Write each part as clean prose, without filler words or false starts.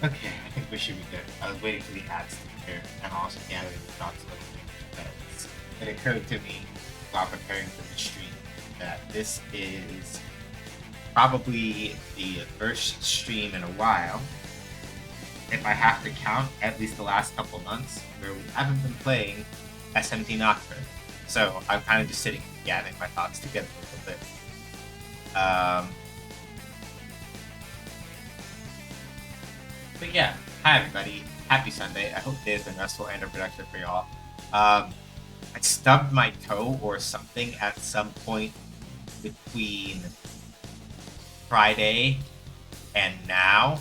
Okay, I think we should be good. I was waiting for the ads to appear and also gathering the thoughts a little bit. But it occurred to me while preparing for the stream that this is probably the first stream in a while, if I have to count at least the last couple months, where we haven't been playing SMT Nocturne. So I'm kind of just sitting and gathering my thoughts together a little bit. But yeah, hi everybody. Happy Sunday. I hope today has been restful and productive for y'all. I stubbed my toe or something at some point between Friday and now.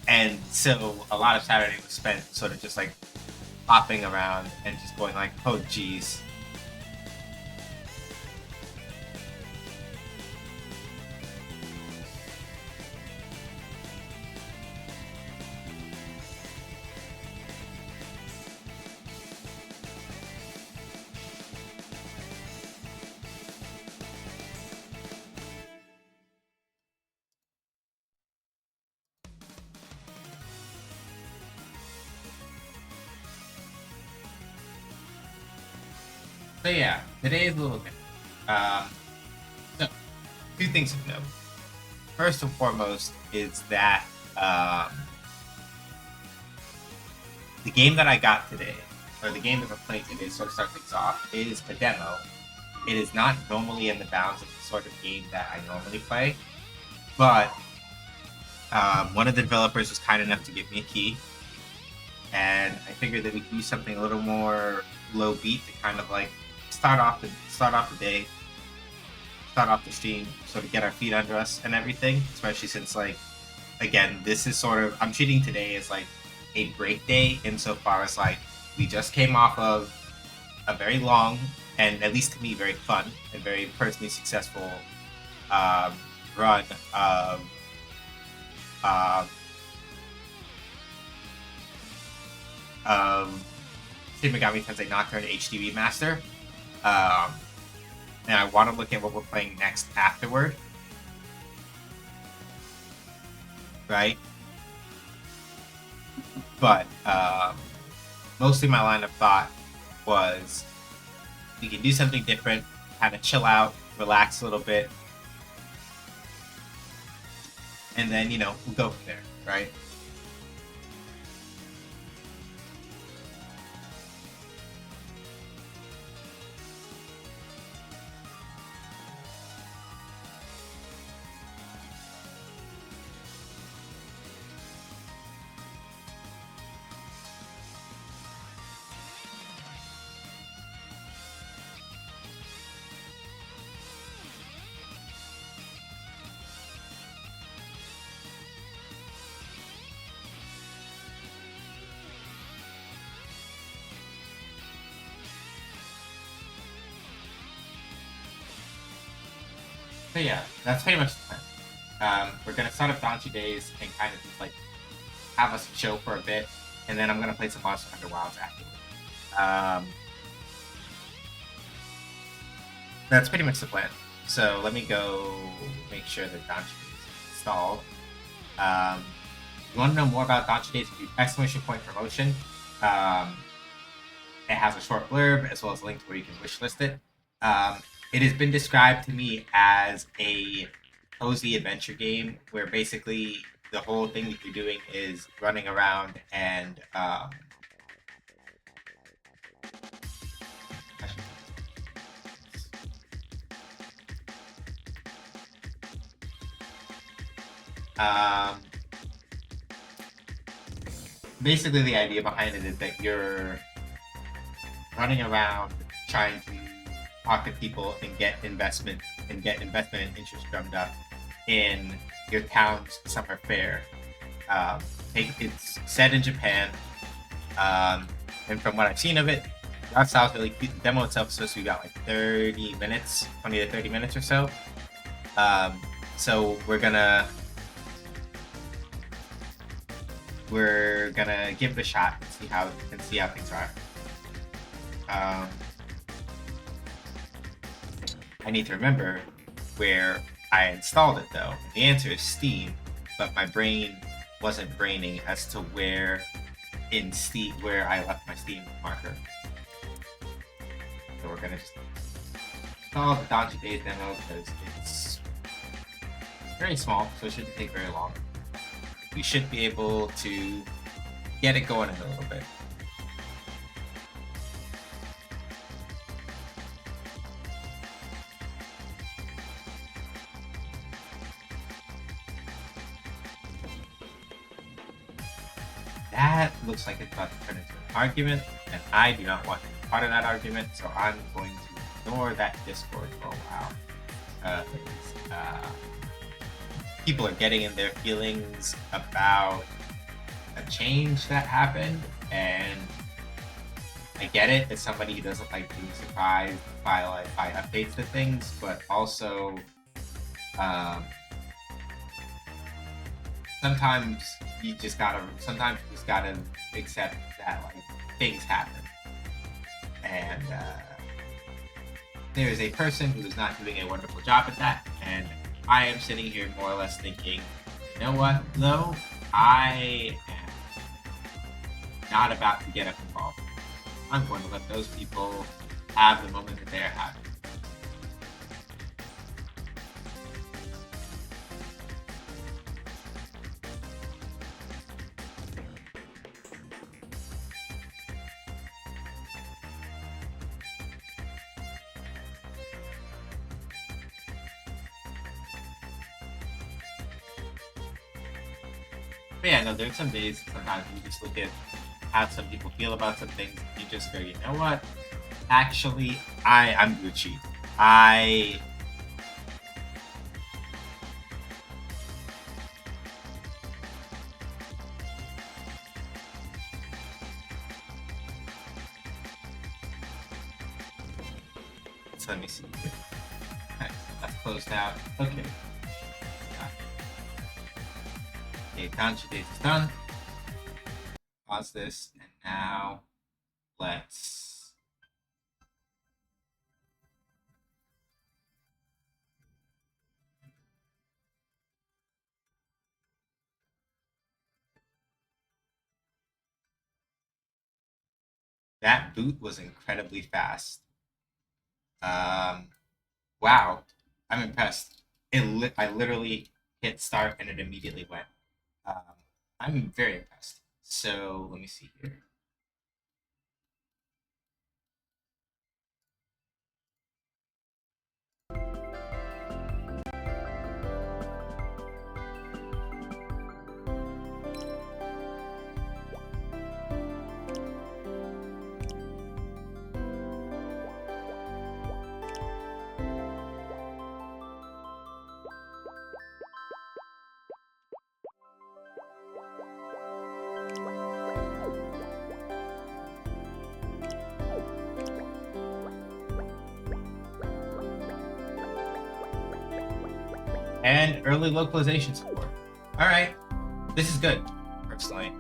And so a lot of Saturday was spent sort of just like hopping around and just going like, oh geez. So yeah, today is a little different. So, two things to note. First and foremost is that the game that I got today, or the game that we're playing today, sort of start things off, is a demo. It is not normally in the bounds of the sort of game that I normally play, but one of the developers was kind enough to give me a key, and I figured that we could do something a little more low beat to kind of like start off the day, start off the stream, sort of get our feet under us and everything. Especially since, like, again, this is sort of, I'm treating today as like a break day insofar as like we just came off of a very long and, at least to me, very fun and very personally successful run of Shin Megami Tensei Nocturne HD Remaster. And I want to look at what we're playing next afterward. Right? But mostly my line of thought was we can do something different, kind of chill out, relax a little bit, and then, we'll go from there, right? So yeah, that's pretty much the plan. We're gonna start up Danchi days and kind of just like have us chill for a bit, and then I'm gonna play some Monster Hunter Wilds afterward. That's pretty much the plan. So let me go make sure that Danchi is installed. You want to know more about Danchi days? Do exclamation point promotion. It has a short blurb as well as a link to where you can wishlist it. It has been described to me as a cozy adventure game where basically the whole thing that you're doing is running around and basically the idea behind it is that you're running around trying to talk to people and get investment and interest drummed up in your town's summer fair. It's set in Japan, and from what I've seen of it, that sounds really cute. The demo itself is supposed to be about like 30 minutes, 20 to 30 minutes or so. So we're gonna give it a shot and see how things are. I need to remember where I installed it though. The answer is Steam, but my brain wasn't braining as to where in Steam where I left my Steam marker. So we're gonna just install the Danchi Days demo because it's very small, so it shouldn't take very long. We should be able to get it going in a little bit. That looks like it's about to turn into an argument, and I do not want to be part of that argument, so I'm going to ignore that Discord for a while. People are getting in their feelings about a change that happened, and I get it as somebody who doesn't like being surprised by updates to things, but also sometimes you just gotta accept that like things happen, and there is a person who is not doing a wonderful job at that, and I am sitting here more or less thinking, you know what, though, I am not about to get up involved. I'm going to let those people have the moment that they're having. But yeah, no, there's some days, sometimes you just look at how some people feel about some things, you just go, you know what? Actually, I'm Gucci. So let me see here. Okay, that's closed out. Okay. Okay, Danchi Days is done. Pause this, and now let's that boot was incredibly fast. Wow, I'm impressed. I literally hit start and it immediately went. I'm very impressed. So let me see here. And early localization support. All right, this is good, personally.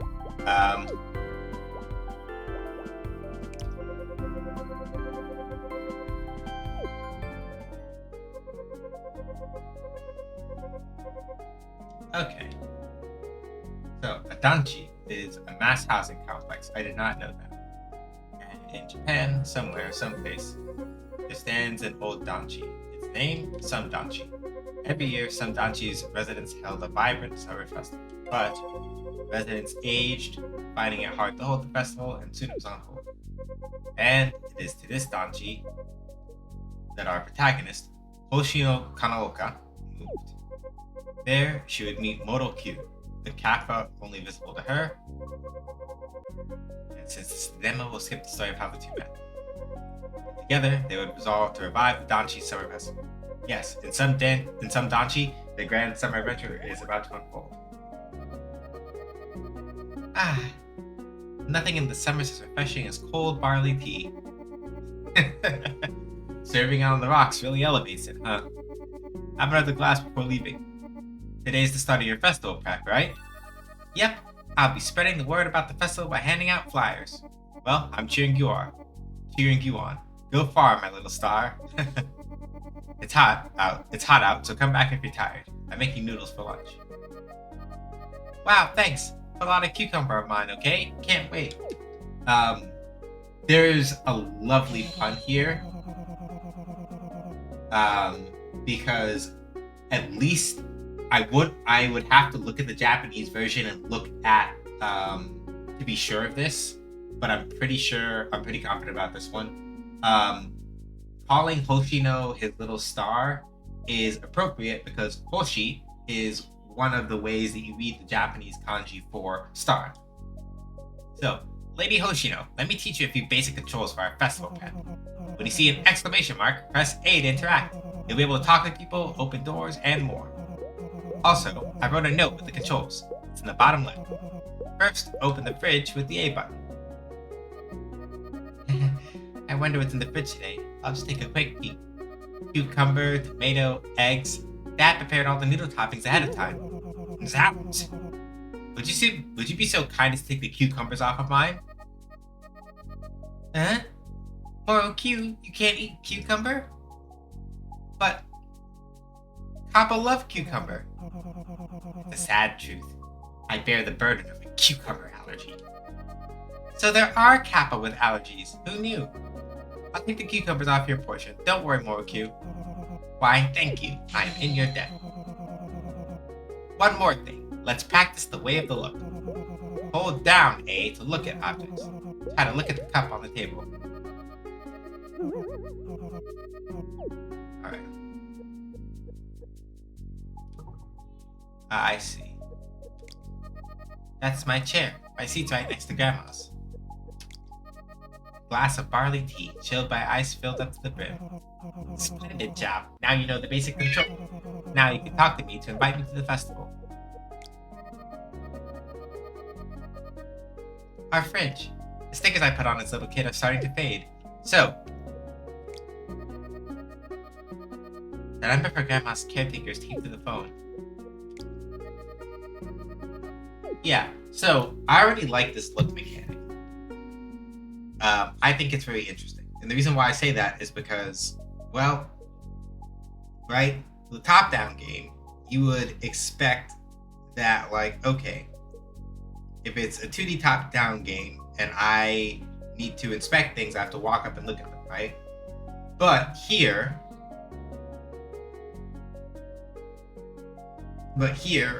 Okay. So, a Danchi is a mass housing complex. I did not know that. And in Japan, somewhere, someplace, there stands an old Danchi. Its name, Some Danchi. Every year, Some Danchi's residents held a vibrant summer festival, but residents aged, finding it hard to hold the festival, and soon it was on hold. And it is to this Danchi that our protagonist, Hoshino Kanaoka, moved. There, she would meet Moro Q, the kappa only visible to her. And since this demo, we'll skip the story of how the two met. Together, they would resolve to revive the Danchi Summer Festival. Yes, in some Danchi, the grand summer adventure is about to unfold. Nothing in the summer is as refreshing as cold barley tea. Serving on the rocks really elevates it, huh? Have another glass before leaving. Today's the start of your festival prep, right? Yep, I'll be spreading the word about the festival by handing out flyers. Well, I'm cheering you on. Go far, my little star. It's hot out. It's hot out, so come back if you're tired. I'm making noodles for lunch. Wow, thanks. Put a lot of cucumber on mine, okay? Can't wait. There's a lovely pun here. Because at least I would have to look at the Japanese version and look at to be sure of this, but I'm pretty confident about this one. Calling Hoshino his little star is appropriate because Hoshi is one of the ways that you read the Japanese kanji for star. So, Lady Hoshino, let me teach you a few basic controls for our festival pen. When you see an exclamation mark, press A to interact. You'll be able to talk with people, open doors, and more. Also, I wrote a note with the controls. It's in the bottom left. First, open the fridge with the A button. I wonder what's in the fridge today. I'll just take a quick peek. Cucumber, tomato, eggs. Dad prepared all the noodle toppings ahead of time. Zapped! Would you be so kind as to take the cucumbers off of mine? Huh? Moro Q, you can't eat cucumber? But Kappa love cucumber. The sad truth, I bear the burden of a cucumber allergy. So there are Kappa with allergies. Who knew? I'll take the cucumbers off your portion. Don't worry, Moro Q. Why, thank you. I'm in your debt. One more thing. Let's practice the way of the look. Hold down A to look at objects. Try to look at the cup on the table. Alright. I see. That's my chair. My seat's right next to Grandma's. Glass of barley tea, chilled by ice filled up to the brim. Splendid job. Now you know the basic control. Now you can talk to me to invite me to the festival. Our fridge. The stickers I put on as a little kid are starting to fade. So, the number for Grandma's caretaker's taped to the phone. Yeah, so I already like this look mechanic. I think it's very interesting. And the reason why I say that is because, well, right, the top-down game, you would expect that, like, okay, if it's a 2D top-down game and I need to inspect things, I have to walk up and look at them, right? But here,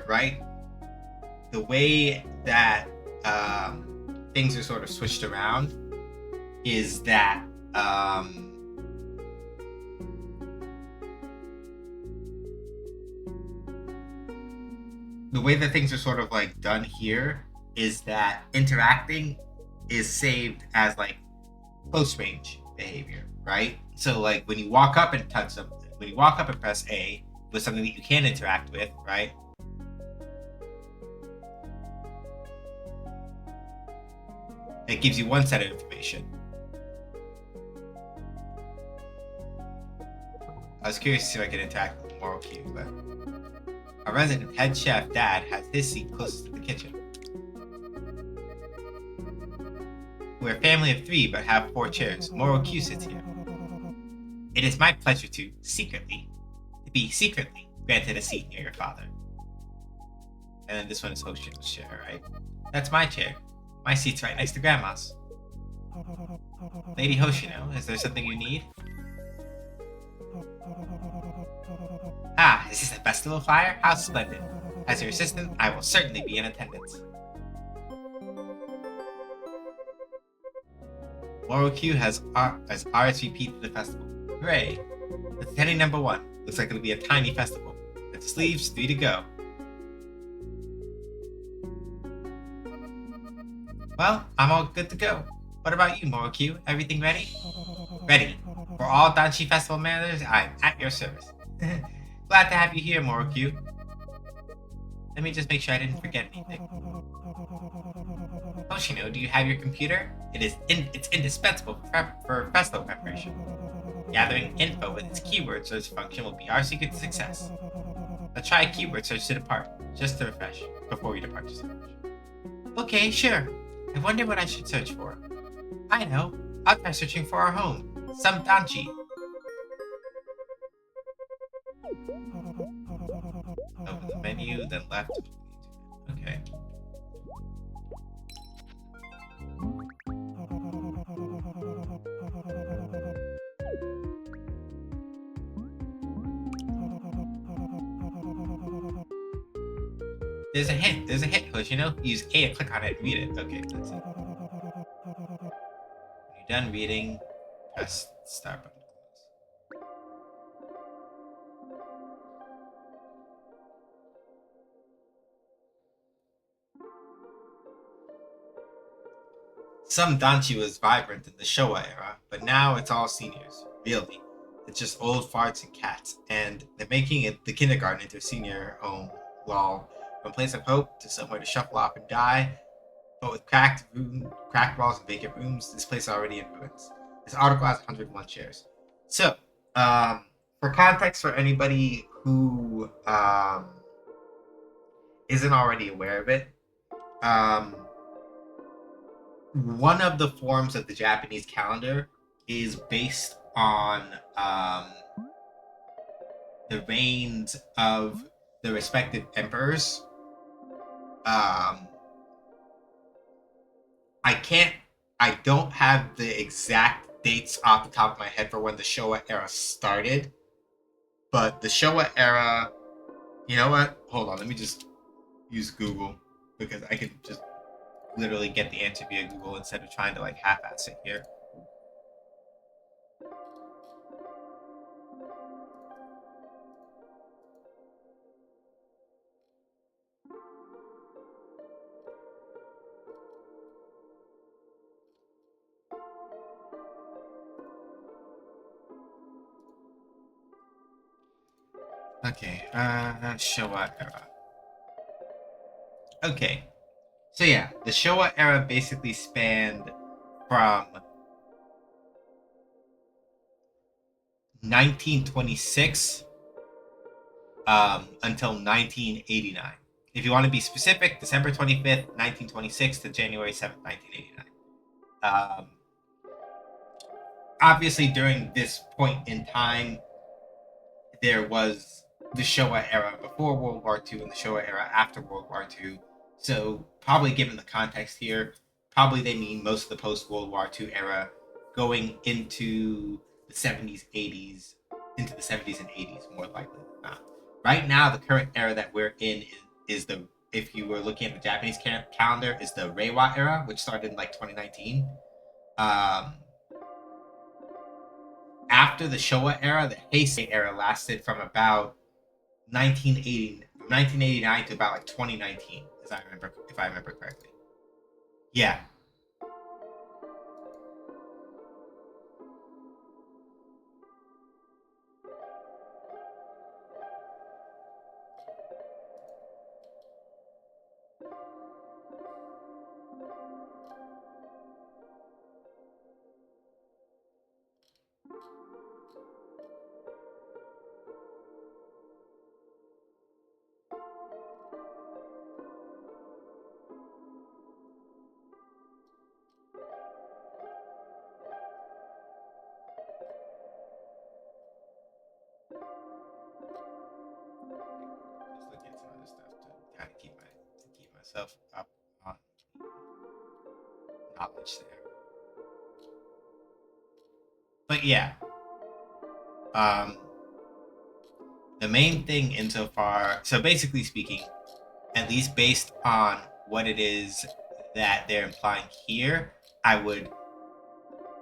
right, the way that things are sort of switched around is that the way that things are sort of like done here is that interacting is saved as like close range behavior, right? So like when you walk up and touch something, when you walk up and press A with something that you can interact with, right? It gives you one set of information. I was curious to see if I could interact with Moral Cue, but our resident head chef, Dad, has his seat closest to the kitchen. We're a family of 3, but have 4 chairs. Moral Cue sits here. It is my pleasure to be secretly granted a seat near your father. And then this one is Hoshino's chair, right? That's my chair. My seat's right next to Grandma's. Lady Hoshino, is there something you need? Ah, is this a festival flyer? How splendid. As your assistant, I will certainly be in attendance. Moral Q has RSVP to the festival. Hooray! Attending number 1. Looks like it'll be a tiny festival. With sleeves, 3 to go. Well, I'm all good to go. What about you, Moral Q? Everything ready? Ready. For all Danchi Festival matters, I'm at your service. Glad to have you here, Moral Q. Let me just make sure I didn't forget anything. Hoshino, do you have your computer? It's indispensable for festival preparation. Gathering info with its keyword search function will be our secret to success. Let's try a keyword search to depart, just to refresh, before we depart. Just to refresh. Okay, sure. I wonder what I should search for. I know. I'll try searching for our home. Some Danchi. Open the menu, then left. Okay. There's a hint. There's a hint, Hush, you know? Use A to click on it and read it. Okay, that's it. When you're done reading, press the start button. Some Danchi was vibrant in the Showa era, but now it's all seniors. Really. It's just old farts and cats. And they're making it the kindergarten into a senior home. Lol. From a place of hope to somewhere to shuffle off and die. But with cracked walls and vacant rooms, this place is already in ruins. This article has 101 shares. So, for context for anybody who isn't already aware of it, one of the forms of the Japanese calendar is based on the reigns of the respective emperors. I don't have the exact dates off the top of my head for when the Showa era started, but the Showa era, you know what? Hold on, let me just use Google because I can just literally get the answer via Google instead of trying to like half-ass it here. Okay, Showa era. Okay, so yeah, the Showa era basically spanned from 1926 until 1989. If you want to be specific, December 25th, 1926 to January 7th, 1989. Obviously, during this point in time, there was the Showa era before World War II and the Showa era after World War II. So, probably given the context here, probably they mean most of the post-World War II era going into the 70s, 80s, into the 70s and 80s, more likely than not. Right now, the current era that we're in is the, if you were looking at the Japanese calendar, is the Reiwa era, which started in like 2019. After the Showa era, the Heisei era lasted from about 1989 to about like 2019, if I remember correctly. Yeah. Just looking at some other stuff to kind of keep myself up on knowledge there. But yeah, the main thing insofar, so basically speaking, at least based on what it is that they're implying here, I would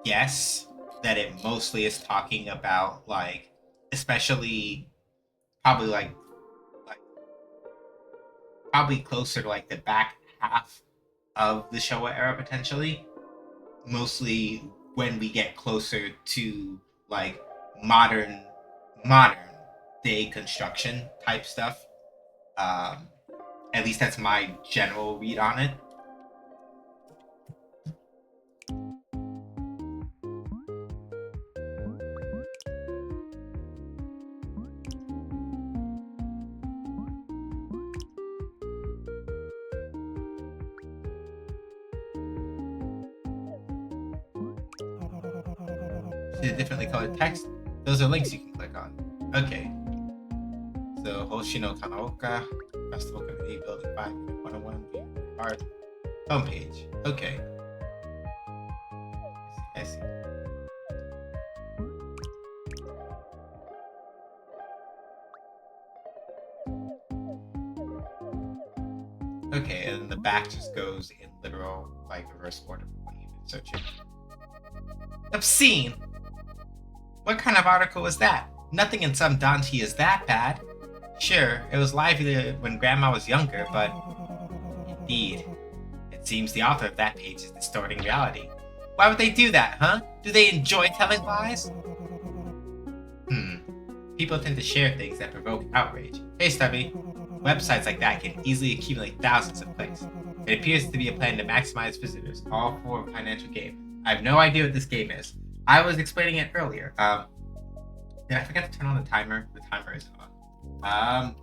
guess that it mostly is talking about like, especially probably like probably closer to like the back half of the Showa era potentially. Mostly when we get closer to like modern day construction type stuff. At least that's my general read on it. See the differently colored text? Those are links you can click on. Okay. So Hoshino Kanaoka, Festival Committee, Building 5, 101, Art, homepage. Okay. I see. Okay, and the back just goes in literal, like, reverse order when you've been searching. Obscene! What kind of article was that? Nothing in some Danchi is that bad. Sure, it was lively when Grandma was younger, but... Indeed. It seems the author of that page is distorting reality. Why would they do that, huh? Do they enjoy telling lies? People tend to share things that provoke outrage. Hey, Stubby. Websites like that can easily accumulate thousands of clicks. It appears to be a plan to maximize visitors, all for a financial gain. I have no idea what this game is. I was explaining it earlier. Did I forget to turn on the timer? The timer is on.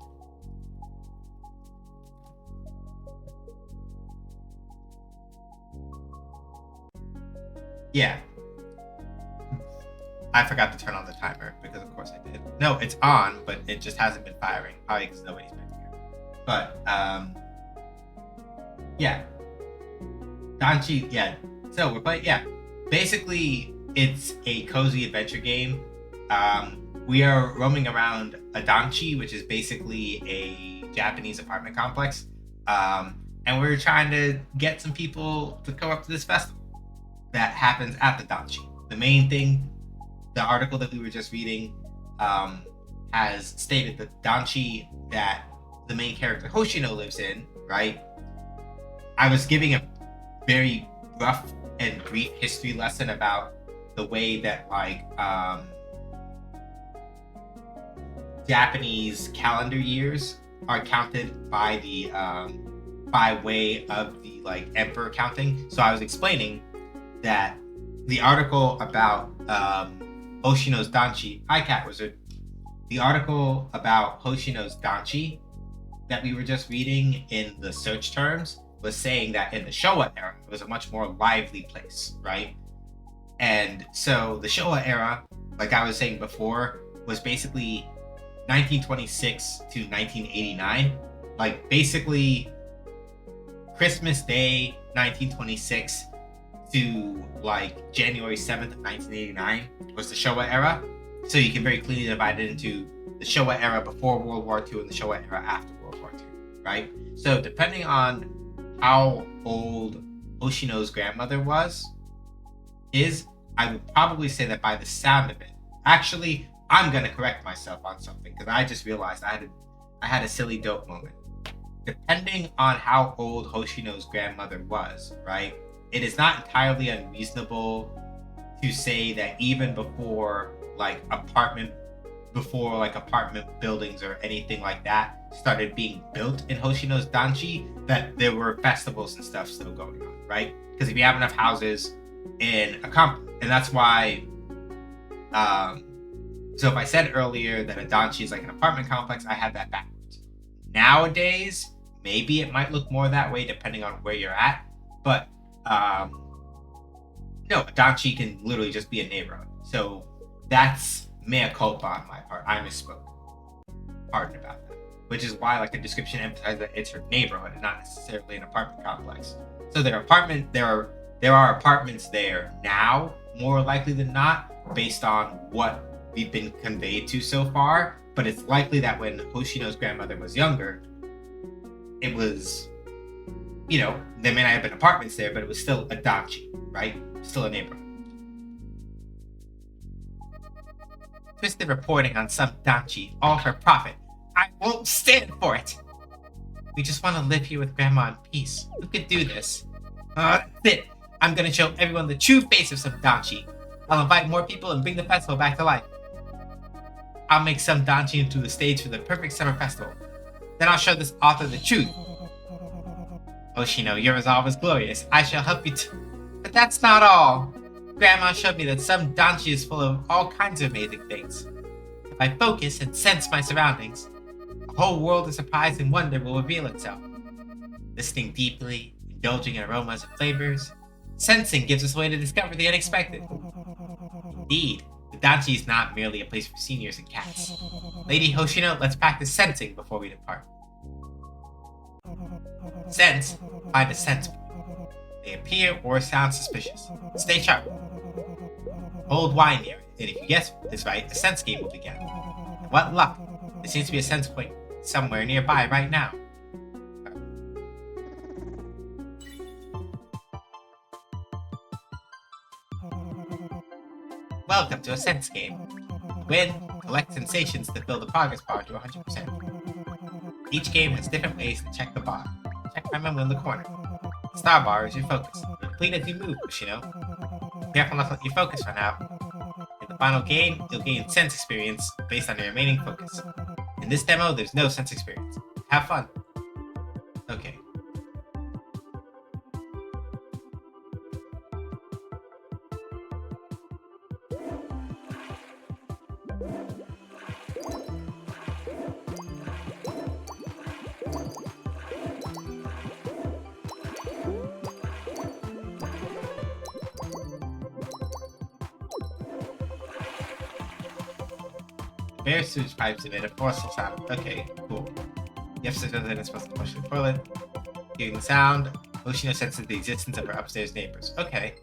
Yeah. I forgot to turn on the timer because of course I did. No, it's on, but it just hasn't been firing. Probably because nobody's been here. But yeah. Danchi, yeah. So we're playing, yeah. Basically, it's a cozy adventure game. We are roaming around a Danchi, which is basically a Japanese apartment complex. And we're trying to get some people to come up to this festival that happens at the Danchi. The main thing, the article that we were just reading, has stated that Danchi that the main character Hoshino lives in, right? I was giving a very rough and brief history lesson about the way that, like, Japanese calendar years are counted by the by way of the, like, emperor counting. So I was explaining that the article about Hoshino's Danchi, hi Cat Wizard, the article about Hoshino's Danchi that we were just reading in the search terms was saying that in the Showa era, it was a much more lively place, right? And so the Showa era, like I was saying before, was basically 1926 to 1989. Like, basically Christmas Day 1926 to, like, January 7th of 1989 was the Showa era. So you can very clearly divide it into the Showa era before World War II and the Showa era after World War II, right? So depending on how old Hoshino's grandmother is, I would probably say that by the sound of it. Actually, I'm gonna correct myself on something because I just realized I had a silly dope moment. Depending on how old Hoshino's grandmother was, right? It is not entirely unreasonable to say that even before apartment buildings or anything like that started being built in Hoshino's Danchi, that there were festivals and stuff still going on, right? Because if you have enough houses in and that's why, so if I said earlier that a Danchi is like an apartment complex, I had that backwards. Nowadays, maybe it might look more that way depending on where you're at, but no, a Danchi can literally just be a neighborhood. So that's mea culpa on my part. I misspoke. Pardon about that. Which is why, like, the description emphasizes that it's her neighborhood and not necessarily an apartment complex. So there are apartments there now, more likely than not, based on what we've been conveyed to so far. But it's likely that when Hoshino's grandmother was younger, it was, you know, there may not have been apartments there, but it was still a Danchi, right? Still a neighborhood. Twisted reporting on some Danchi, all for profit. I won't stand for it. We just want to live here with Grandma in peace. Who could do this? That's it. I'm gonna show everyone the true face of some Danchi. I'll invite more people and bring the festival back to life. I'll make some Danchi into the stage for the perfect summer festival. Then I'll show this author the truth. Hoshino, your resolve is glorious. I shall help you But that's not all. Grandma showed me that some Danchi is full of all kinds of amazing things. If I focus and sense my surroundings, a whole world of surprise and wonder will reveal itself. Listening deeply, indulging in aromas and flavors, sensing gives us a way to discover the unexpected. Indeed, The Danchi is not merely a place for seniors and cats. Lady Hoshino, let's practice sensing before we depart. Sense, find a sense. They appear or sound suspicious. Stay sharp. Hold Y near it, and if you guess this right, a sense game will begin. What luck! There seems to be a sense point somewhere nearby right now. Welcome to a sense game. Win, collect sensations to fill the progress bar to 100%. Each game has different ways to check the bar. Check my memo in the corner. Star bar is your focus. Complete as you move, Careful not to let your focus run out. In the final game, you'll gain sense experience based on your remaining focus. In this demo, there's no sense experience. Have fun. Okay. Bare sewage pipes emit a forceful sound. Okay, cool. The upstairs resident is supposed to push the toilet. Hearing the sound, Hoshino senses the existence of her upstairs neighbors. Okay.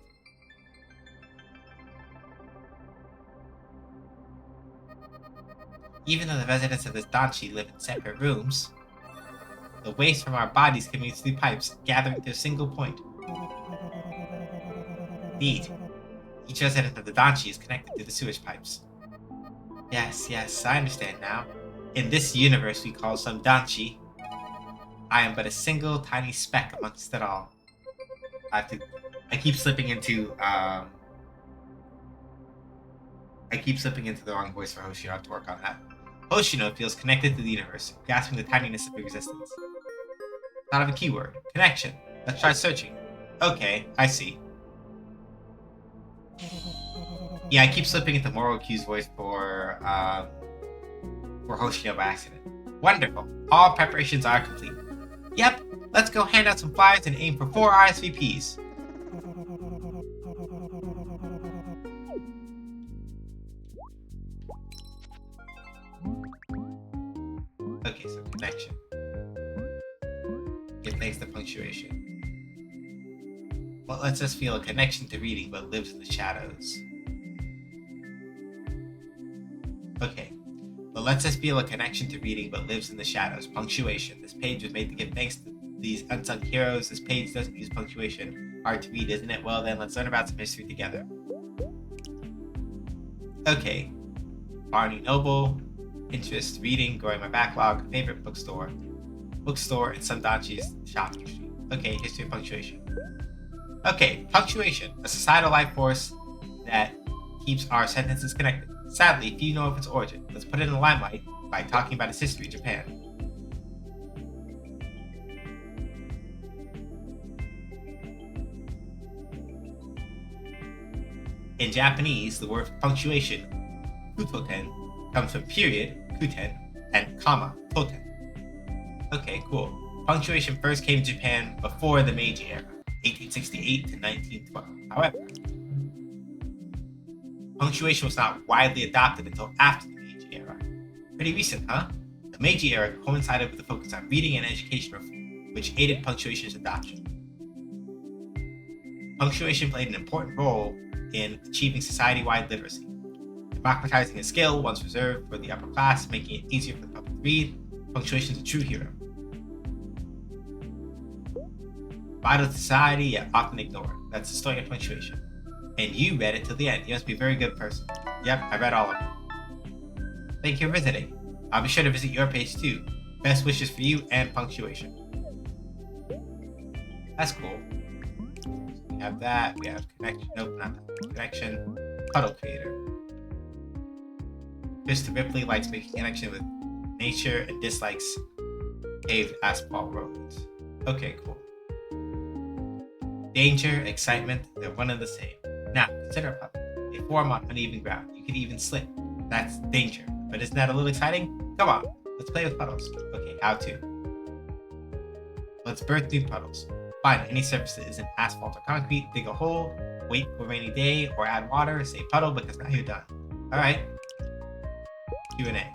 Even though the residents of this Danchi live in separate rooms, the waste from our bodies commutes through pipes, gathering to a single point. Indeed, each resident of the Danchi is connected to the sewage pipes. Yes, I understand now. In this universe we call some Danchi, I am but a single tiny speck amongst it all. I keep slipping into the wrong voice for Hoshino. I have to work on that. Hoshino feels connected to the universe, grasping the tininess of existence. Thought of a keyword. Connection. Let's try searching. Okay, I see. Yeah, I keep slipping into Moro Q's voice for Hoshino by accident. Wonderful. All preparations are complete. Yep, let's go hand out some flyers and aim for 4 RSVPs. Okay, so connection. Give thanks to punctuation. What lets us feel a connection to reading but lives in the shadows? Okay. What lets us feel a connection to reading but lives in the shadows? Punctuation. This page was made to give thanks to these unsung heroes. This page doesn't use punctuation. Hard to read, isn't it? Well then, let's learn about some history together. Okay. Barney Noble. Interest, reading, growing my backlog, favorite bookstore, and some Danchi's shopping street. Okay, history of punctuation. Okay, punctuation, a societal life force that keeps our sentences connected. Sadly, few know of its origin. Let's put it in the limelight by talking about its history in Japan. In Japanese, the word for punctuation, kutoten, comes from period, kuten, and comma, toten. Okay, cool. Punctuation first came to Japan before the Meiji era, 1868 to 1912. However, punctuation was not widely adopted until after the Meiji era. Pretty recent, huh? The Meiji era coincided with the focus on reading and education reform, which aided punctuation's adoption. Punctuation played an important role in achieving society-wide literacy. Democratizing a skill once reserved for the upper class, making it easier for the public to read, punctuation is a true hero. Vital to society, yet often ignored. That's the story of punctuation. And you read it till the end. You must be a very good person. Yep, I read all of it. Thank you for visiting. I'll be sure to visit your page too. Best wishes for you and punctuation. That's cool. We have that. We have connection. Nope, not that. Connection. Puddle creator. Mr. Ripley likes making connection with nature and dislikes paved asphalt roads. Okay, cool. Danger, excitement, they're one and the same. Now, consider a puddle. They form on uneven ground. You could even slip. That's danger. But isn't that a little exciting? Come on, let's play with puddles. Okay, how to? Let's birth new puddles. Find any surface that isn't asphalt or concrete, dig a hole, wait for a rainy day, or add water, say puddle because now you're done. Alright. Q&A.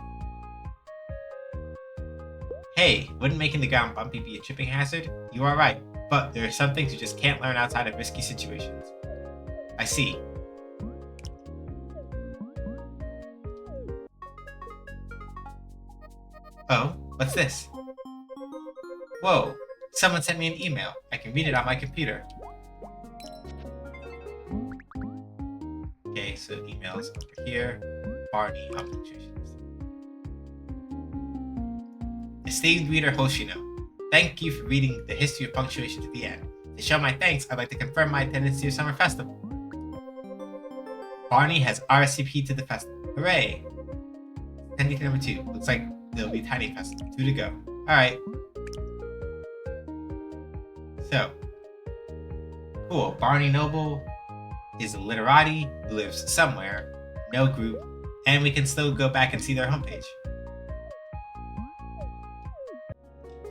Hey, wouldn't making the ground bumpy be a tripping hazard? You are right, but there are some things you just can't learn outside of risky situations. I see. Oh, what's this? Whoa, someone sent me an email. I can read it on my computer. Okay, so emails over here. Barney on punctuations. Esteemed reader Hoshino, thank you for reading the history of punctuation to the end. To show my thanks, I'd like to confirm my attendance to your summer festival. Barney has RSVP'd to the festival. Hooray! Attendee number 2. Looks like there'll be tiny festival. 2 to go. Alright. So. Cool. Barney Noble is a literati who lives somewhere. No group. And we can still go back and see their homepage.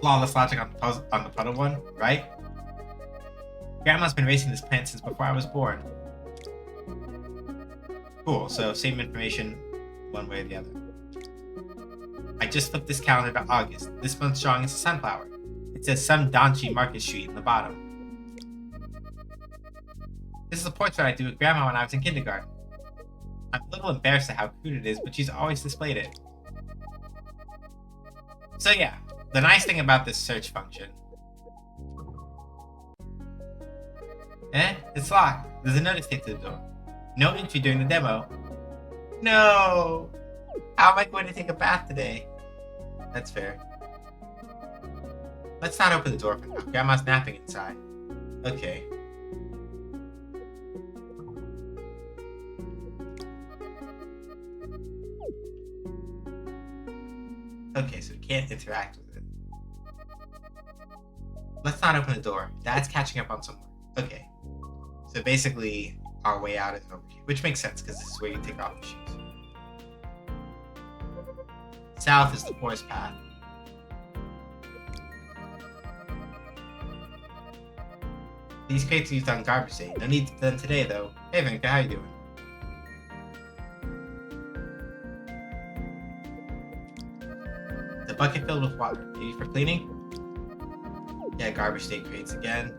Flawless logic on the puddle one, right? Grandma's been raising this plant since before I was born. Cool, so same information one way or the other. I just flipped this calendar to August. This month's drawing is a sunflower. It says some Danchi Market Street in the bottom. This is a portrait I drew with Grandma when I was in kindergarten. I'm a little embarrassed at how crude it is, but she's always displayed it. So yeah, the nice thing about this search function... It's locked. There's a notice taped to the door. No entry during the demo. No! How am I going to take a bath today? That's fair. Let's not open the door for now. Grandma's napping inside. Okay. Okay, so we can't interact with it. Let's not open the door. Dad's catching up on some work. Okay. So basically, our way out is over here. Which makes sense, because this is where you take off the shoes. South is the forest path. These crates are used on garbage day. No need for them today, though. Hey, Veronica, how you doing? The bucket filled with water. Maybe for cleaning? Yeah, garbage day crates again.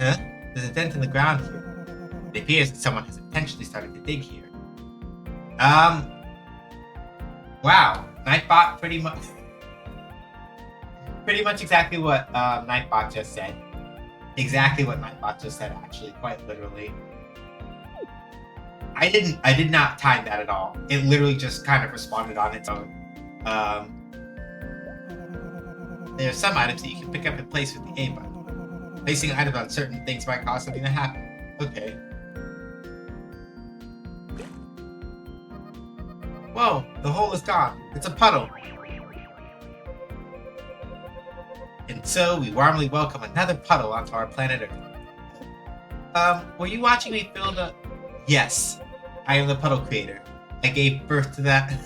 Huh? There's a dent in the ground here. It appears that someone has intentionally started to dig here. Wow. Nightbot pretty much exactly what Nightbot just said. Exactly what Nightbot just said, actually, quite literally. I did not time that at all. It literally just kind of responded on its own. There are some items that you can pick up and place with the A button. Placing items on certain things might cause something to happen. Okay. Whoa, the hole is gone. It's a puddle. And so we warmly welcome another puddle onto our planet Earth. Were you watching me fill the... Yes, I am the puddle creator. I gave birth to that.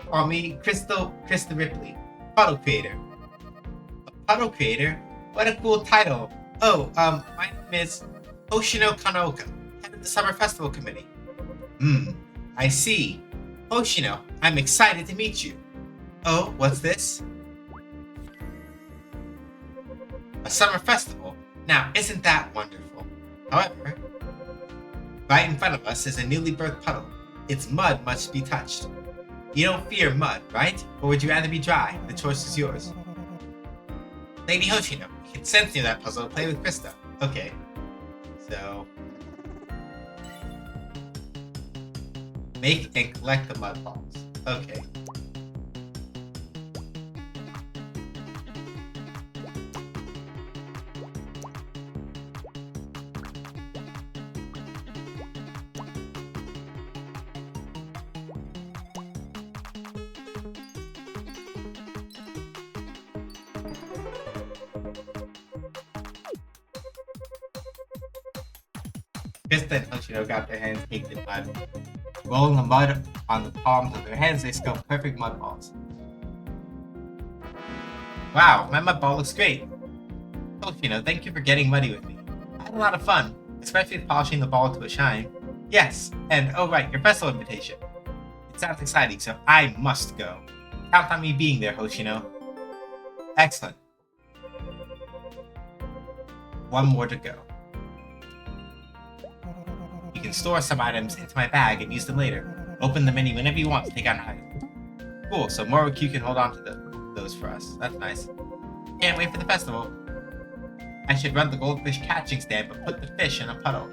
Call me Crystal Ripley, puddle creator. A puddle creator? What a cool title. Oh, my name is Hoshino Kanaoka, head of the Summer Festival Committee. I see. Hoshino, I'm excited to meet you. Oh, what's this? A summer festival. Now, isn't that wonderful? However, right in front of us is a newly birthed puddle. Its mud must be touched. You don't fear mud, right? Or would you rather be dry? The choice is yours. Lady Hoshino, you can sense near that puzzle to play with Krista. Okay. So... make and collect the mud balls. Okay. Krista and Hoshino got their hands caked in mud. Rolling the mud on the palms of their hands, they sculpt perfect mud balls. Wow, my mud ball looks great. Hoshino, thank you for getting muddy with me. I had a lot of fun, especially polishing the ball to a shine. Yes, and oh right, your festival invitation. It sounds exciting, so I must go. Count on me being there, Hoshino. Excellent. One more to go. You can store some items into my bag and use them later. Open the menu whenever you want to take out an item. Cool, so Moroku can hold on to those for us. That's nice. Can't wait for the festival. I should run the goldfish catching stand, but put the fish in a puddle.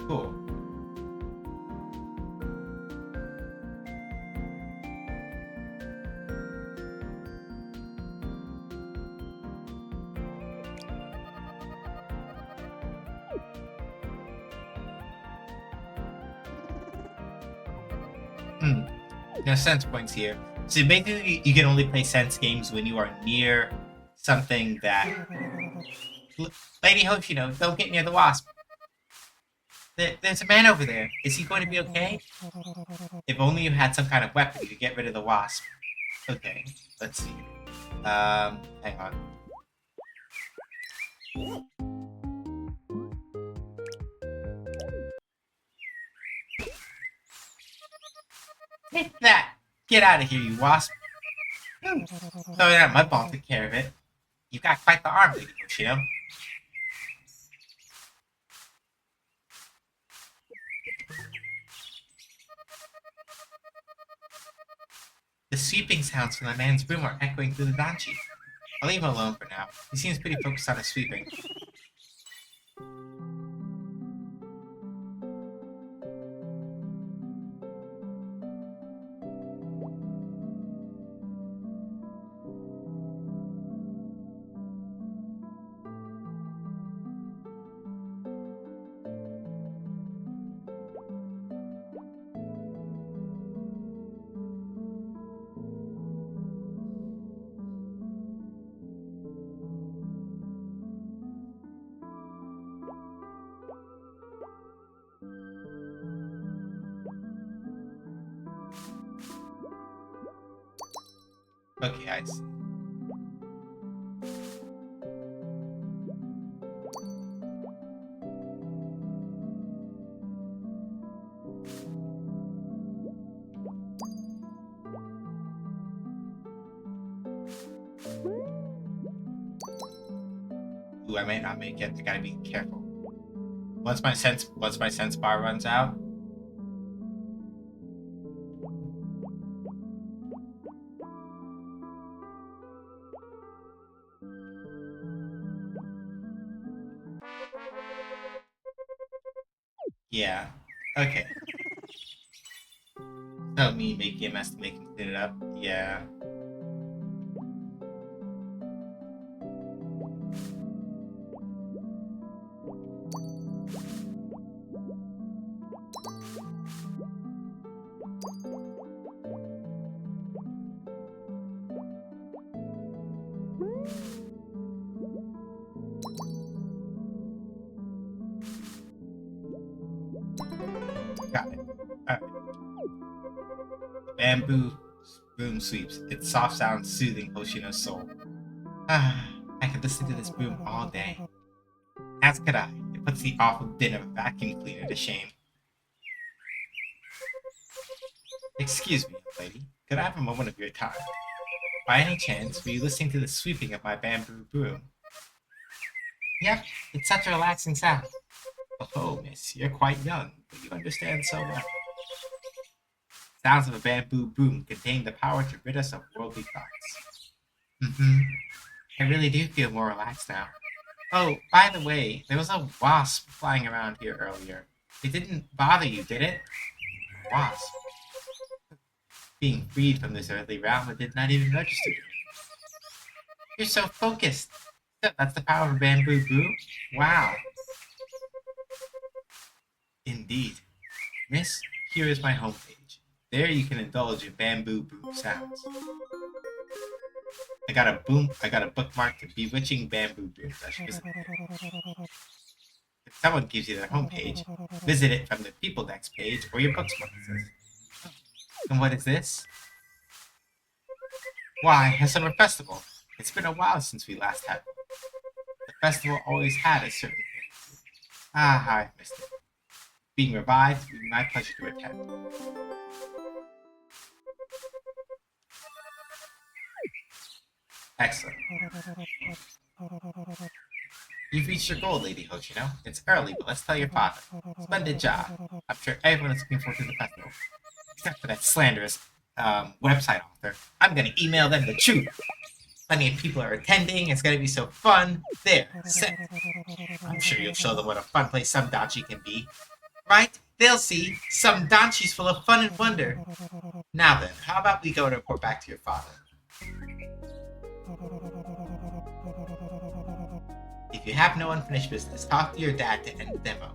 Cool. No sense points here. So basically, you can only play sense games when you are near something that... Lady Hoshino, don't get near the wasp. There's a man over there. Is he going to be okay? If only you had some kind of weapon to get rid of the wasp. Okay, let's see. Hang on. Take that! Get out of here, you wasp! So that mud ball took care of it. You got quite the arm, Lady Hoshino. The sweeping sounds from the man's broom are echoing through the Danchi. I'll leave him alone for now. He seems pretty focused on his sweeping. Okay, I see. Ooh, I may not make it. I gotta be careful. Once my sense bar runs out. Yeah. Okay. So me making a mess to make him clean it up. Yeah. Got it. Alright. Bamboo broom sweeps. Its soft sound soothing Hoshino's soul. Ah, I could listen to this broom all day. As could I. It puts the awful din of a vacuum cleaner to shame. Excuse me, young lady. Could I have a moment of your time? By any chance, were you listening to the sweeping of my bamboo broom? Yep, it's such a relaxing sound. Oh, miss, you're quite young, but you understand so well. Sounds of a bamboo broom contain the power to rid us of worldly thoughts. I really do feel more relaxed now. Oh, by the way, there was a wasp flying around here earlier. It didn't bother you, did it? Wasp. Being freed from this earthly realm, it did not even register to me. You're so focused. That's the power of a bamboo broom? Wow. Indeed. Miss, here is my homepage. There you can indulge in bamboo boom sounds. I got a bookmark to bewitching bamboo booms. I should visit there. If someone gives you their homepage, visit it from the People Next page or your bookmarks. And what is this? Why, a summer festival. It's been a while since we last had one. The festival always had a certain thing. Ah, how I missed it. Being revived, it would be my pleasure to attend. Excellent. You've reached your goal, Lady Hoshino. It's early, but let's tell your father. Splendid job. I'm sure everyone is looking forward to the festival. Except for that slanderous website author. I'm gonna email them the truth. Plenty of people are attending. It's gonna be so fun. There, set. I'm sure you'll show them what a fun place some Danchi can be. Right? They'll see. Some Danchi's full of fun and wonder. Now then, how about we go and report back to your father? If you have no unfinished business, talk to your dad to end the demo.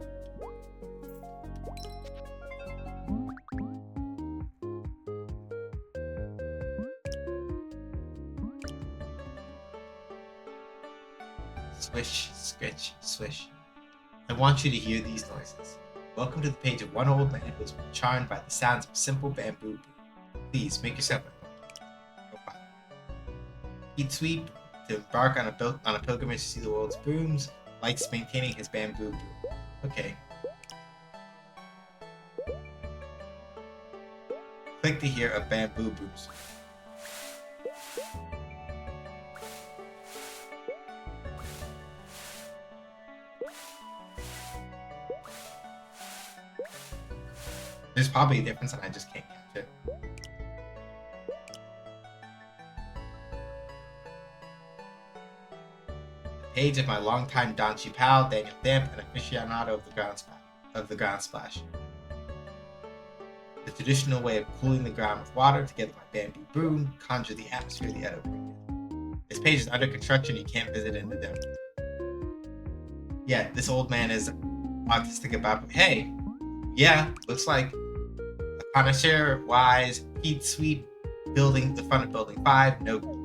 Swish, scritch, swish. I want you to hear these noises. Welcome to the page of one old man who has been charmed by the sounds of simple bamboo. Please make yourself at home. He'd sweep to embark on a pilgrimage to see the world's brooms, likes maintaining his bamboo broom. Okay. Click to hear a bamboo brooms. There's probably a difference and I just can't catch it. Page of my longtime Danchi pal, Daniel Damp, an aficionado of the ground splash. The traditional way of cooling the ground with water together with my bamboo broom conjure the atmosphere of the Edo period. This page is under construction, you can't visit in the demo. Yeah, this old man is autistic about, hey, yeah, looks like a connoisseur, wise, heat sweep, building the fun of building 5, no good.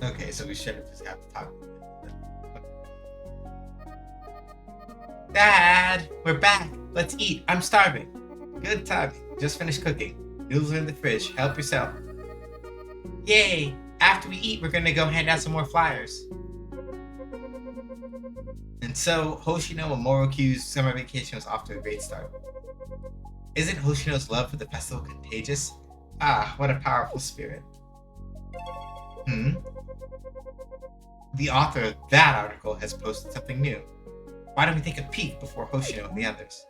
Okay, so we should have just got to talk. Dad, we're back. Let's eat. I'm starving. Good timing. Just finished cooking. Noodles are in the fridge. Help yourself. Yay! After we eat, we're gonna go hand out some more flyers. And so, Hoshino and Morokyu's summer vacation was off to a great start. Isn't Hoshino's love for the festival contagious? Ah, what a powerful spirit. The author of that article has posted something new. Why don't we take a peek before Hoshino and the others?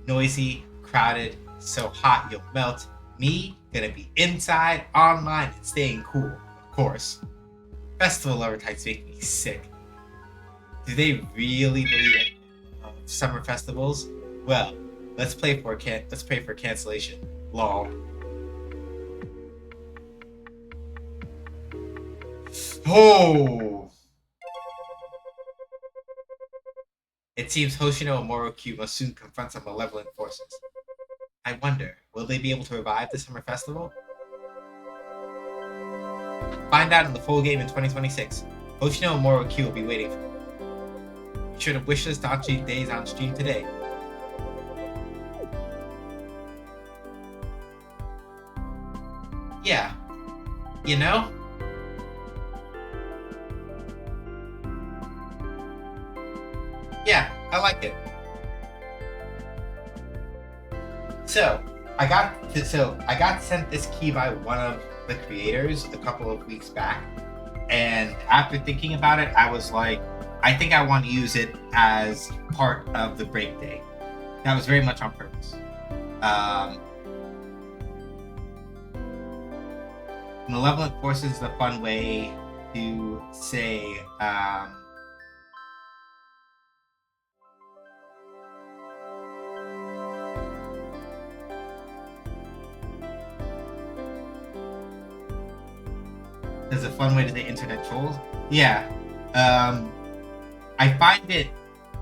Noisy, crowded, so hot you'll melt. Me, gonna be inside, online, and staying cool, of course. Festival lover types make me sick. Do they really believe in summer festivals? Well, let's pray for cancellation. Lol. Oh! It seems Hoshino and Morokyu must soon confront some malevolent forces. I wonder, will they be able to revive the summer festival? Find out in the full game in 2026. Hoshino and Morokyu will be waiting for you. Be sure to wish us Danchi days on stream today. Yeah. You know? Yeah, I like it. So, I got sent this key by one of the creators a couple of weeks back, And after thinking about it, I was like, I think I want to use it as part of the break day. That was very much on purpose. Malevolent forces is a fun way to say there's a fun way to say internet trolls. Yeah. I find it,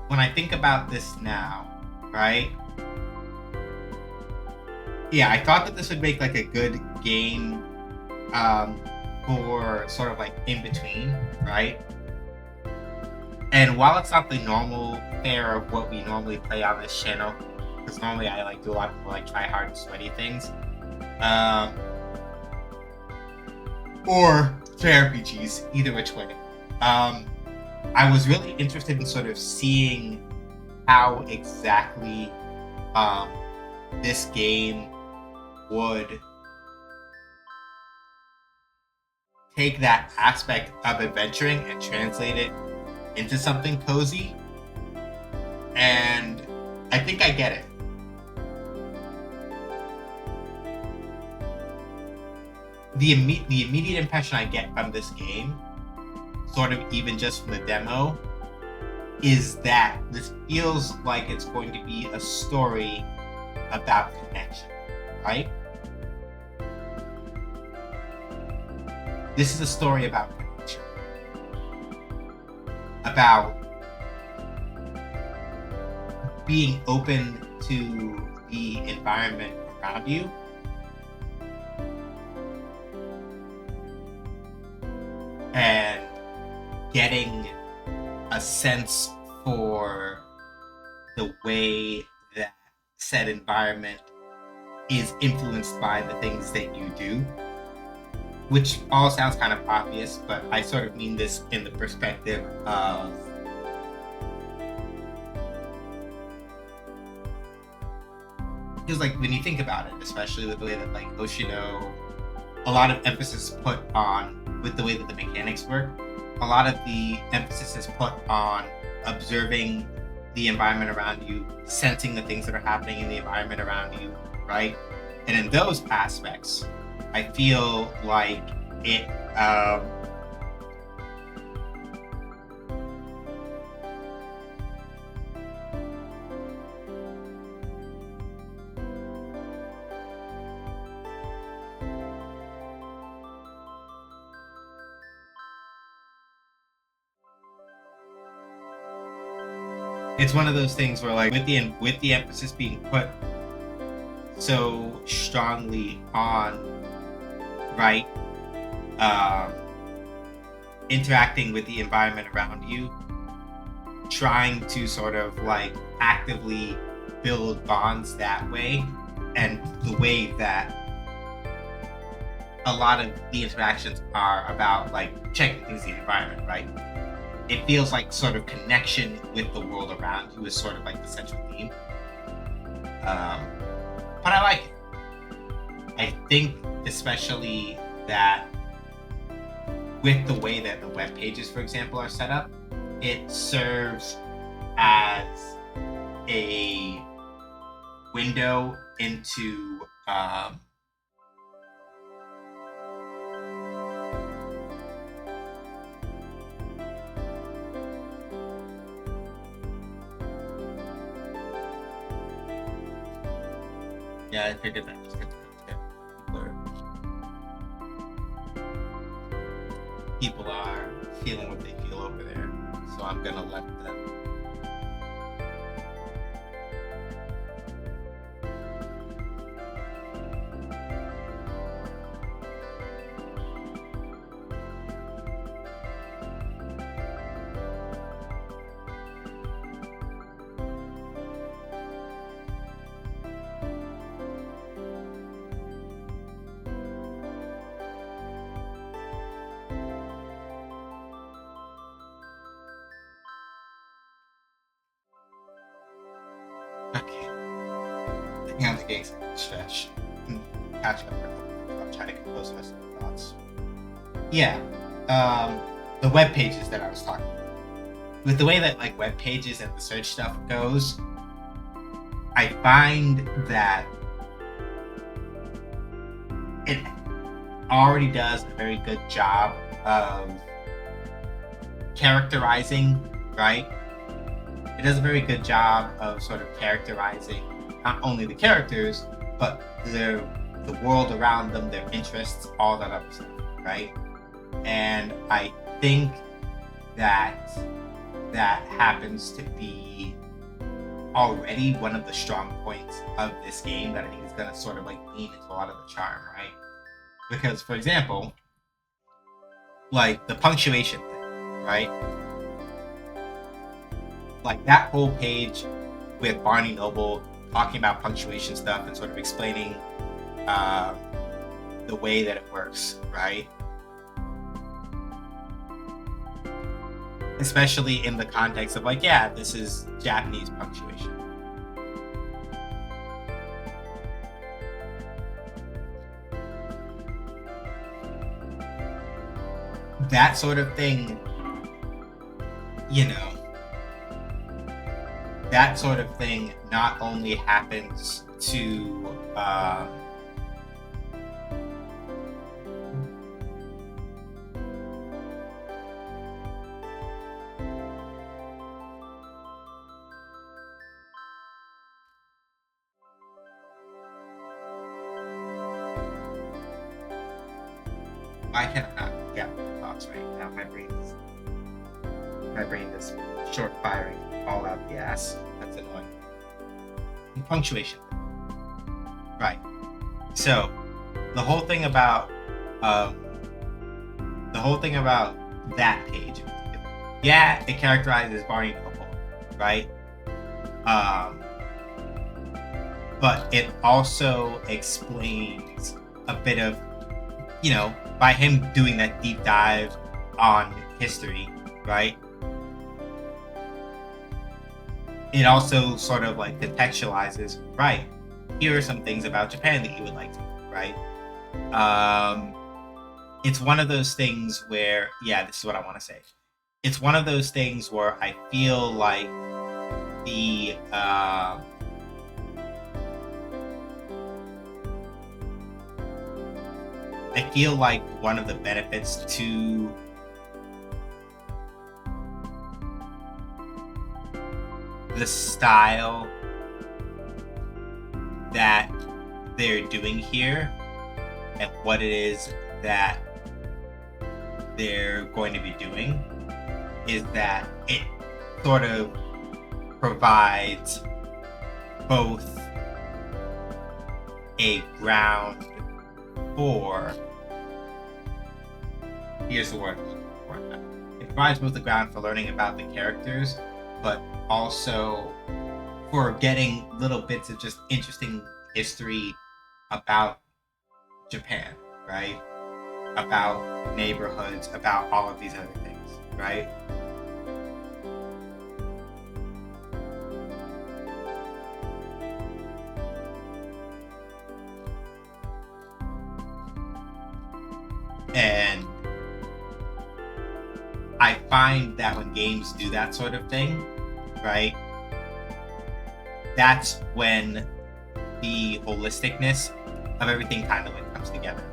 when I think about this now, right? Yeah, I thought that this would make like a good game for sort of like in between, right? And while it's not the normal fare of what we normally play on this channel, because normally I like do a lot of like try hard and sweaty things, or JRPGs, either which way. I was really interested in sort of seeing how exactly this game would take that aspect of adventuring and translate it into something cozy. And I think I get it. The immediate impression I get from this game, sort of even just from the demo, is that this feels like it's going to be a story about connection, right? This is a story about connection. About being open to the environment around you. And getting a sense for the way that said environment is influenced by the things that you do. Which all sounds kind of obvious, but I sort of mean this in the perspective of because like when you think about it, especially with the way that like Oshino, a lot of emphasis put on with the way that the mechanics work, a lot of the emphasis is put on observing the environment around you, sensing the things that are happening in the environment around you, right? And in those aspects, I feel like it it's one of those things where like with the emphasis being put so strongly on, right, interacting with the environment around you, trying to sort of like actively build bonds that way, and the way that a lot of the interactions are about like checking things in the environment, right? It feels like sort of connection with the world around you is sort of like the central theme. But I like it. I think especially that with the way that the web pages, for example, are set up, it serves as a window into yeah, I figured that was good. People are feeling what they feel over there, so I'm gonna let them. Okay. I think I'm getting some stretch. Catch up. I'll try to compose my thoughts. Yeah. the web pages that I was talking about. With the way that like web pages and the search stuff goes, I find that it already does a very good job of characterizing, right? It does a very good job of sort of characterizing not only the characters, but the world around them, their interests, all that other stuff, right? And I think that happens to be already one of the strong points of this game that I think is going to sort of like lean into a lot of the charm, right? Because, for example, like the punctuation thing, right? Like that whole page with Barney Noble talking about punctuation stuff and sort of explaining the way that it works, right? Especially in the context of like, yeah, this is Japanese punctuation. That sort of thing, you know, that sort of thing not only happens to I cannot get my thoughts right now. My brain is short firing all out the ass. That's annoying. And punctuation. Right. So the whole thing about that page, yeah, it characterizes Barney Noble, right? But it also explains a bit of, you know, by him doing that deep dive on history, right? It also sort of like contextualizes, right? Here are some things about Japan that you would like to know, right? It's one of those things where, yeah, this is what I want to say. It's one of those things where I feel like the I feel like one of the benefits to the style that they're doing here and what it is that they're going to be doing is that it sort of provides both a ground for, here's the word, it provides both the ground for learning about the characters, but also for getting little bits of just interesting history about Japan, right? About neighborhoods, about all of these other things, right? And I find that when games do that sort of thing, right, that's when the holisticness of everything kind of like comes together.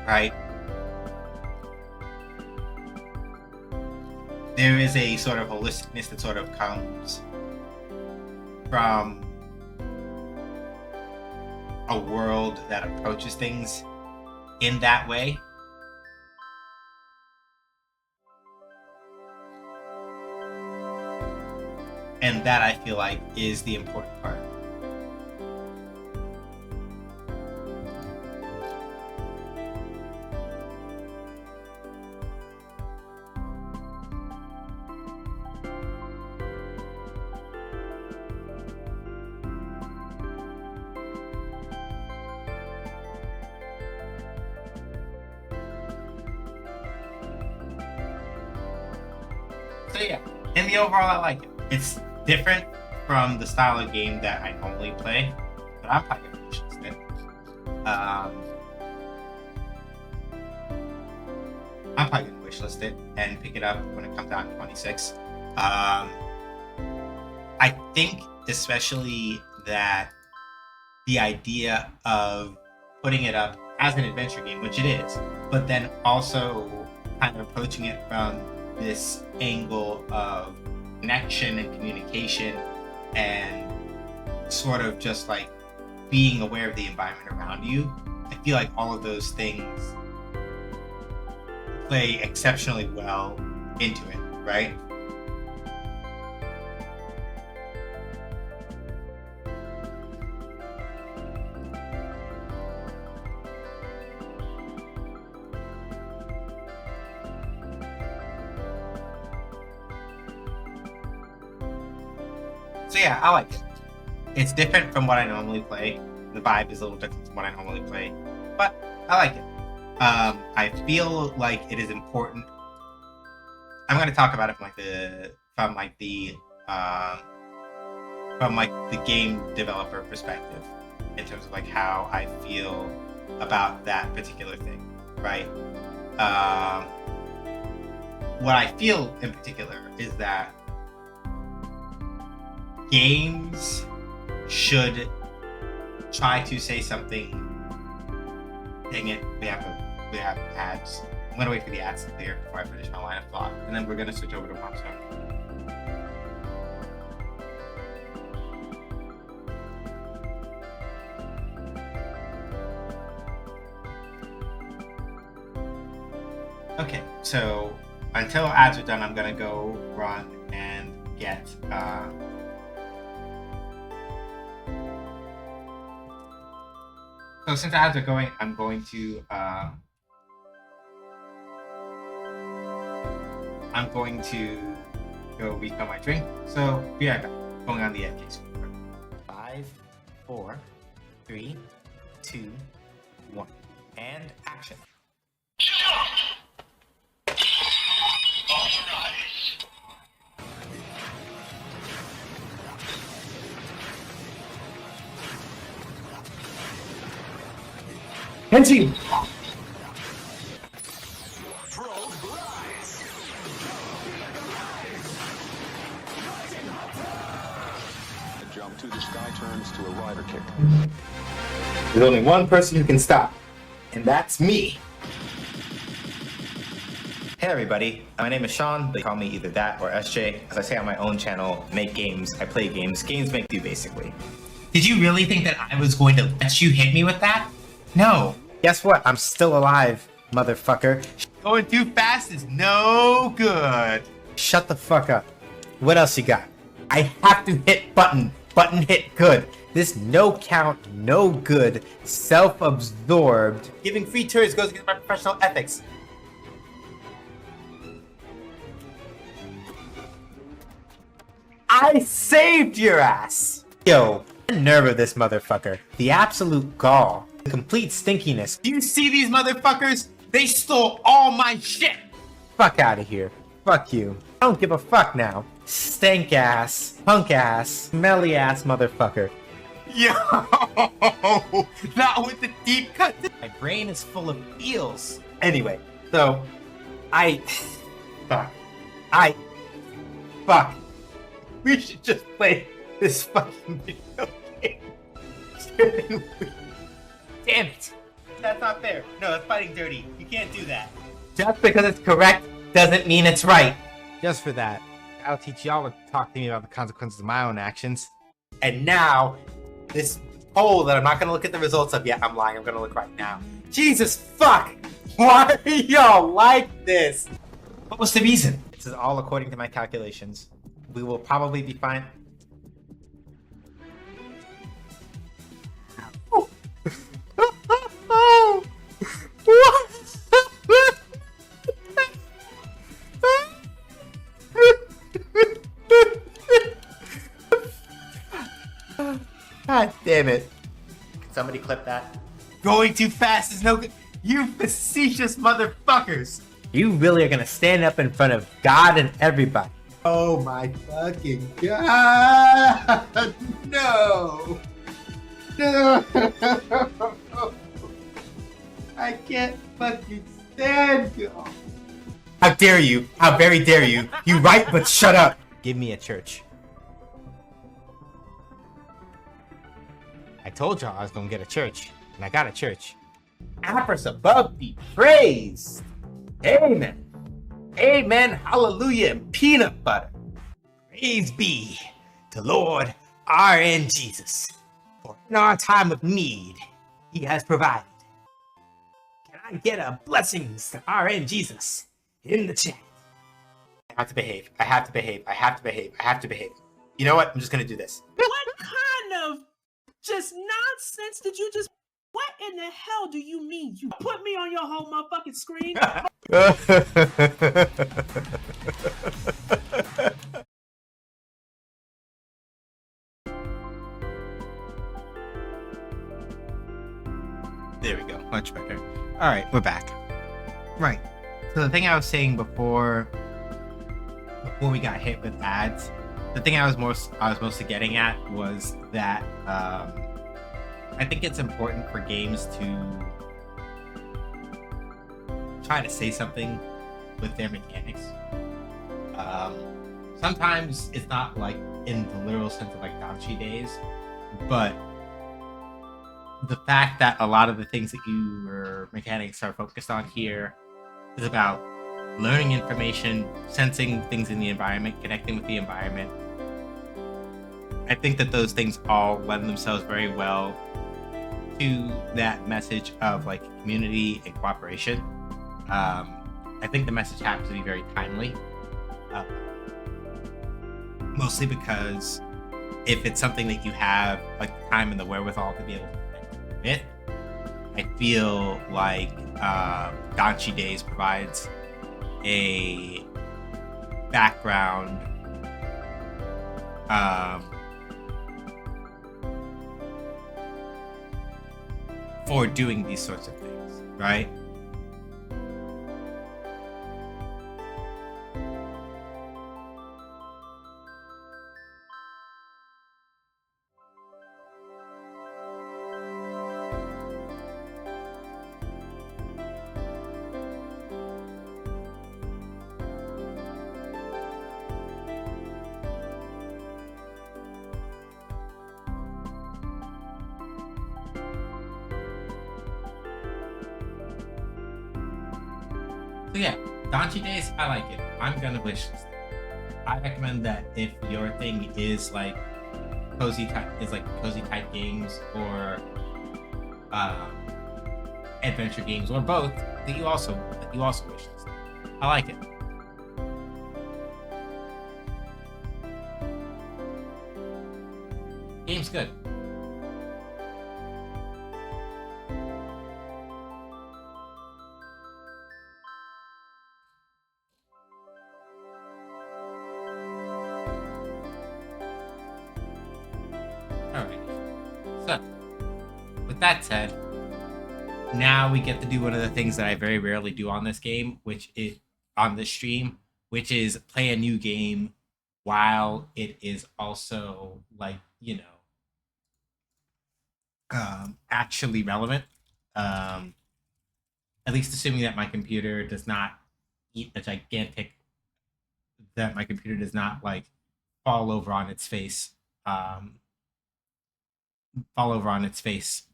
Right? There is a sort of holisticness that sort of comes from a world that approaches things in that way. And that I feel like is the important part. So yeah, in the overall, I like it. It's different from the style of game that I normally play, but I'm probably gonna finish it. I'm probably gonna wishlist it and pick it up when it comes out in 26. I think especially that the idea of putting it up as an adventure game, which it is, but then also kind of approaching it from this angle of connection and communication and sort of just like being aware of the environment around you. I feel like all of those things play exceptionally well into it, right? So yeah, I like it. It's different from what I normally play. The vibe is a little different from what I normally play, but I like it. I feel like it is important. I'm going to talk about it from the game developer perspective, in terms of like how I feel about that particular thing, right? What I feel in particular is that games should try to say something. Dang it, we have ads. I'm gonna wait for the ads to clear before I finish my line of thought, and then we're gonna switch over to Monster. Okay, so until ads are done, I'm gonna go run and get so since ads are going, I'm going to go refill my drink. So be right back. Going on the FK screen. 5, 4, 3, 2, 1, and action. Danchi! The jump to the sky turns to a rider kick. There's only one person who can stop, and that's me. Hey everybody, my name is Sean. They call me either that or SJ. As I say on my own channel, make games, I play games. Games make you, basically. Did you really think that I was going to let you hit me with that? No. Guess what? I'm still alive, motherfucker. Going too fast is no good. Shut the fuck up. What else you got? I have to hit button. Button hit good. This no count, no good, self-absorbed. Giving free turns goes against my professional ethics. I saved your ass! Yo, the nerve of this motherfucker. The absolute gall. The complete stinkiness. Do you see these motherfuckers? They stole all my shit! Fuck out of here. Fuck you. I don't give a fuck now. Stank ass, punk ass, smelly ass motherfucker. Yo! Not with the deep cut. My brain is full of eels. Anyway, so Fuck. We should just play this fucking video game. Damn it. That's not fair. No, that's fighting dirty. You can't do that. Just because it's correct doesn't mean it's right. Just for that, I'll teach y'all to talk to me about the consequences of my own actions. And now, this poll that I'm not going to look at the results of yet. I'm lying. I'm going to look right now. Jesus fuck! Why are y'all like this? What was the reason? This is all according to my calculations. We will probably be fine. God damn it. Somebody clip that. Going too fast is no good. You facetious motherfuckers. You really are gonna stand up in front of God and everybody. Oh my fucking God. No. No. I can't fucking stand you. How dare you? How very dare you? You right, but shut up. Give me a church. I told y'all I was gonna get a church, and I got a church. Apis above be praised. Amen. Amen. Hallelujah. And peanut butter. Praise be to Lord R.N. Jesus. For in our time of need, he has provided. Can I get a blessings to R.N. Jesus in the chat? I have to behave. I have to behave. I have to behave. I have to behave. You know what? I'm just gonna do this. What kind of just nonsense did you just... What in the hell do you mean? You put me on your whole motherfucking screen? There we go. Much better. All right, we're back. Right. So the thing I was saying before we got hit with ads, the thing I was mostly getting at was that I think it's important for games to try to say something with their mechanics. Sometimes it's not like in the literal sense of like Danchi days, but the fact that a lot of the things that your mechanics are focused on here is about learning information, sensing things in the environment, connecting with the environment. I think that those things all lend themselves very well to that message of like community and cooperation. I think the message happens to be very timely, mostly because if it's something that you have like the time and the wherewithal to be able to commit, I feel like Danchi Days provides a background for doing these sorts of things, right? So yeah, Danchi Days, I like it. I'm gonna wishlist it. I recommend that if your thing is like cozy type games or adventure games or both, that you also wishlist it. I like it. Game's good. Alright, so with that said, now we get to do one of the things that I very rarely do on this game, which is on this stream, which is play a new game while it is also like, you know, actually relevant. At least assuming that my computer does not eat a gigantic, that my computer does not like fall over on its face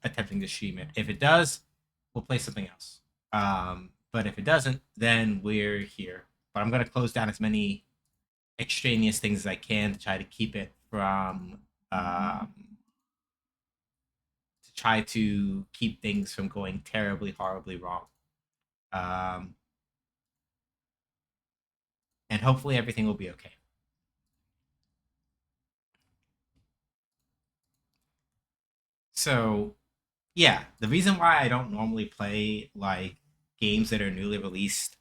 attempting to stream it. If it does, we'll play something else. But if it doesn't, then we're here. But I'm going to close down as many extraneous things as I can to try to keep it from to try to keep things from going terribly, horribly wrong. And hopefully everything will be okay. So, yeah, the reason why I don't normally play like games that are newly released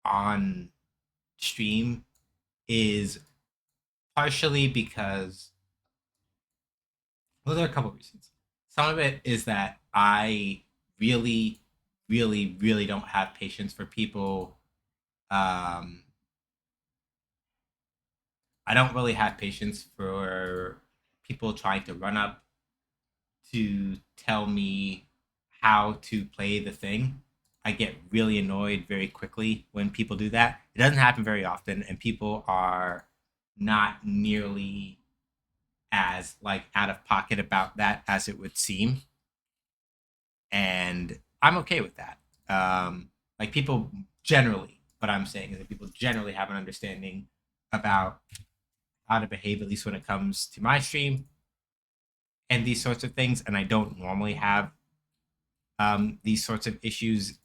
on stream is partially because, well, there are a couple reasons. Some of it is that I really, really, really don't have patience for people. I don't really have patience for people trying to run up to tell me how to play the thing. I get really annoyed very quickly when people do that. It doesn't happen very often, and people are not nearly as like out of pocket about that as it would seem, and I'm okay with that. Like people generally, what I'm saying is that people generally have an understanding about how to behave, at least when it comes to my stream and these sorts of things, and I don't normally have these sorts of issues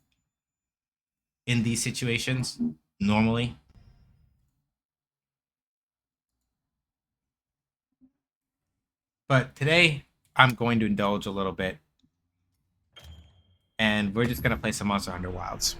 in these situations normally. But today, I'm going to indulge a little bit, and we're just going to play some Monster Hunter Wilds.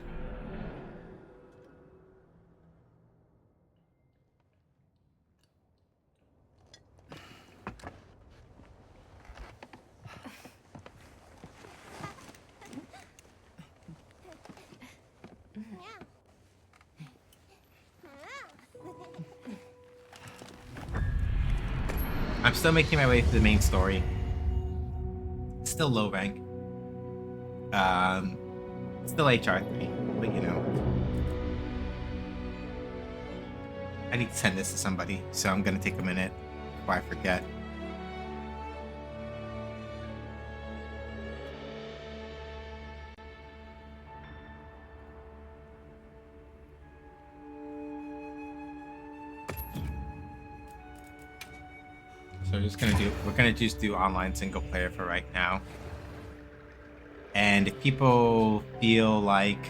I'm still making my way through the main story. Still low rank. Still HR3, but you know. I need to send this to somebody, so I'm gonna take a minute before I forget. So we're gonna just do online single player for right now. And if people feel like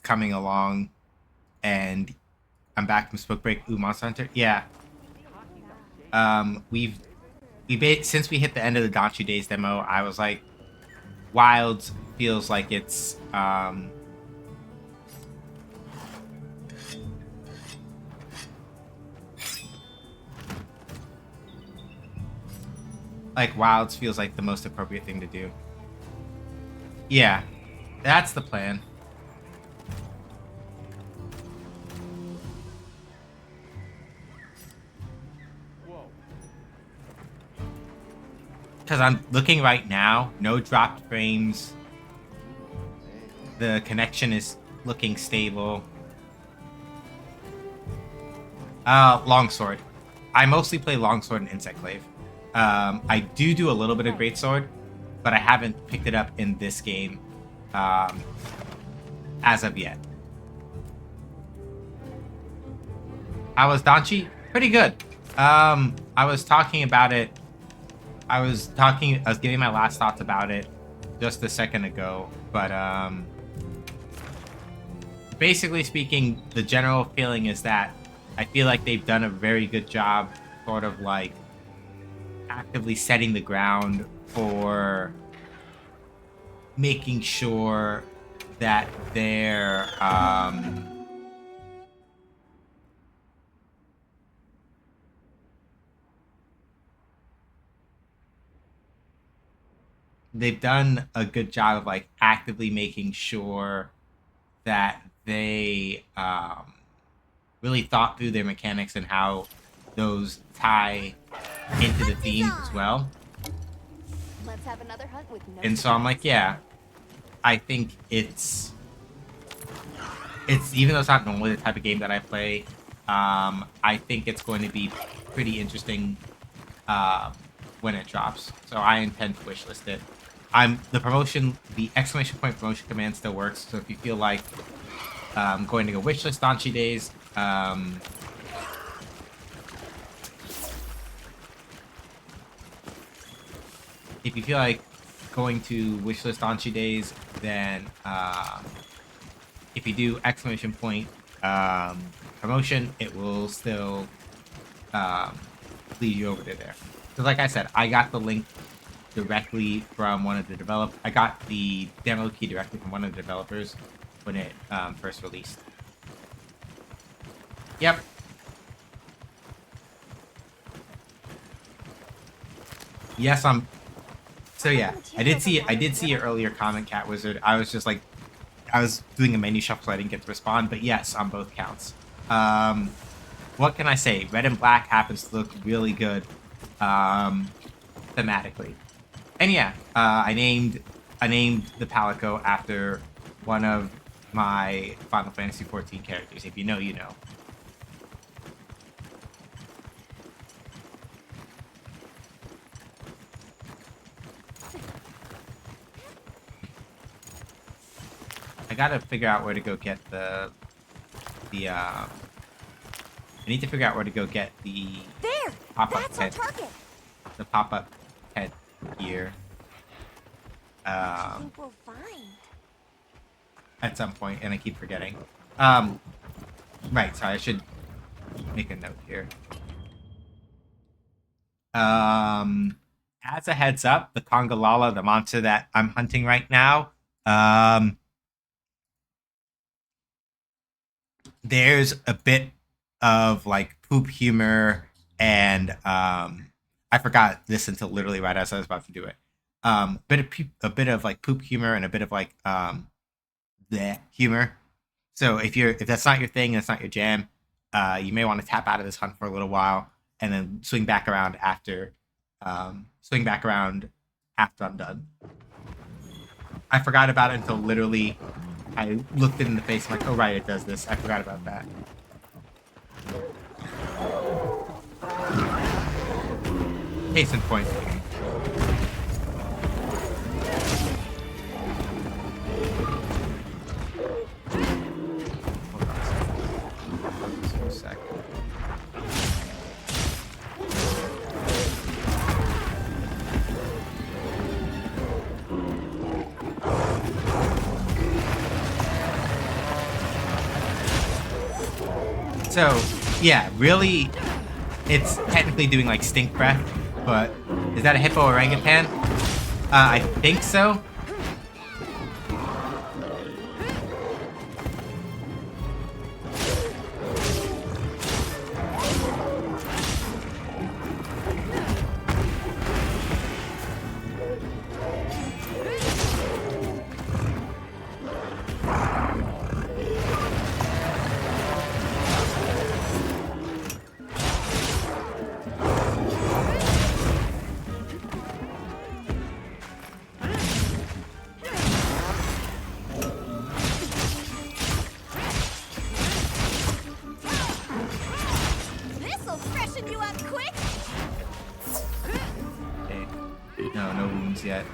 coming along, and I'm back from Spook Break, Monster Hunter, yeah. Since we hit the end of the Danchi Days demo, I was like, Wilds feels like it's Wilds feels like the most appropriate thing to do. Yeah, that's the plan. Because I'm looking right now, no dropped frames. The connection is looking stable. Longsword. I mostly play Longsword and Insect Glaive. I do a little bit of Greatsword, but I haven't picked it up in this game as of yet. How was Danchi? Pretty good. I was talking about it. I was giving my last thoughts about it just a second ago, but basically speaking, the general feeling is that I feel like they've done a very good job sort of like actively setting the ground for making sure that they're they've done a good job of like actively making sure that they really thought through their mechanics and how those tie into the theme as well. Let's have another hunt with no And so I'm like, yeah, I think it's even though it's not normally the type of game that I play, I think it's going to be pretty interesting when it drops. So I intend to wishlist it. The exclamation point promotion command still works. So if you feel like going to go wishlist Danchi Days, if you feel like going to wishlist Danchi Days, then if you do exclamation point promotion, it will still lead you over to there. Because like I said, I got the link directly from one of the developers. I got the demo key directly from one of the developers when it first released. Yep. Yes, So yeah, I did see your earlier comment, Cat Wizard. I I was doing a menu shuffle, so I didn't get to respond. But yes, on both counts. What can I say? Red and black happens to look really good thematically. And yeah, I named the Palico after one of my Final Fantasy XIV characters. If you know, you know. I gotta figure out where to go get I need to figure out where to go get the There! pop-up That's our head. target! The pop-up head gear. I think we'll find. At some point, and I keep forgetting. Right, sorry, I should make a note here. As a heads up, the Congalala, the monster that I'm hunting right now, there's a bit of like poop humor, and I forgot this until literally right as I was about to do it. A bit of like poop humor and a bit of like the humor. So if that's not your thing, that's not your jam, you may want to tap out of this hunt for a little while and then swing back around after I'm done. I forgot about it until literally I looked it in the face. I'm like, oh right, it does this. I forgot about that. Case in point. So, yeah, really, it's technically doing like stink breath, but is that a hippo orangutan? I think so. This'll freshen you up quick! Okay. No wounds yet.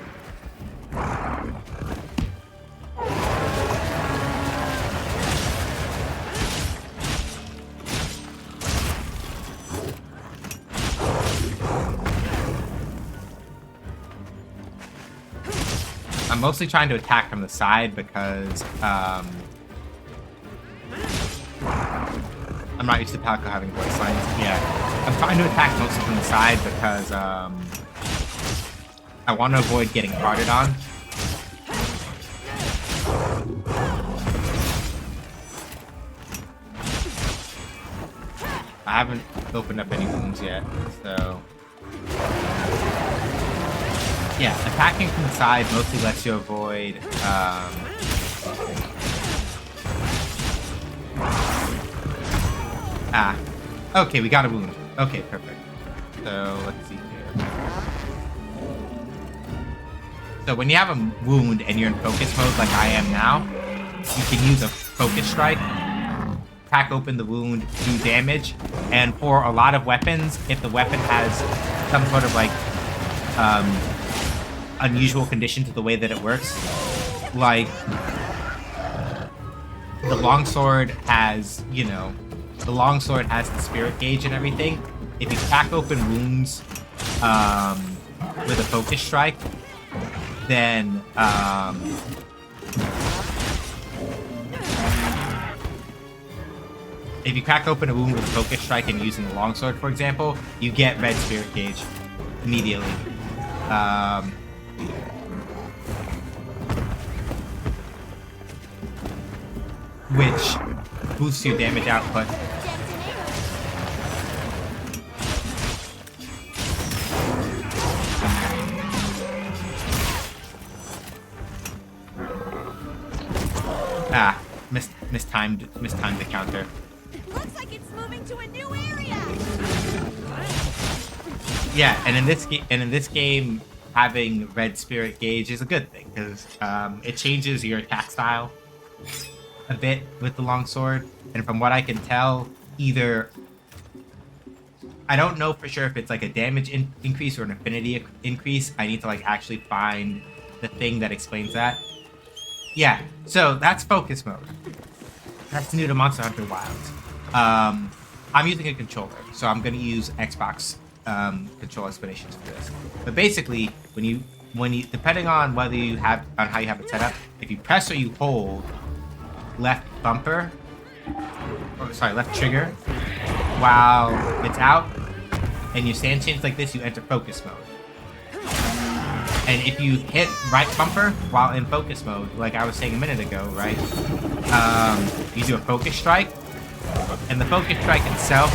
I'm mostly trying to attack from the side because I'm not used to Palico having voice lines. Yeah, I'm trying to attack mostly from the side because I want to avoid getting guarded on. I haven't opened up any wounds yet, so... Yeah, attacking from the side mostly lets you avoid, okay, we got a wound. Okay, perfect. So, let's see here. So, when you have a wound and you're in focus mode like I am now, you can use a focus strike, crack open the wound, do damage, and for a lot of weapons, if the weapon has some sort of, like, unusual condition to the way that it works, like, the longsword has, you know, the longsword has the spirit gauge and everything. If you crack open wounds with a focus strike, then if you crack open a wound with a focus strike and using the longsword, for example, you get red spirit gauge immediately. Which boosts your damage output. mistimed the counter. Looks like it's moving to a new area. Yeah, and in this game, having red spirit gauge is a good thing because it changes your attack style a bit with the longsword. And from what I can tell, either I don't know for sure if it's like a damage increase or an affinity increase. I need to like actually find the thing that explains that. Yeah, so that's focus mode. That's new to Monster Hunter Wilds. I'm using a controller, so I'm going to use Xbox control explanations for this. But basically, when you depending on whether you have on how you have it set up, if you press or you hold left bumper, or sorry, left trigger, while it's out, and you stand change like this, you enter focus mode. And if you hit right bumper while in focus mode, like I was saying a minute ago, right? You do a focus strike, and the focus strike itself,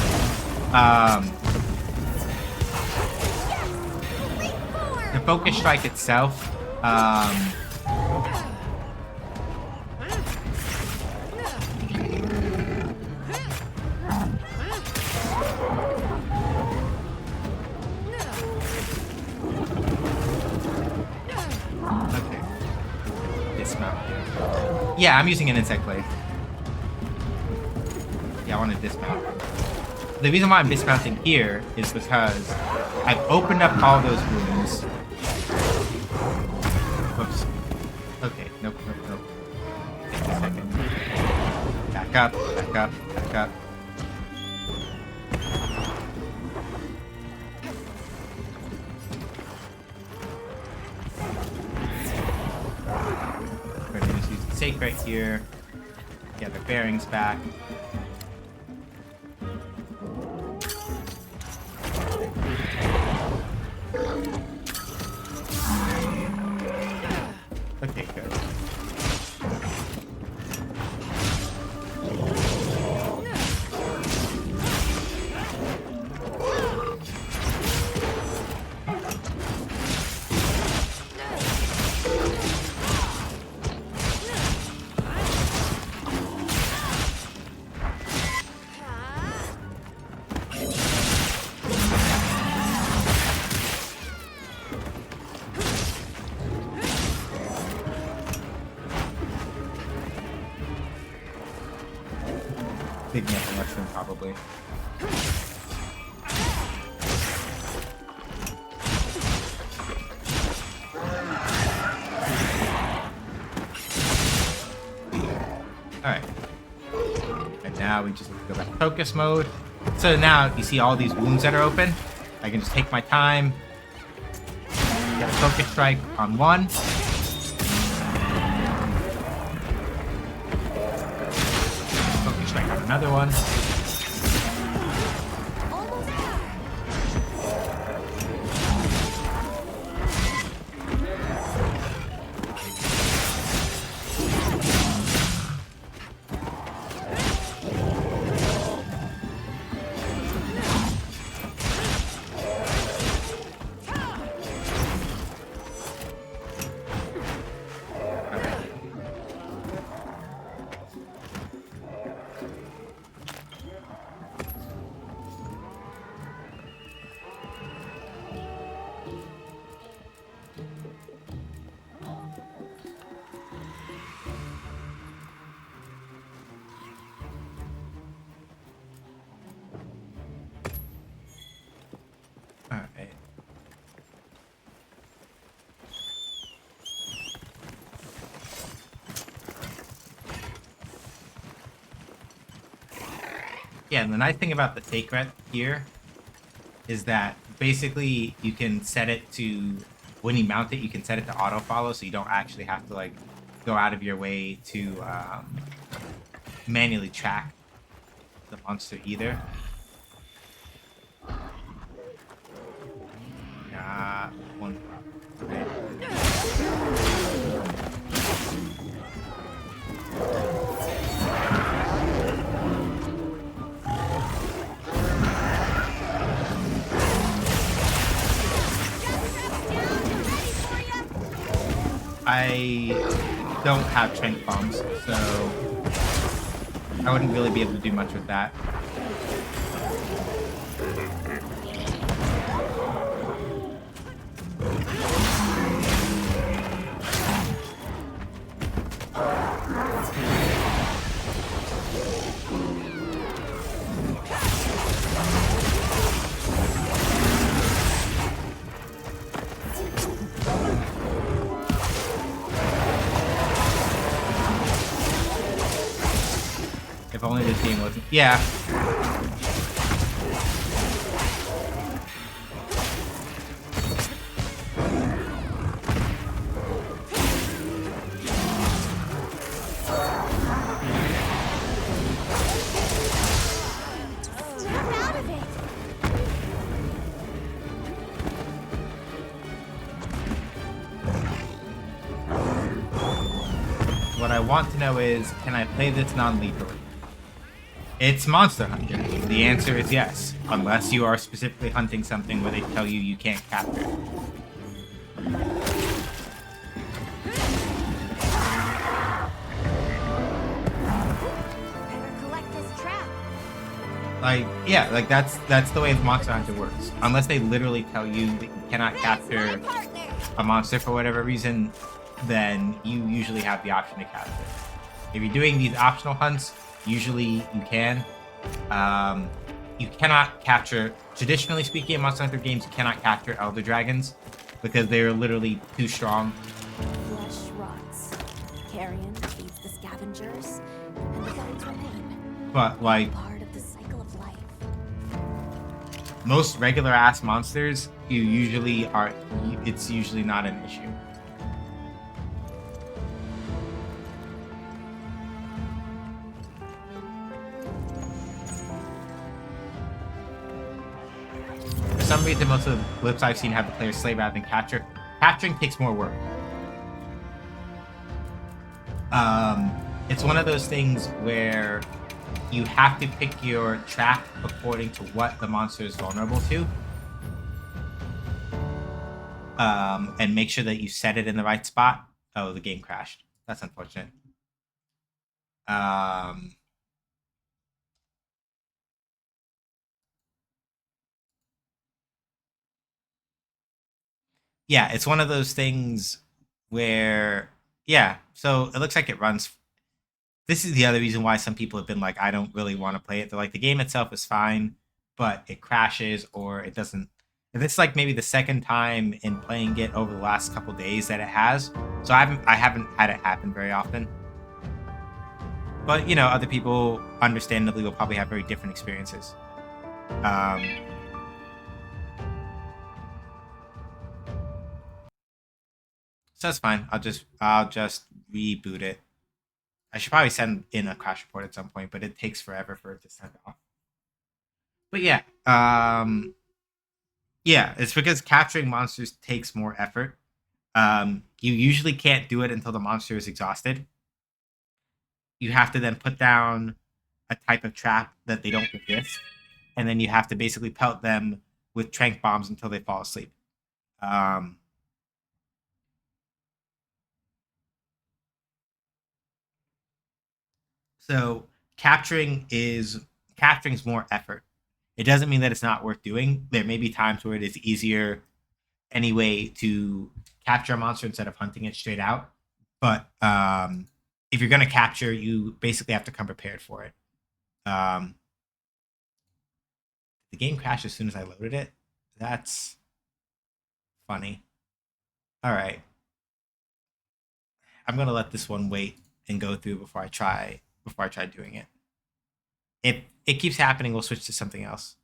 okay, dismount. Yeah, I'm using an insect blade. Yeah, I want to dismount. The reason why I'm dismounting here is because I've opened up all those rooms. Whoops. Okay, nope. Take a second. Back up. We're gonna just use the stake right here. Get the bearings back. Okay, good. Big metal mushroom, probably. Alright. And now we just go back to focus mode. So now you see all these wounds that are open. I can just take my time. Get a focus strike on one. Another one. Alright. Yeah, and the nice thing about the take ret here is that basically you can set it to, when you mount it, you can set it to auto follow, so you don't actually have to like go out of your way to manually track the monster either. One. Okay. I don't have trank bombs, so I wouldn't really be able to do much with that. If only this game wasn't... Yeah. Snap out of it. What I want to know is, can I play this non-lethally? It's Monster Hunter. The answer is yes, unless you are specifically hunting something where they tell you you can't capture it. Better collect this trap. Like, yeah, like that's the way Monster Hunter works. Unless they literally tell you that you cannot capture Partner. a monster for whatever reason, then you usually have the option to capture it. If you're doing these optional hunts, usually you can. You cannot capture, traditionally speaking, in Monster Hunter games, you cannot capture Elder Dragons because they're literally too strong. Flesh rots. Carrion feeds the scavengers, and the guides remain. But, like, Part of the cycle of life. most regular ass monsters, it's usually not an issue. For some reason, most of the clips I've seen have the players slay rather than capture. Capturing takes more work. It's one of those things where you have to pick your trap according to what the monster is vulnerable to. And make sure that you set it in the right spot. Oh, the game crashed. That's unfortunate. Yeah, it's one of those things where, yeah, so it looks like it runs. This is the other reason why some people have been like, I don't really want to play it. They're like, the game itself is fine, but it crashes or it doesn't. And it's like maybe the second time in playing it over the last couple days that it has. So I haven't had it happen very often. But, you know, other people, understandably, will probably have very different experiences. So that's fine. I'll just reboot it. I should probably send in a crash report at some point, but it takes forever for it to send off. But yeah, yeah, it's because capturing monsters takes more effort. You usually can't do it until the monster is exhausted. You have to then put down a type of trap that they don't resist, and then you have to basically pelt them with trank bombs until they fall asleep. So capturing's more effort. It doesn't mean that it's not worth doing. There may be times where it is easier anyway to capture a monster instead of hunting it straight out. But if you're going to capture, you basically have to come prepared for it. The game crashed as soon as I loaded it. That's funny. All right. I'm going to let this one wait and go through before I try doing it. If it keeps happening, we'll switch to something else.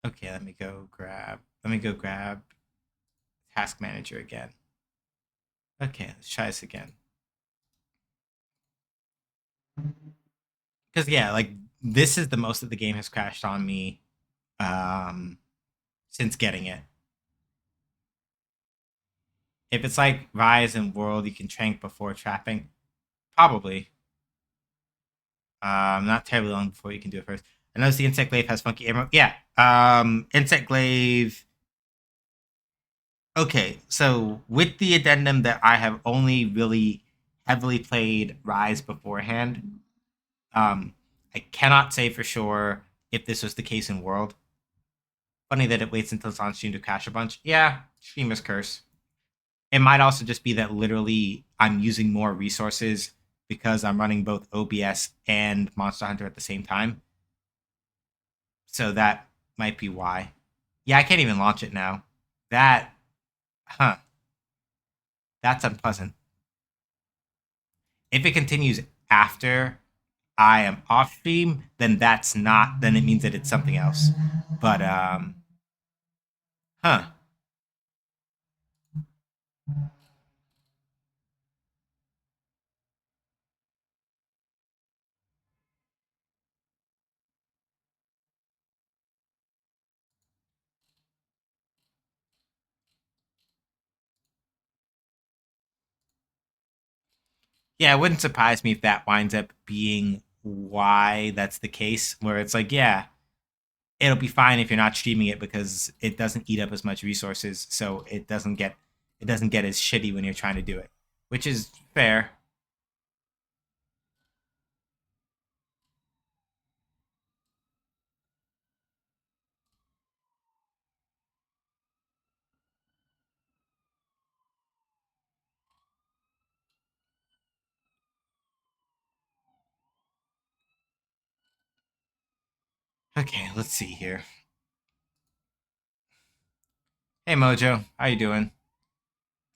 Okay, let me go grab Task Manager again. Okay, let's try this again. Because yeah, like this is the most that the game has crashed on me um since getting it. If it's like Rise and World, you can trank before trapping. Probably. Not terribly long before you can do it first. I noticed the Insect Glaive has funky ammo. Yeah. Insect Glaive. Okay, so with the addendum that I have only really heavily played Rise beforehand, I cannot say for sure if this was the case in World. Funny that it waits until it's on stream to crash a bunch. Yeah, streamer's curse. It might also just be that literally I'm using more resources because I'm running both OBS and Monster Hunter at the same time. So that might be why. Yeah, I can't even launch it now. That, huh, that's unpleasant. If it continues after I am off stream, then that's not, then it means that it's something else. But, huh. Yeah, it wouldn't surprise me if that winds up being why that's the case, where it's like, yeah, it'll be fine if you're not streaming it because it doesn't eat up as much resources, so it doesn't get as shitty when you're trying to do it, which is fair. Okay, let's see here. Hey Mojo, how you doing?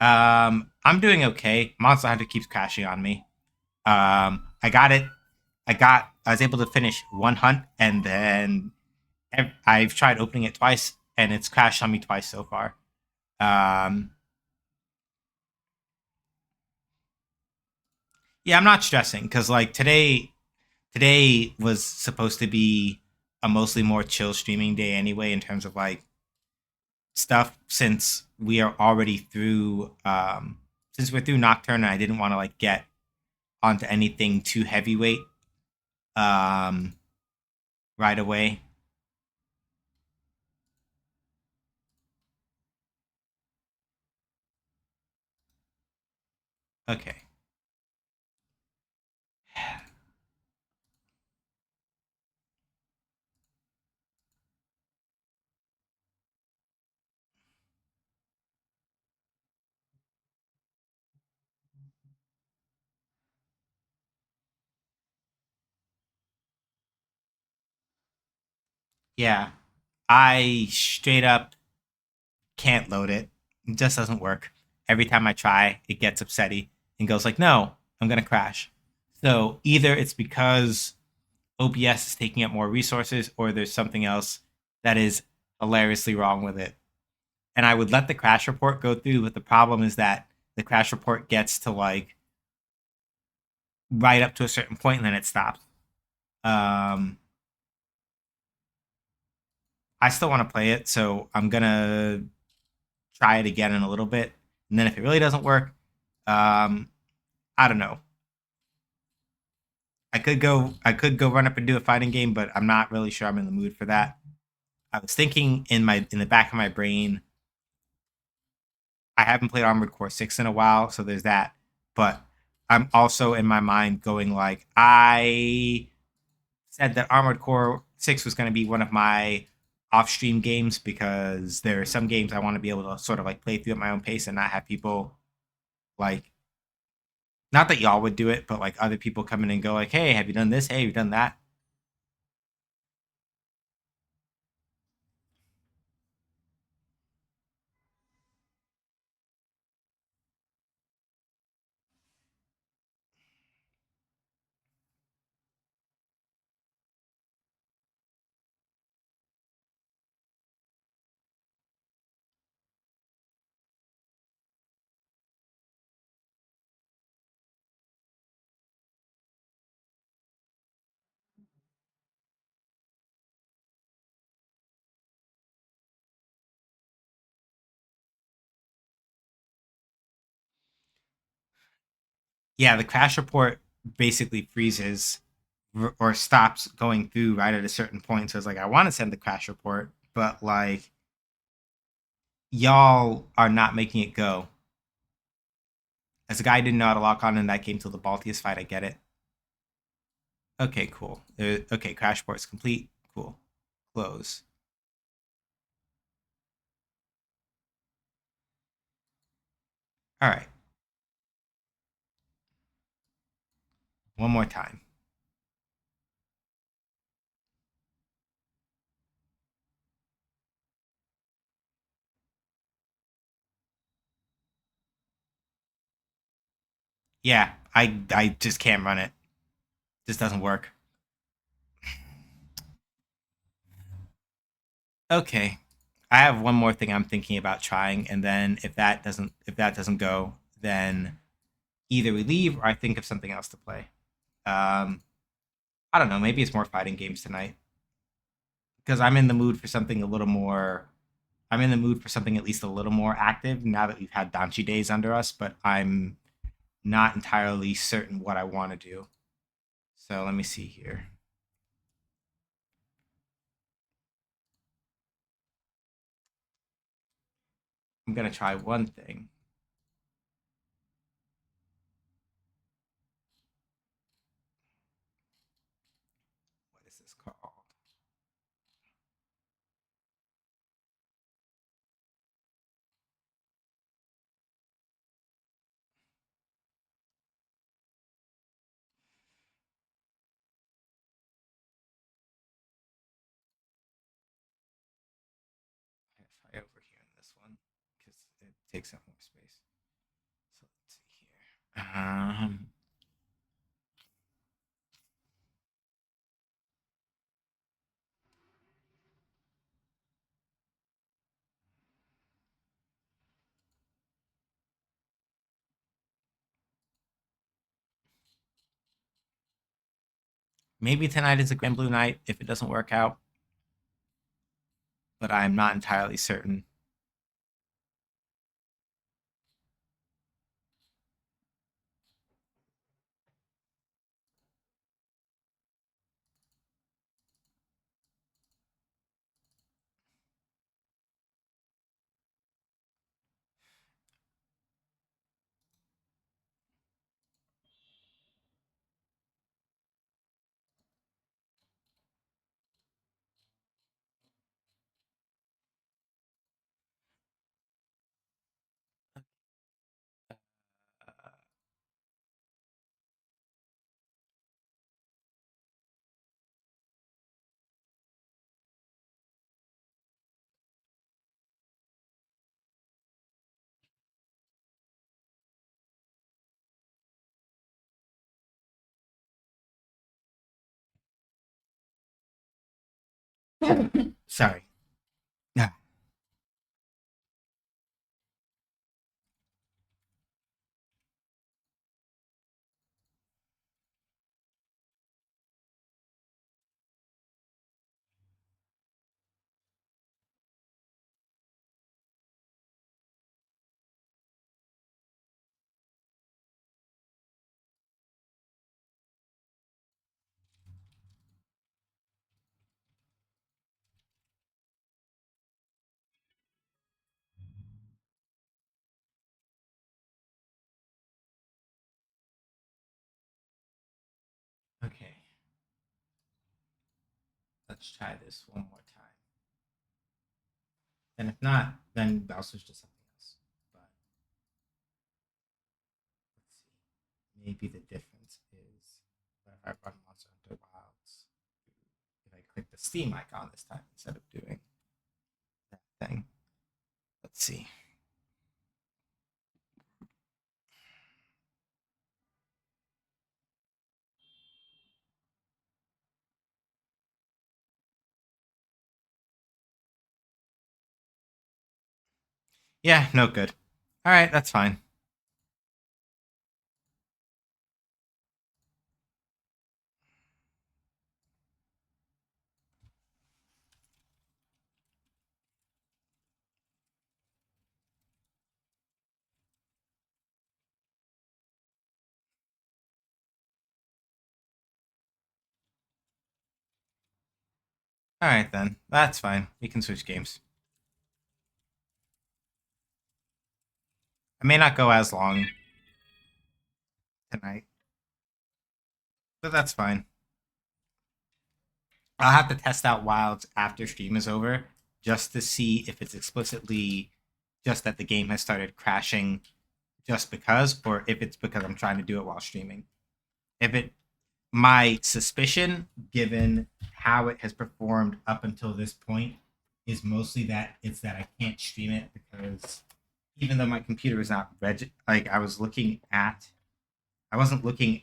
I'm doing okay. Monster Hunter keeps crashing on me. I got it. I was able to finish one hunt, and then I've tried opening it twice, and it's crashed on me twice so far. Um, yeah, I'm not stressing because like today was supposed to be a mostly more chill streaming day anyway in terms of like stuff since we are already through since we're through Nocturne and I didn't want to like get onto anything too heavyweight um right away. Okay. Yeah. I straight up can't load it. It just doesn't work. Every time I try, it gets upsetty and goes like, "No, I'm going to crash." So either it's because OBS is taking up more resources or there's something else that is hilariously wrong with it. And I would let the crash report go through, but the problem is that the crash report gets to like right up to a certain point and then it stops. Um, I still want to play it, so I'm gonna try it again in a little bit, and then if it really doesn't work, um, I don't know. I could go run up and do a fighting game, but I'm not really sure I'm in the mood for that. I was thinking in the back of my brain, I haven't played Armored Core 6 in a while, so there's that. But I'm also in my mind going like I said that Armored Core 6 was going to be one of my off-stream games because there are some games I want to be able to sort of like play through at my own pace and not have people like not that y'all would do it, but like other people come in and go like, "Hey, have you done this? Hey, have you done that?" Yeah, the crash report basically freezes or stops going through right at a certain point. So it's like I want to send the crash report, but like y'all are not making it go. As a guy who didn't know how to lock on in that game till the Baltius fight, I get it. Okay, cool. Okay, crash report's complete. Cool. Close. All right. One more time. Yeah, I just can't run it. This doesn't work. Okay. I have one more thing I'm thinking about trying, and then if that doesn't go, then either we leave or I think of something else to play. Um, I don't know. Maybe it's more fighting games tonight because I'm in the mood for something a little more. I'm in the mood for something at least a little more active now that we've had Danchi days under us, but I'm not entirely certain what I want to do. So let me see here. I'm gonna try one thing. What is this called? I try over here in this one because it takes up more space. So let's see here. Maybe tonight is a Grand Blue night if it doesn't work out, but I'm not entirely certain. Sorry. Yeah. Okay. Let's try this one more time. And if not, then I'll switch to something else. But let's see. Maybe the difference is that if I run Monster Hunter Wilds, if I click the Steam icon this time instead of doing that thing. Let's see. Yeah, no good. All right, that's fine. Alright then. That's fine. We can switch games. I may not go as long tonight, but that's fine. I'll have to test out Wilds after stream is over just to see if it's explicitly just that the game has started crashing just because, or if it's because I'm trying to do it while streaming. My suspicion, given how it has performed up until this point, is mostly that it's that I can't stream it because even though my computer is not I wasn't looking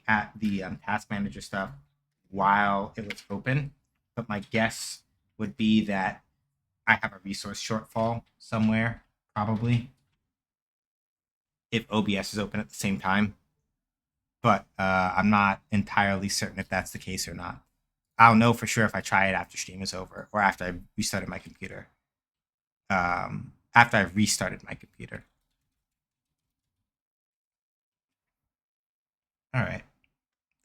at the task manager stuff while it was open, but my guess would be that I have a resource shortfall somewhere, probably, if OBS is open at the same time. But I'm not entirely certain if that's the case or not. I'll know for sure if I try it after stream is over or after I restarted my computer. After I've restarted my computer. All right.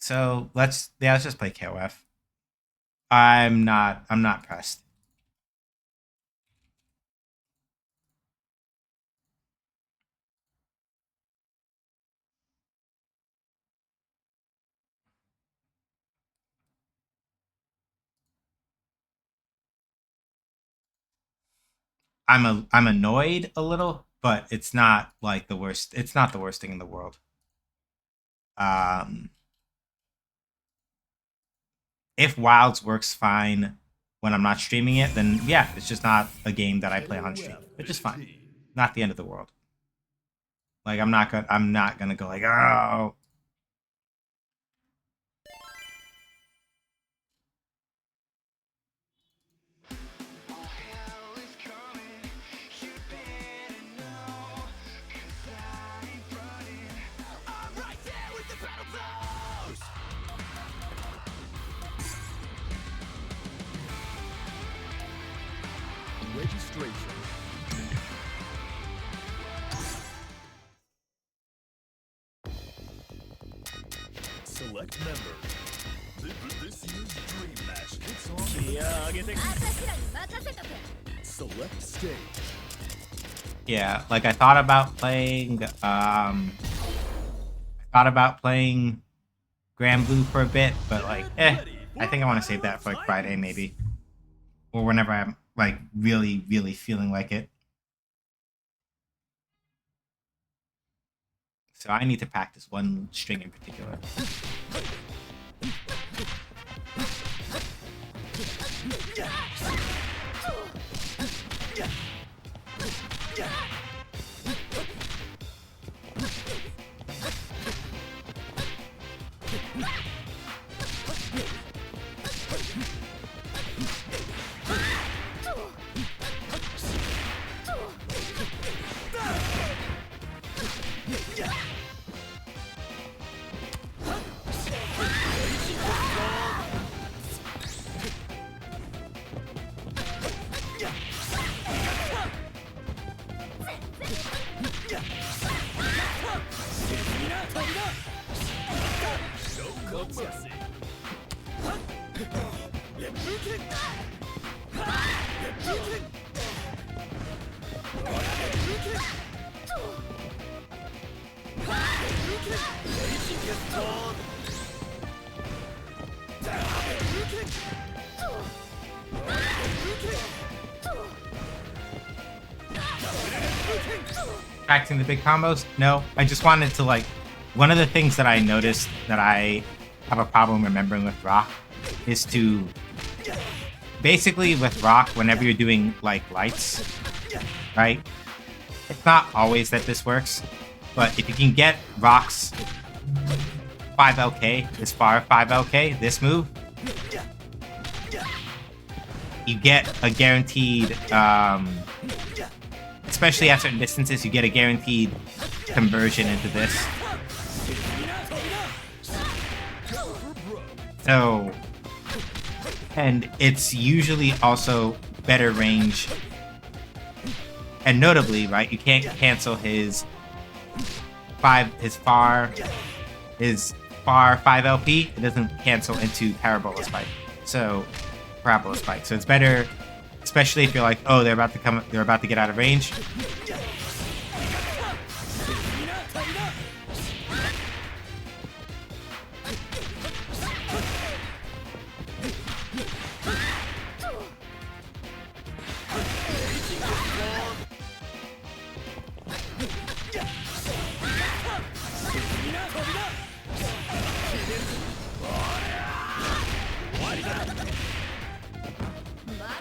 So let's just play KOF. I'm not pressed. I'm annoyed a little, but it's not like the worst. It's not the worst thing in the world. If Wilds works fine when I'm not streaming it, then yeah, it's just not a game that I play on stream, which is fine. Not the end of the world. Like I'm not gonna go like, oh. Registration. Select member. This year's Dream Match kicks off. Select stage. Yeah, like I thought about playing Grand Blue for a bit, but like, I think I want to save that for like Friday maybe, or whenever I'm like really feeling like it. So I need to practice one string in particular. Practicing the big combos? No, I just wanted to like, one of the things that I noticed that I have a problem remembering with Rock is to, basically with Rock, whenever you're doing like lights, right? It's not always that this works, but if you can get Rock's 5LK, this far 5LK, this move, you get a guaranteed, especially at certain distances, you get a guaranteed conversion into this. So, and it's usually also better range. And notably, right, you can't cancel his far 5LP. It doesn't cancel into Parabola Spike. So, parabola spike. So it's better, especially if you're like, oh, they're about to get out of range.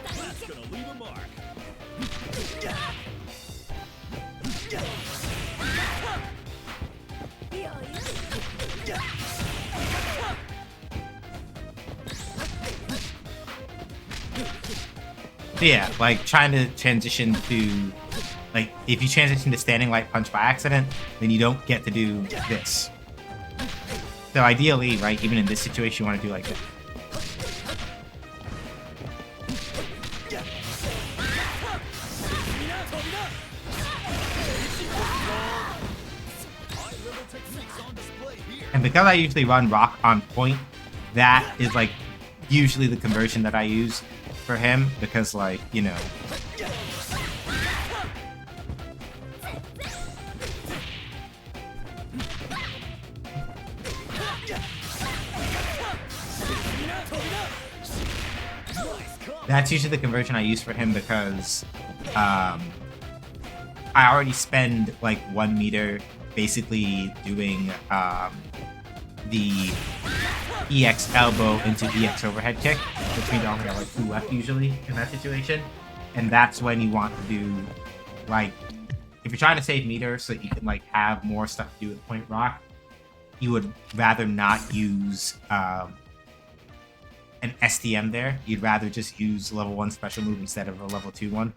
That's gonna leave a mark. So yeah, like trying to transition to, like, if you transition to standing light punch by accident, then you don't get to do this. So ideally, right, even in this situation, you want to do like this. And because I usually run rock on point, that is like usually the conversion that I use for him, because like, you know, that's usually the conversion I use for him, because I already spend like 1 meter basically doing the EX elbow into EX overhead kick, which means I only have like 2 left usually in that situation. And that's when you want to do, like, if you're trying to save meter so that you can like have more stuff to do with point rock, you would rather not use an STM there. You'd rather just use level 1 special move instead of a level 2 one.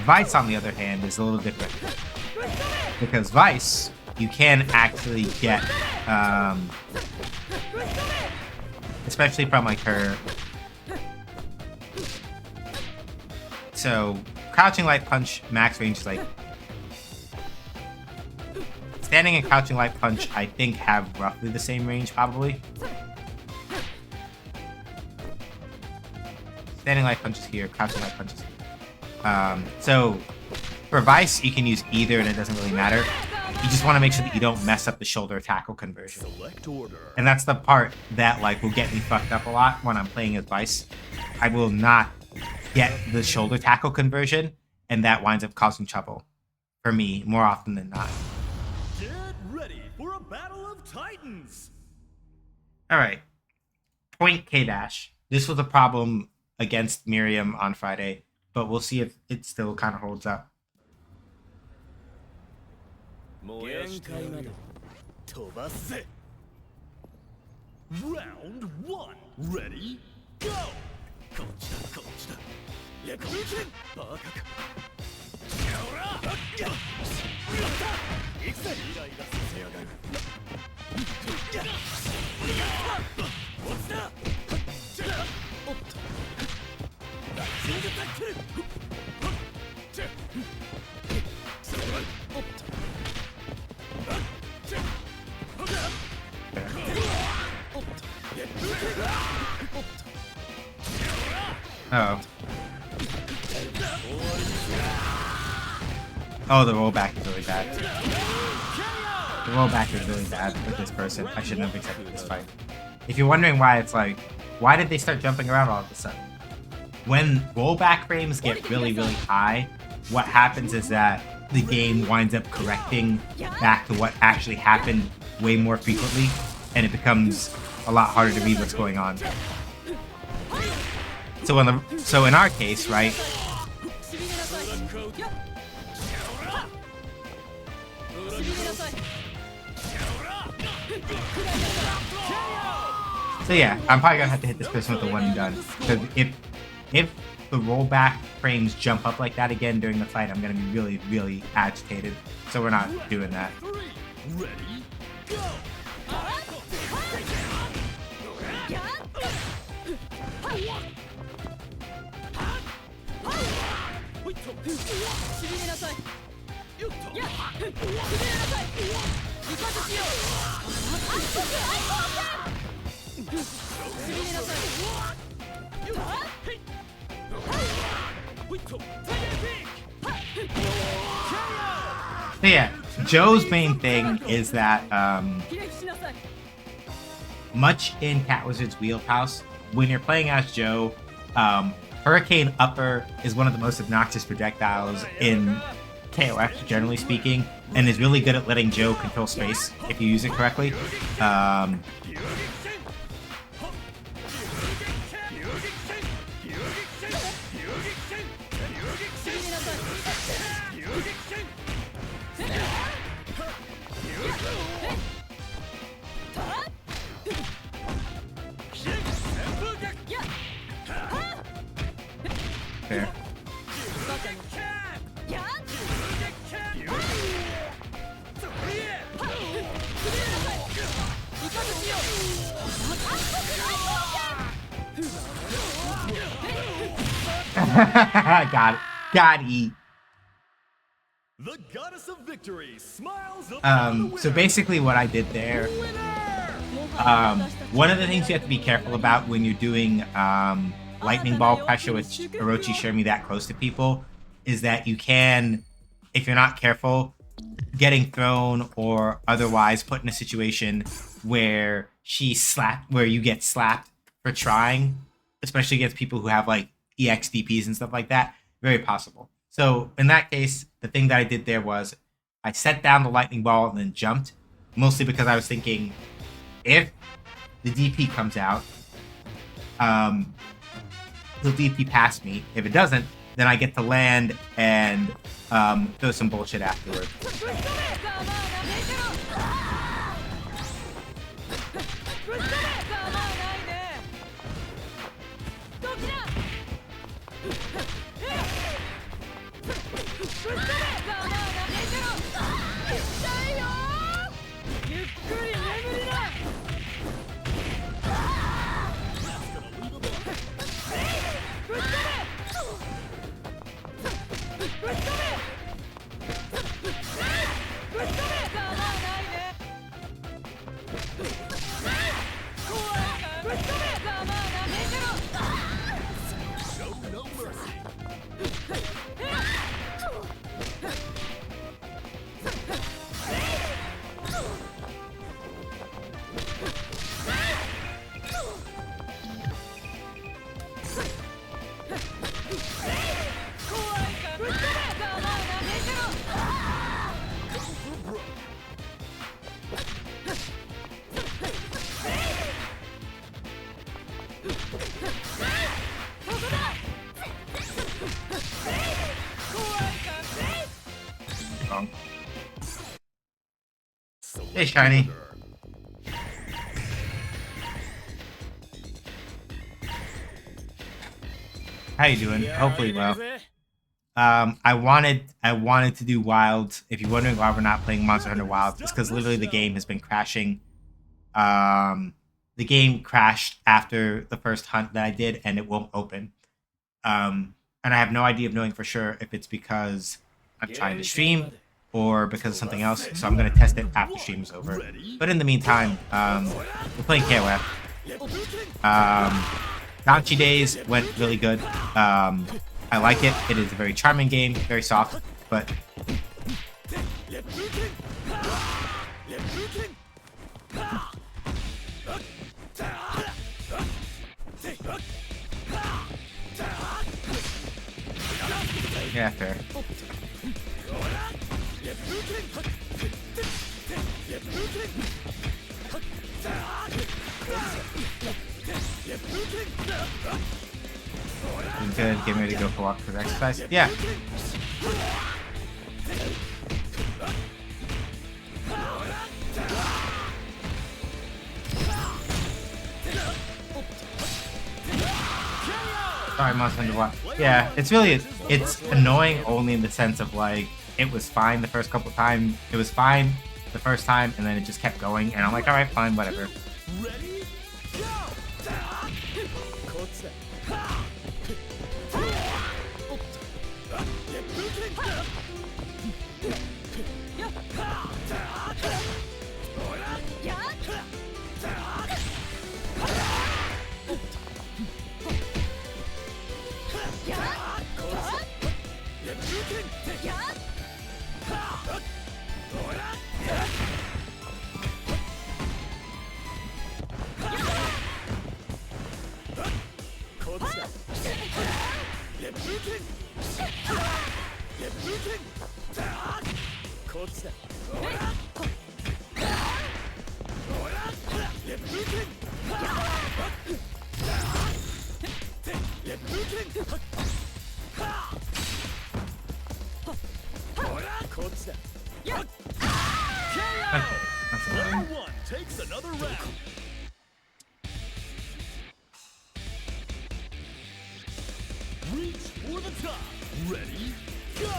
Vice, on the other hand, is a little different. Because Vice, you can actually get, especially from like her. So, crouching light punch max range is like, standing and crouching light punch, I think, have roughly the same range, probably. Standing light punch is here, crouching light punch is here. So for Vice, you can use either and it doesn't really matter. You just want to make sure that you don't mess up the shoulder tackle conversion. Select order. And that's the part that like will get me fucked up a lot when I'm playing as Vice. I will not get the shoulder tackle conversion, and that winds up causing trouble for me more often than not. Get ready for a battle of titans. Alright. Point K-Dash. This was a problem against Miriam on Friday, but we'll see if it still kind of holds up. Round 1. Ready? Go! Uh-oh. Oh, the rollback is really bad. The rollback is really bad with this person. I shouldn't have accepted this fight. If you're wondering why it's like, why did they start jumping around all of a sudden? When rollback frames get really, really high, what happens is that the game winds up correcting back to what actually happened way more frequently, and it becomes a lot harder to read what's going on. So in our case, right? So yeah, I'm probably gonna have to hit this person with the one and done. Because if the rollback frames jump up like that again during the fight, I'm gonna be really, really agitated. So we're not doing that. Ready? Go! So yeah, Joe's main thing is that much in Cat Wizard's wheelhouse, when you're playing as Joe, Hurricane Upper is one of the most obnoxious projectiles in KOF, generally speaking, and is really good at letting Joe control space if you use it correctly. Fair. Got it. Got it. The goddess of victory smiles So basically what I did there, one of the things you have to be careful about when you're doing lightning ball pressure, which Orochi showed me that close to people, is that you can, if you're not careful, getting thrown or otherwise put in a situation where you get slapped for trying, especially against people who have like EXDPs and stuff like that. Very possible. So in that case, the thing that I did there was I set down the lightning ball and then jumped, mostly because I was thinking, if the DP comes out, he'll DP past me. If it doesn't, then I get to land and throw some bullshit afterward. Hey, Shiny. How you doing? Hopefully well. I wanted to do Wilds. If you're wondering why we're not playing Monster Hunter Wilds, it's because literally the game has been crashing. The game crashed after the first hunt that I did, and it won't open. And I have no idea of knowing for sure if it's because I'm trying to stream or because of something else. So I'm going to test it after stream is over. But in the meantime, we're playing KOF. Danchi Days went really good. I like it. It is a very charming game, very soft, but yeah, fair. I'm good. Getting ready to go for a walk for exercise. Yeah. Sorry, Monster Hunter Wild. Yeah, it's annoying only in the sense of like it was fine the first couple times. It was fine the first time, and then it just kept going, and I'm like, all right, fine, whatever. Ready? Go! That's annoying. Round one takes another round. Reach for the top. Ready, go!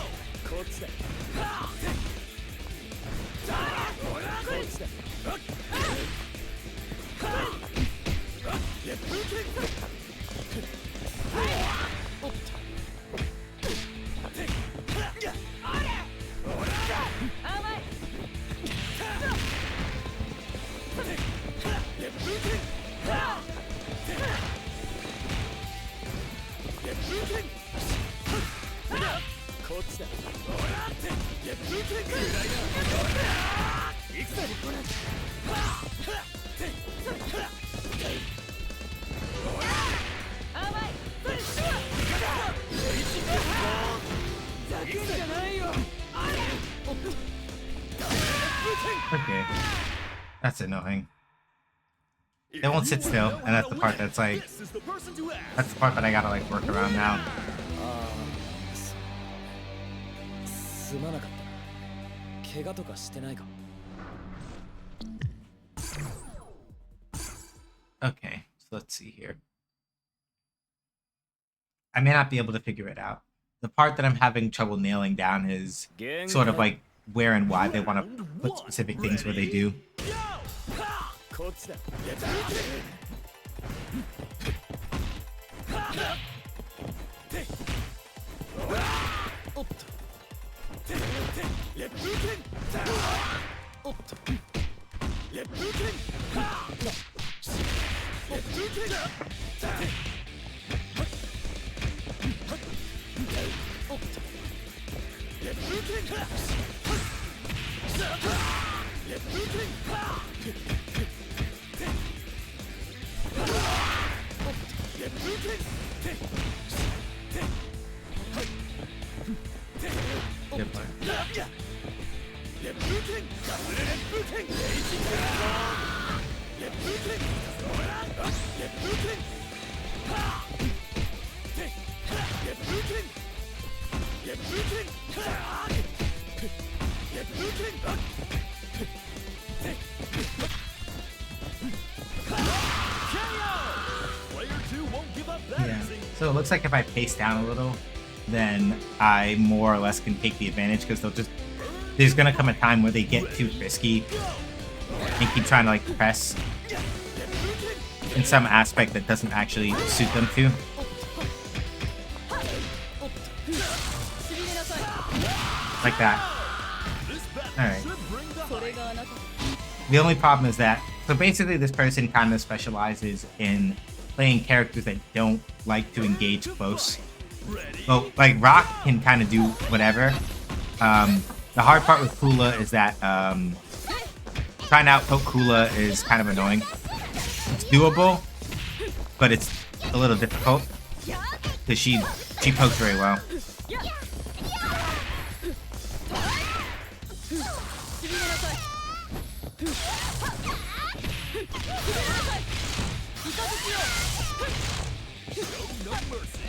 Okay. That's annoying. They won't sit still, and that's the part that's like, This is the person to ask. that's the part that I gotta like work around now. すまなかったな。怪我とかしてないか。 Okay, so let's see here. I may not be able to figure it out. The part that I'm having trouble nailing down is sort of like where and why they want to put specific things where they do. こっちだ。 Good plan. Player 2 won't give up that Yeah. easy. So it looks like if I pace down a little, then I more or less can take the advantage because they'll just, there's gonna come a time where they get too risky and keep trying to like press in some aspect that doesn't actually suit them to. Like that. This battle Alright. should bring the hype. The only problem is that, so basically this person kind of specializes in playing characters that don't like to engage close. Ready, Well, like Rock can kind of do whatever. The hard part with Kula is that trying to outpoke Kula is kind of annoying. It's doable, but it's a little difficult because she pokes very well. no mercy.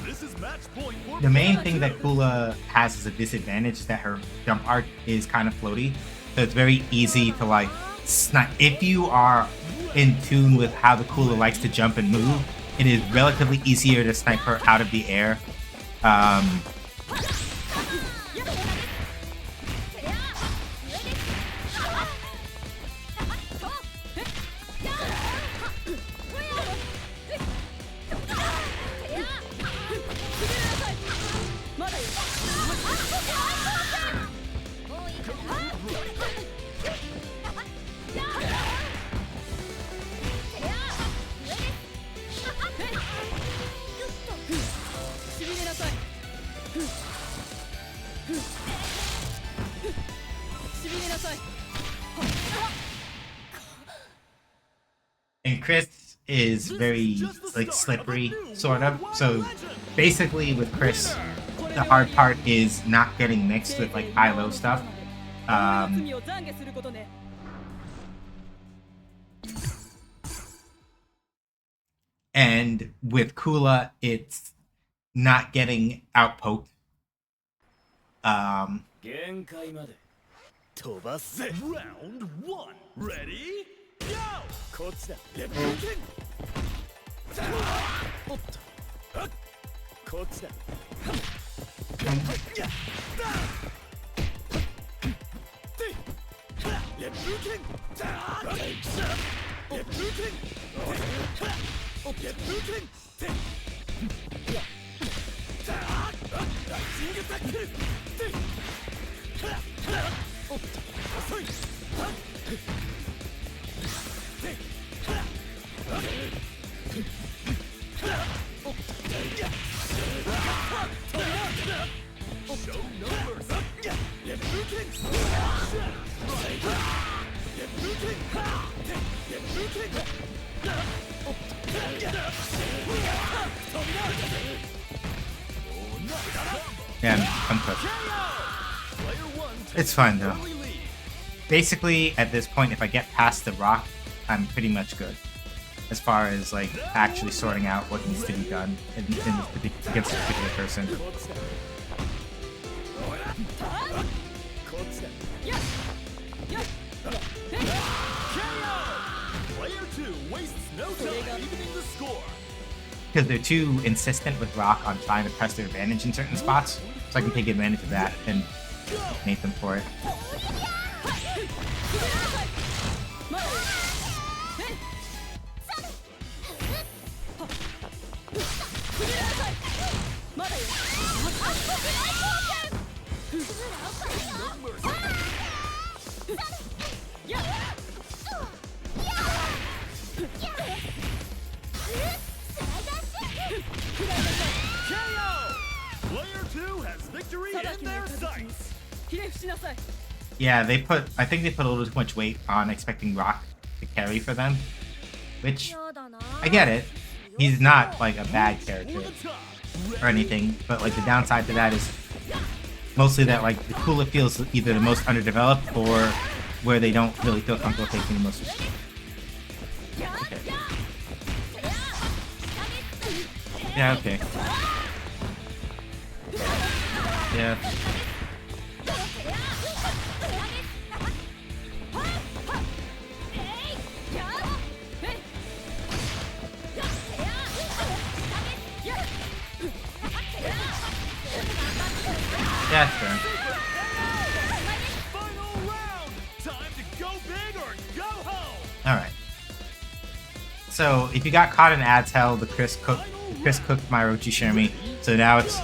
This is match point for The main thing that Kula has as a disadvantage is that her jump arc is kind of floaty, so it's very easy to like snipe. If you are in tune with how the Kula likes to jump and move, it is relatively easier to snipe her out of the air. And Chris is very like slippery, sort of. So basically, with Chris, the hard part is not getting mixed with like high-low stuff. And with Kula, it's not getting outpoked. 限界まで 飛ばせ Round 1 Ready? Go! こっちだレッドキンおっとこっちだ レッドキンレッドキンレッドキンライジングタックルおっと遅い Show no mercy. Get moving. Get moving. Get moving. Yeah, I'm cooked. It's fine though. Basically, at this point, if I get past the rock, I'm pretty much good. As far as like actually sorting out what needs to be done against this particular person. こっちだ Player 2 wastes no time evening the score. Because they're too insistent with Rock on trying to press their advantage in certain spots, so I can take advantage of that and make them for it. Player 2 has victory in their sights. Yeah, I think they put a little too much weight on expecting Rock to carry for them, which I get it. He's not like a bad character or anything, but like the downside to that is mostly that like the Kula feels either the most underdeveloped or where they don't really feel comfortable taking the most. Okay. Yeah, okay. Yeah. Yeah, sure. Final round. Time to go big or go home. Alright. So, if you got caught in Ad's Hell, the Chris cooked my Orochi Shermie, so now it's...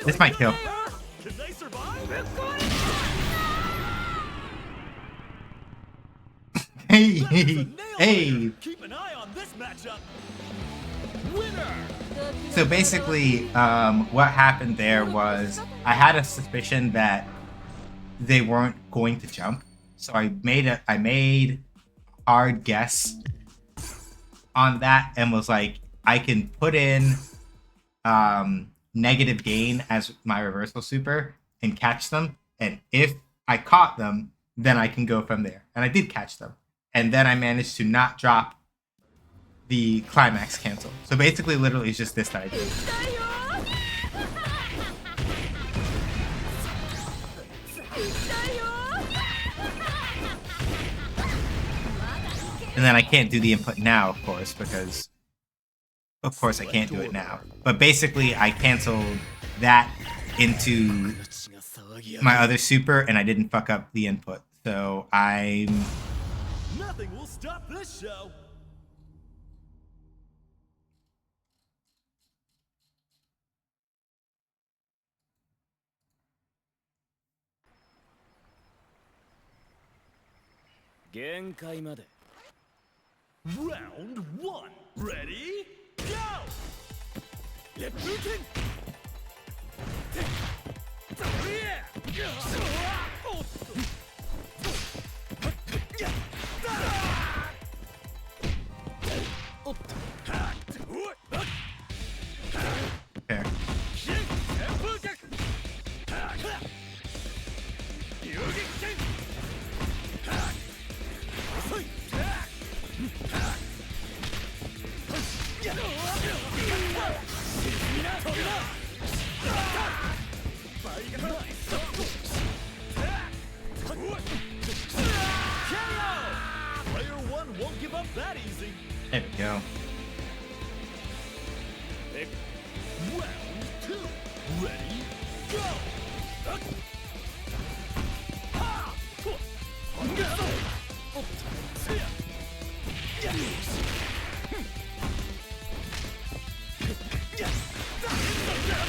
This might kill. Can they survive? Hey, hey. Keep an eye on this matchup. Winner. So basically, what happened there was I had a suspicion that they weren't going to jump, so I made a hard guess on that and was like, I can put in negative gain as my reversal super and catch them, and if I caught them, then I can go from there. And I did catch them, and then I managed to not drop the climax cancel. So basically, literally, it's just this that I did. And then I can't do the input now, of course, because Of course, I can't do it now. But basically, I canceled that into my other super, and I didn't fuck up the input. So I'm... Nothing will stop this show. Round 1. Ready? Go! Fair. Player 1 won't give up that easy. There we go. Round 2. Ready? Go!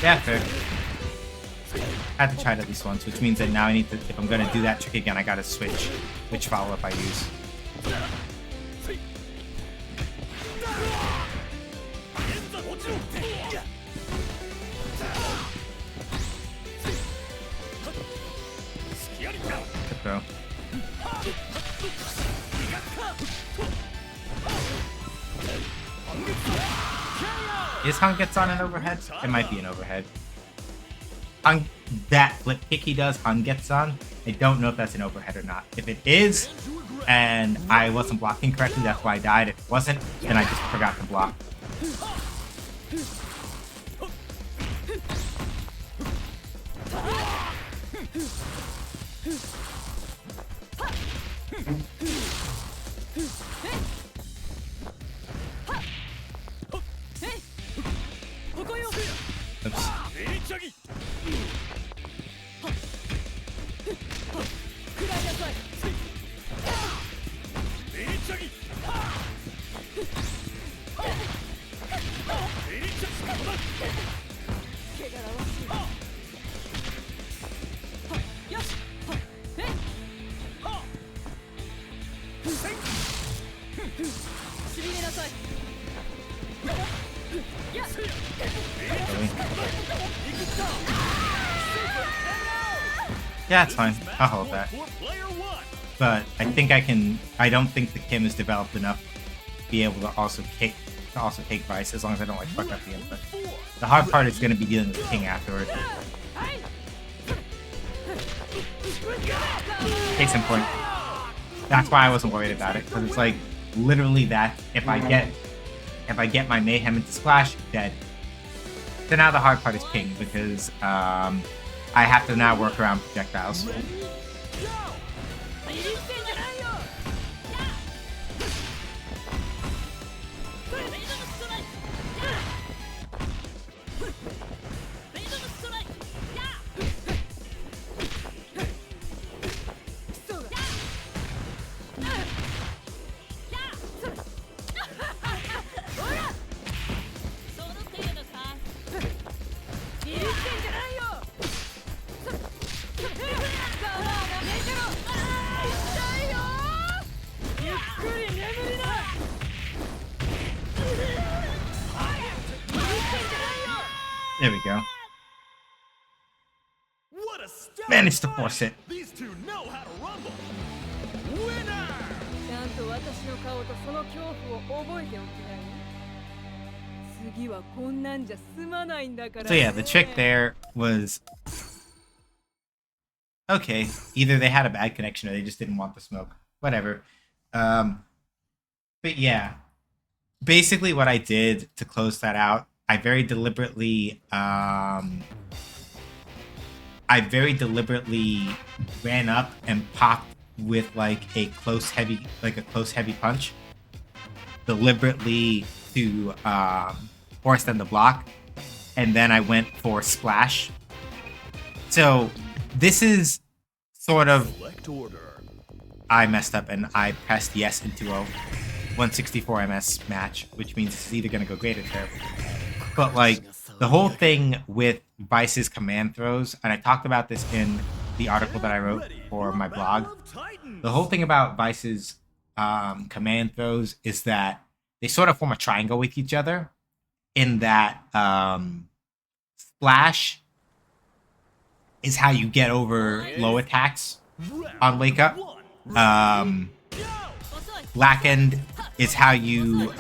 Yeah, fair. I had to try it at least once, which means that now I need to, if I'm gonna do that trick again, I gotta switch which follow-up I use. Good throw. Is Hung gets on an overhead? It might be an overhead. Hung, that flip kick he does, Hung gets on. I don't know if that's an overhead or not. If it is, and I wasn't blocking correctly, that's why I died. If it wasn't, then I just forgot to block. Oops. Yeah, it's fine. I'll hold that. But I think I can. I don't think the Kim is developed enough to be able to also take Vice as long as I don't like fuck up the input. The hard part is going to be dealing with King afterward. Case in point. That's why I wasn't worried about it, because it's like literally that. If I get my Mayhem into Splash, dead. So now the hard part is King, because I have to now work around projectiles. There we go. Managed to force it. These two know how to rumble. Winner! So yeah, the trick there was... Okay, either they had a bad connection or they just didn't want the smoke. Whatever. But yeah. Basically what I did to close that out, I very deliberately ran up and popped with like a close heavy punch, deliberately to Horse, then the block, and then I went for Splash. So this is sort of, Select order. I messed up and I pressed yes into a 164 MS match, which means it's either going to go great or terrible. But like the whole thing with Vice's command throws, and I talked about this in the article that I wrote for my blog. The whole thing about Vice's command throws is that they sort of form a triangle with each other, in that Splash is how you get over low attacks on Wake Up. Blackened is how you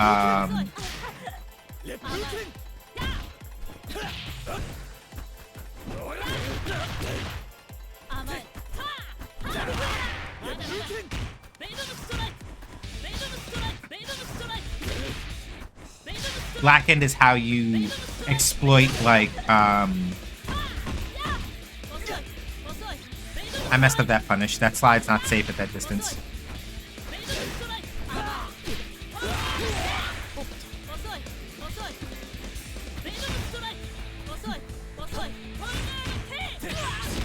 Blackened is how you exploit, like, I messed up that punish. That slide's not safe at that distance.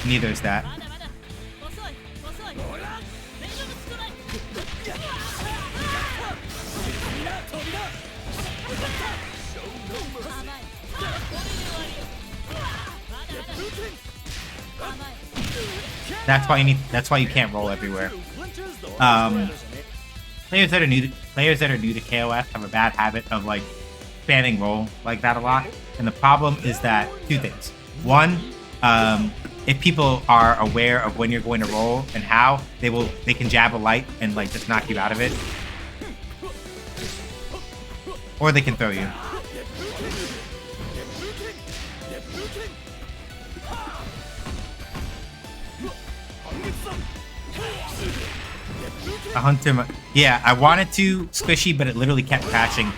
Neither is that. That's why you can't roll everywhere. Players that are new to KOF have a bad habit of like spamming roll like that a lot. And the problem is that two things. One, if people are aware of when you're going to roll and how, they can jab a light and like just knock you out of it. Or they can throw you. A hunter, yeah, I wanted to squishy, but it literally kept crashing.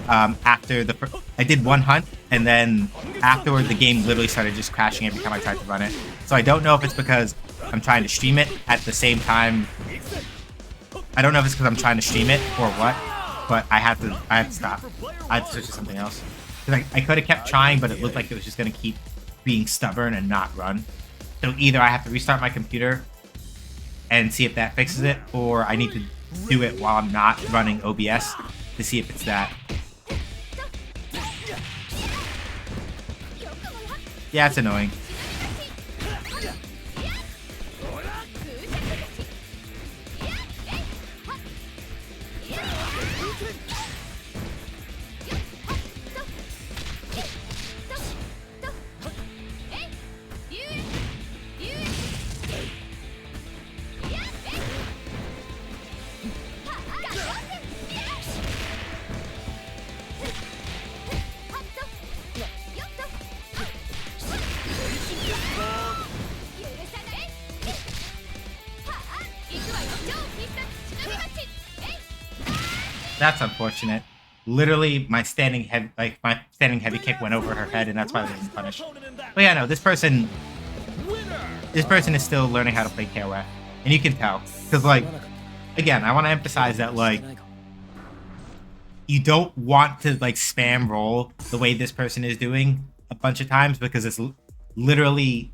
After I did one hunt, and then afterward the game literally started just crashing every time I tried to run it. So I don't know if it's because I'm trying to stream it at the same time. I don't know if it's because I'm trying to stream it or what, but I had to stop. I had to switch to something else. I could have kept trying, but it looked like it was just gonna keep being stubborn and not run. So either I have to restart my computer and see if that fixes it, or I need to do it while I'm not running OBS to see if it's that. Yeah, it's annoying. That's unfortunate. Literally, my standing heavy kick went over her head, and that's why I was punished. But yeah, no, this person is still learning how to play KOF, and you can tell, because like, again, I want to emphasize that like, you don't want to like spam roll the way this person is doing a bunch of times, because it's literally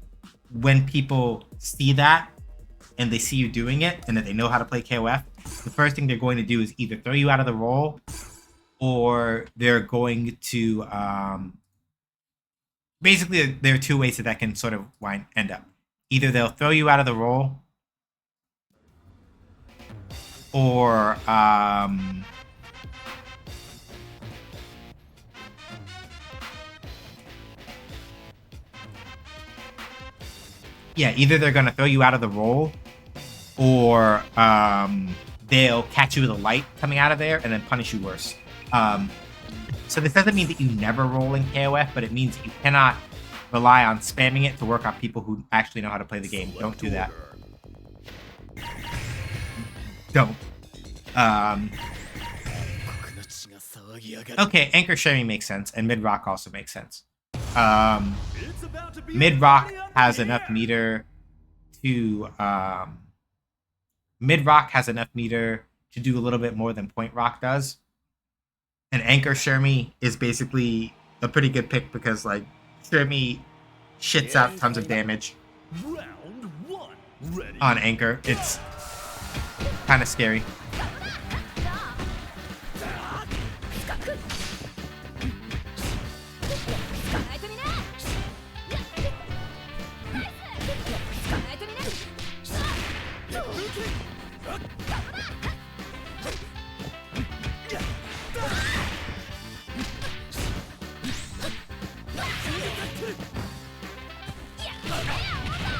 when people see that and they see you doing it and that they know how to play KOF, the first thing they're going to do is either throw you out of the roll, or they're going to basically there are two ways that can sort of end up. Either they'll throw you out of the roll, or yeah, either they're going to throw you out of the roll, or they'll catch you with a light coming out of there and then punish you worse. So this doesn't mean that you never roll in KOF, but it means that you cannot rely on spamming it to work on people who actually know how to play the game. Don't do that. Don't. Okay, anchor sharing makes sense, and mid-rock also makes sense. Mid-rock has enough meter to do a little bit more than Point Rock does. And Anchor Shermie is basically a pretty good pick because like Shermie shits out tons of damage Round 1. Ready? on anchor. It's kind of scary.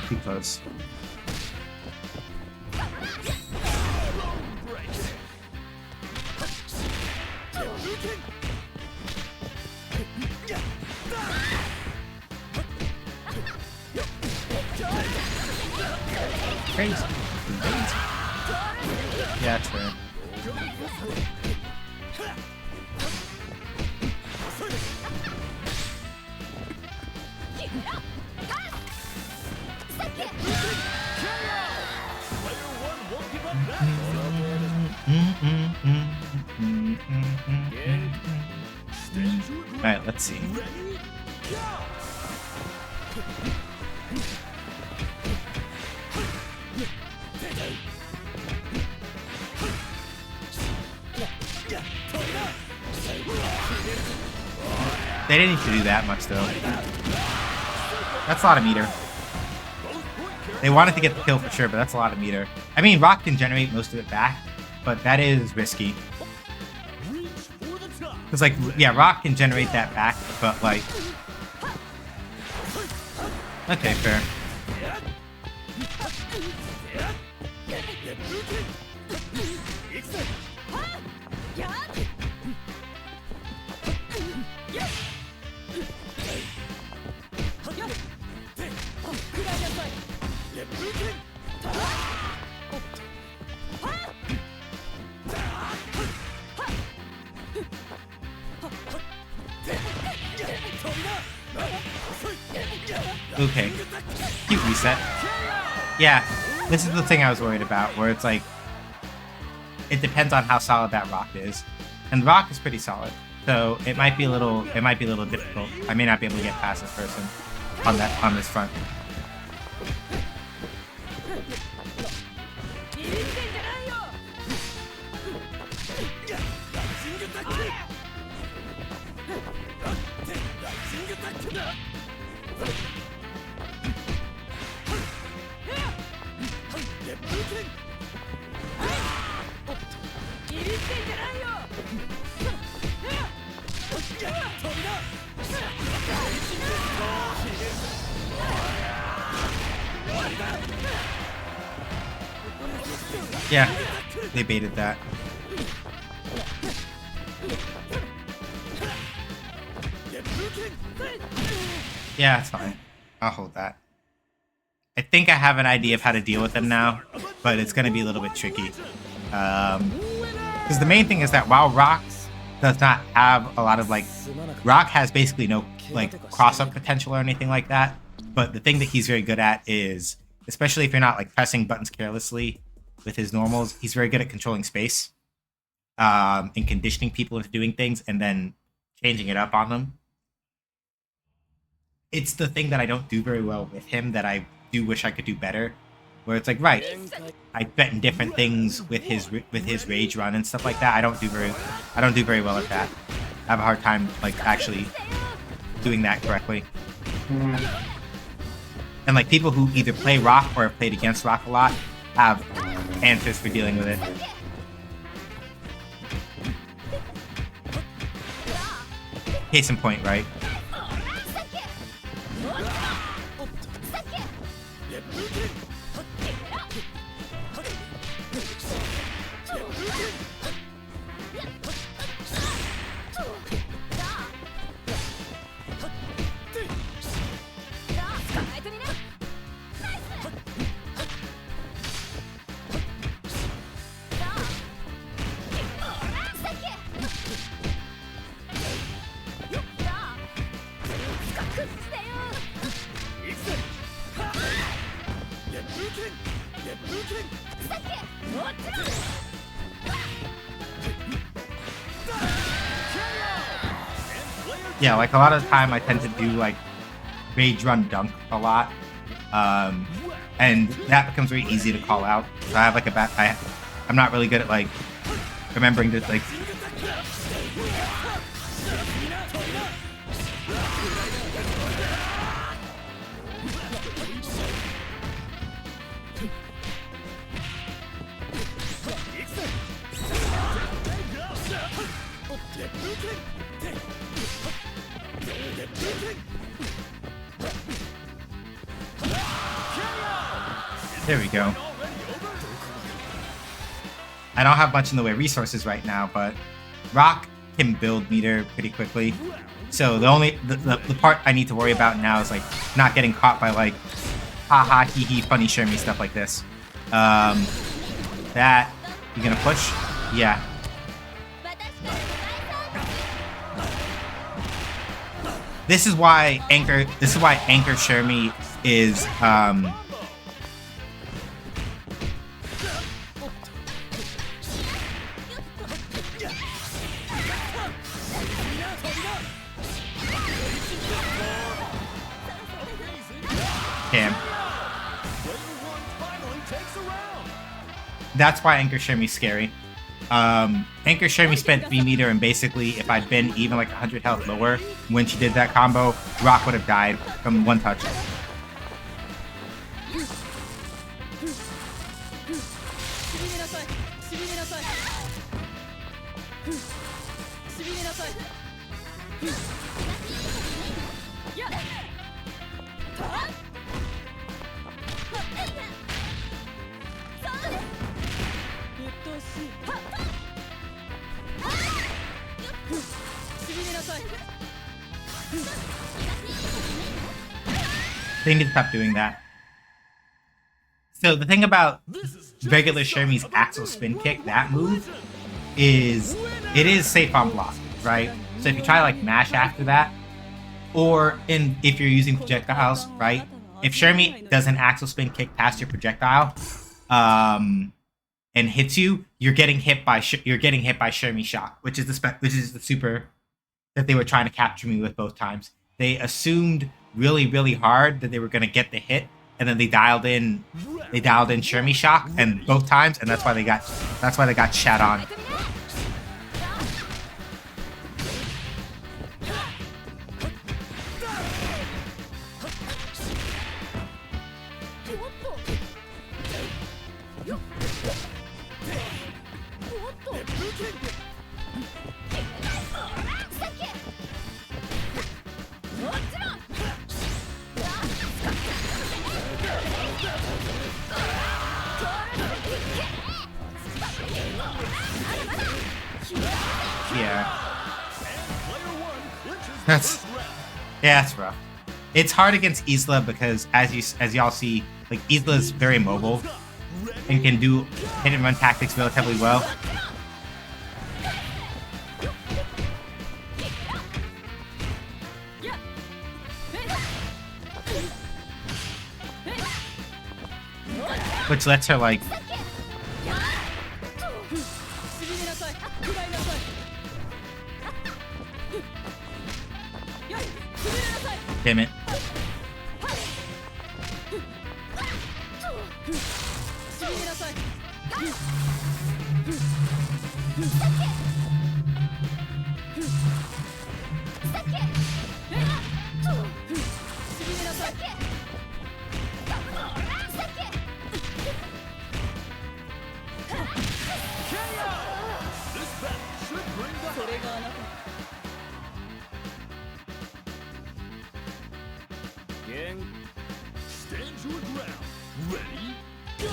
Too close. Crazy. Yeah, that's fair. Alright, let's see. They didn't need to do that much though. That's a lot of meter. They wanted to get the kill for sure, but that's a lot of meter. I mean, Rock can generate most of it back, but that is risky. Because, like, yeah, Rock can generate that back, but, like... Okay, fair. Okay. Cute reset. Yeah, this is the thing I was worried about, where it's like... It depends on how solid that Rock is. And Rock is pretty solid. So it might be a little difficult. I may not be able to get past this person on this front. Yeah, they baited that. Yeah, it's fine. I'll hold that. I think I have an idea of how to deal with them now, but it's going to be a little bit tricky. Because the main thing is that while Rock does not have a lot of, like... Rock has basically no, like, cross-up potential or anything like that. But the thing that he's very good at is, especially if you're not, like, pressing buttons carelessly with his normals, he's very good at controlling space. And conditioning people into doing things and then changing it up on them. It's the thing that I don't do very well with him that I do wish I could do better. Where it's like, right, I threaten different things with his rage run and stuff like that. I don't do very well at that. I have a hard time like actually doing that correctly. And like people who either play Rock or have played against Rock a lot have answers for dealing with it. Case in point, right? yeah, like a lot of the time I tend to do like rage run dunk a lot. And that becomes very easy to call out. So I have like I'm not really good at like remembering to like. There we go. I don't have much in the way of resources right now, but Rock can build meter pretty quickly. So the part I need to worry about now is like not getting caught by like haha hee hee funny shirmy stuff like this. That you gonna push? Yeah. This is why Anchor Shermie is that's why Anchor Shermie's scary. Anchor Shermie spent 3 meter, and basically if I'd been even like 100 health lower when she did that combo, Rock would have died from one touch. They need to stop doing that. So the thing about regular Shermie's Axel Spin Kick, that move, is it is safe on block, right? So if you try to like mash after that, or if you're using projectiles, right? If Shermie does an Axel Spin Kick past your projectile, and hits you, you're getting hit by Shermie Shock, which is the super that they were trying to capture me with both times. They assumed really, really hard that they were gonna get the hit, and then they dialed in Shermie Shock and both times, and that's why they got shat on. That's rough. It's hard against Isla because as y'all see, like Isla's very mobile and can do hit and run tactics relatively well. Which lets her like damn it. Stand your ground. Ready? Go!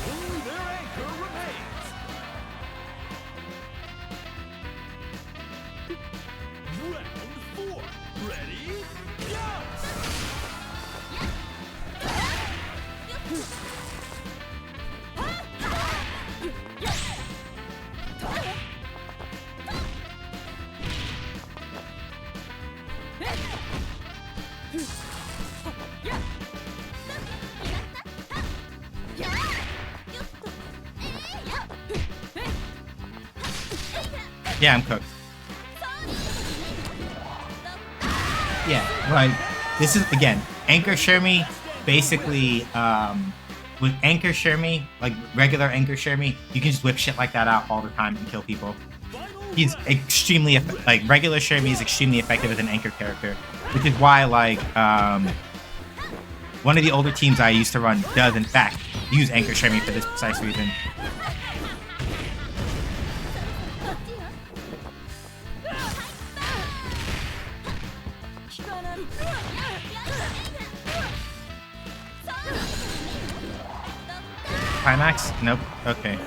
Only their anchor remains. Round 4. Ready? Go! Yeah, I'm cooked. Yeah, like this is again Anchor Shermie. Basically, with Anchor Shermie, like regular Anchor Shermie, you can just whip shit like that out all the time and kill people. He's extremely like regular Shermie is extremely effective as an Anchor character, which is why like one of the older teams I used to run does in fact use Anchor Shermie for this precise reason. Climax? Nope. Okay.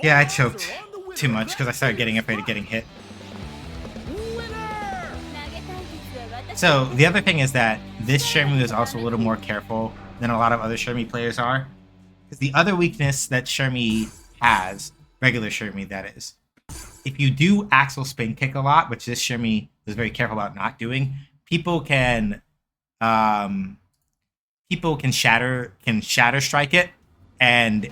Yeah, I choked too much because I started getting afraid of getting hit. So the other thing is that this Shermie is also a little more careful than a lot of other Shermie players are. Because the other weakness that Shermie has, regular Shermie that is, if you do axle spin kick a lot, which this Shermie is very careful about not doing, people can shatter strike it and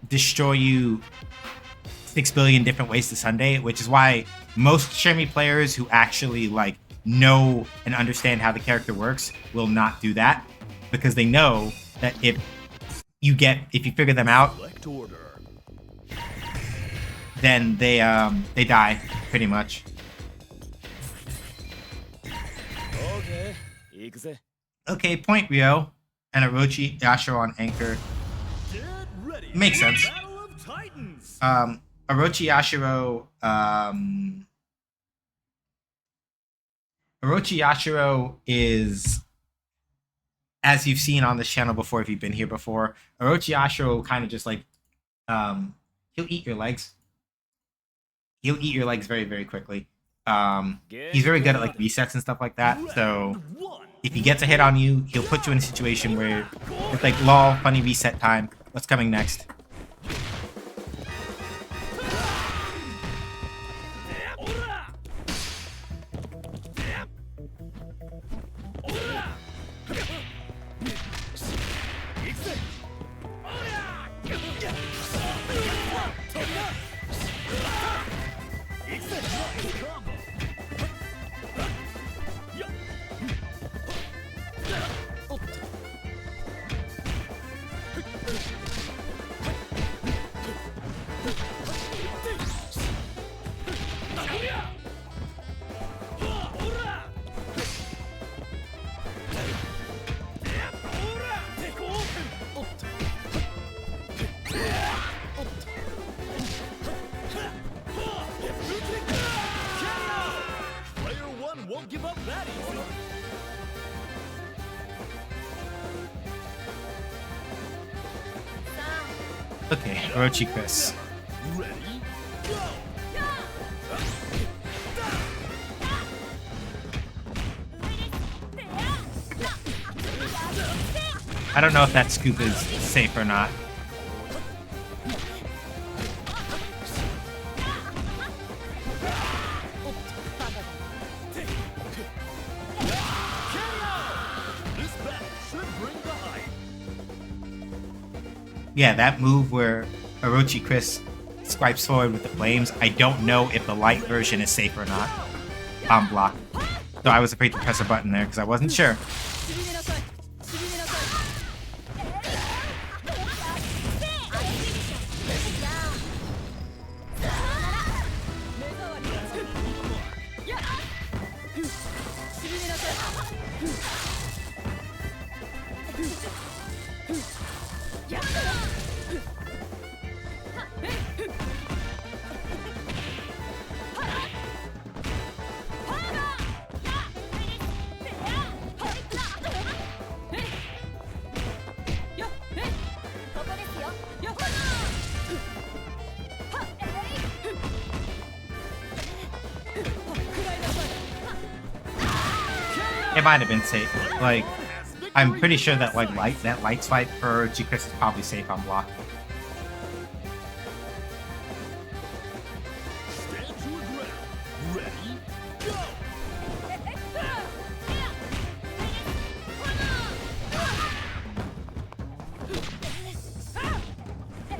destroy you 6 billion different ways to Sunday, which is why most Shermie players who actually like know and understand how the character works will not do that, because they know that if you figure them out, then they die pretty much. Okay, point Ryo and Orochi Yashiro on Anchor. Makes sense. Orochi Yashiro is, as you've seen on this channel before if you've been here before, Orochi Yashiro kind of just like he'll eat your legs. He'll eat your legs very, very quickly. He's very good at like resets and stuff like that. So if he gets a hit on you, he'll put you in a situation where it's like lol, funny reset time. What's coming next? Won't give up that easy. Okay, Orochi Chris. Ready? Go! I don't know if that scoop is safe or not. Yeah, that move where Orochi Chris swipes forward with the flames. I don't know if the light version is safe or not on block. So I was afraid to press a button there because I wasn't sure. It might have been safe. Like, I'm pretty sure that like that light swipe for Orochi Chris is probably safe on block. Stand to your ground.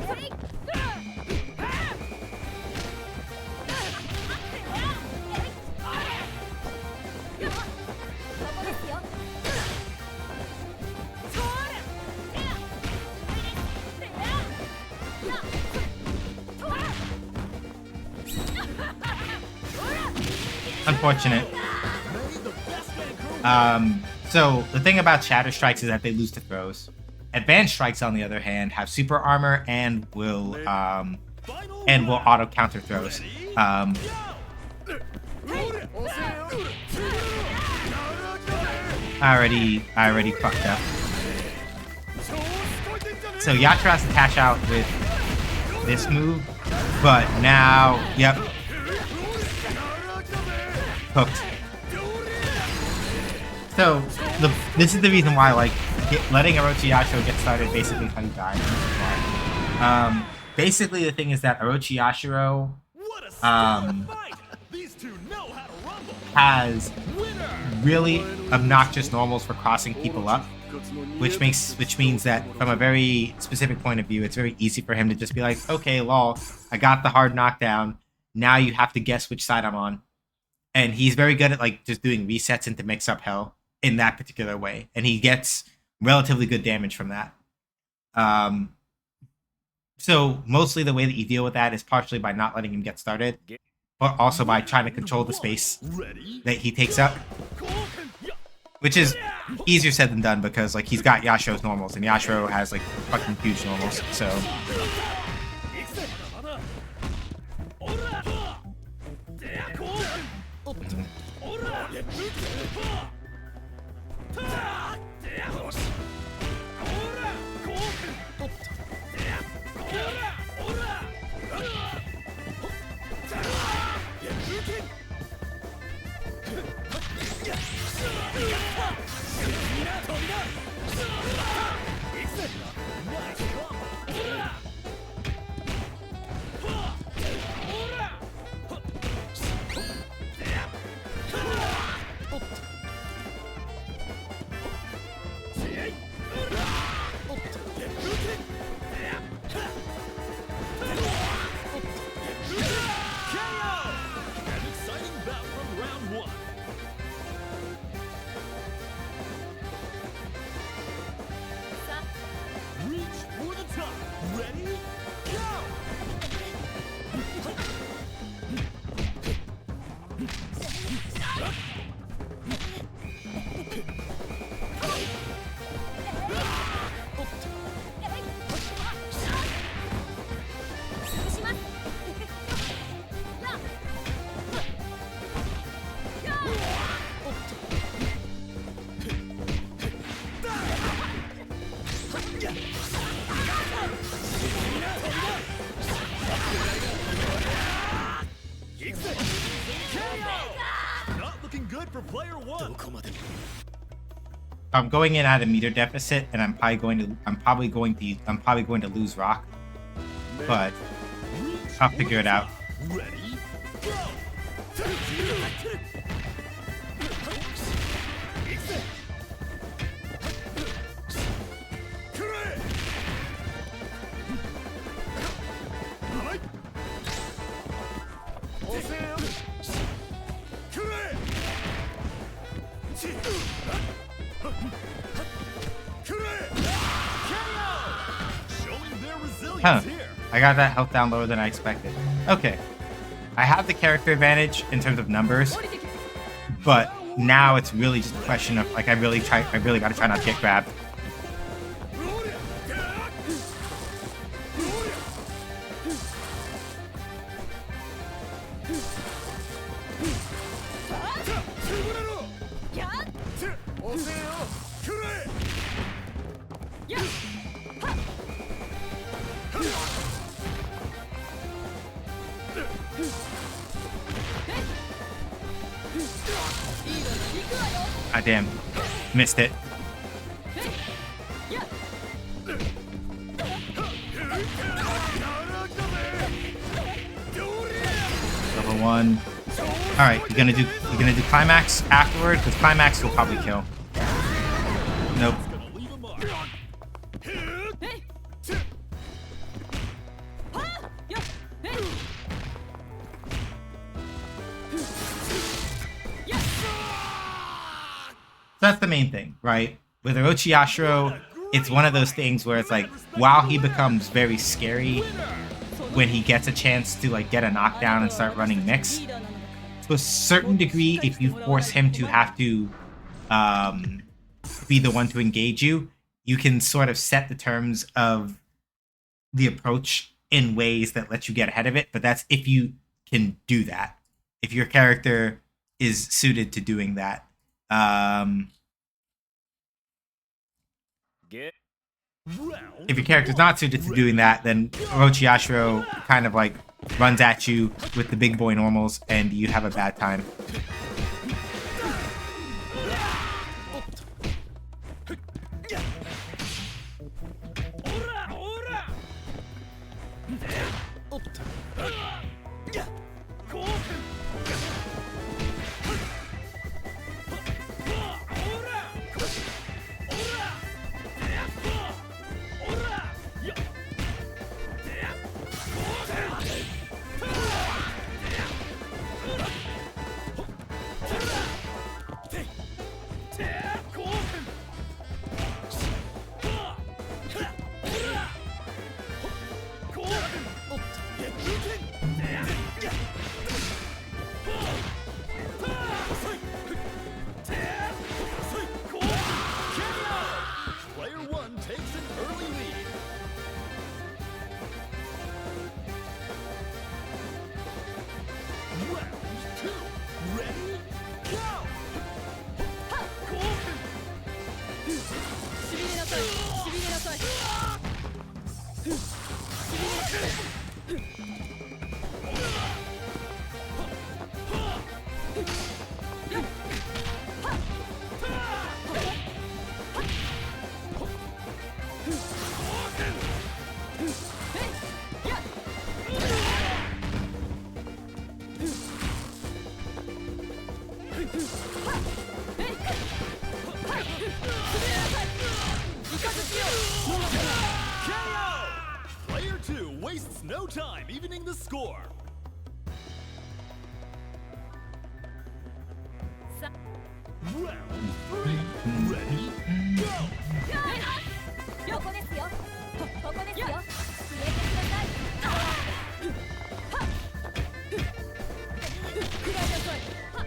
Ready? Go! Unfortunate. So the thing about Shatter Strikes is that they lose to throws. Advanced Strikes, on the other hand, have super armor and will auto counter throws. I already fucked up. So Yatra has to cash out with this move, but now, yep, hooked. So this is the reason why, like, letting Orochi Yashiro get started basically how you die. Basically the thing is that Orochi Yashiro has really obnoxious normals for crossing people up, which means that from a very specific point of view, it's very easy for him to just be like, okay, lol, I got the hard knockdown. Now you have to guess which side I'm on. And he's very good at like just doing resets and to mix up hell in that particular way. And he gets relatively good damage from that. So mostly the way that you deal with that is partially by not letting him get started, but also by trying to control the space that he takes up, which is easier said than done because like he's got Yashiro's normals and Yashiro has like fucking huge normals. So I'm going in at a meter deficit, and I'm probably going to lose rock, but I'll figure it out. Brilliant's here. I got that health down lower than I expected. Okay. I have the character advantage in terms of numbers, but now it's really just a question of, like, I really gotta try not to get grabbed. Ah, damn. Missed it. Level 1. Alright, you're gonna do climax afterward? Because climax will probably kill. Nope. That's the main thing, right? With Orochi Yashiro, it's one of those things where it's like, while he becomes very scary when he gets a chance to like get a knockdown and start running mix, to a certain degree, if you force him to have to be the one to engage you, you can sort of set the terms of the approach in ways that let you get ahead of it, but that's if you can do that. If your character is suited to doing that. If your character's not suited to doing that, then Orochi Yashiro kind of like runs at you with the big boy normals and you have a bad time. Player 2 wastes no time evening the score. Round 3. Ready? Go! ここですよ。ここですよ。消えてください。くらいなさい。ここ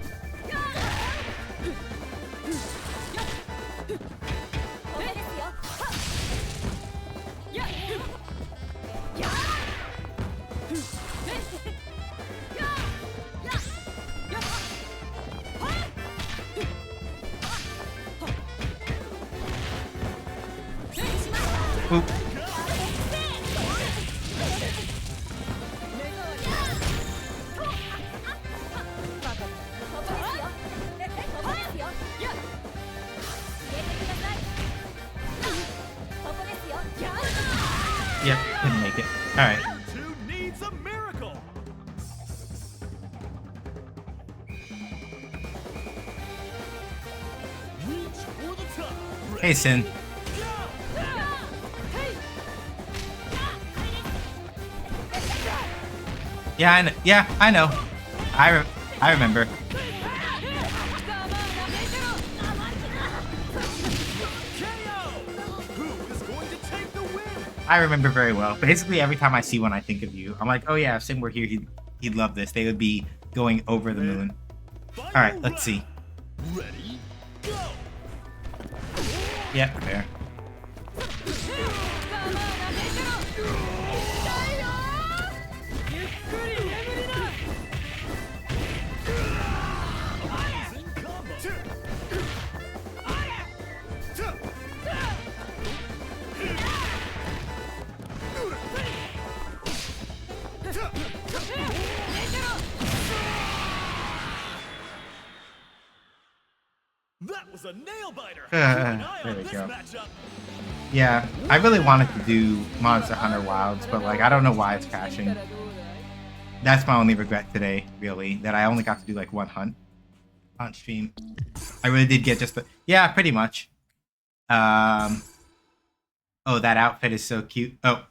ですよ。Oop. Yep, couldn't make it. Alright. Two needs a miracle. Reach for the top. Hey, Sin. Yeah, I know. I remember. I remember very well. Basically, every time I see one, I think of you. I'm like, oh yeah, if Sim were here, he'd love this. They would be going over the moon. All right, let's see. Ready, go! Yeah, fair. That was a nail biter. There we go. Yeah, I really wanted to do Monster Hunter Wilds, but like I don't know why it's crashing. That's my only regret today, really, that I only got to do like one hunt on stream. I really did get just the pretty much. Oh, that outfit is so cute. Oh,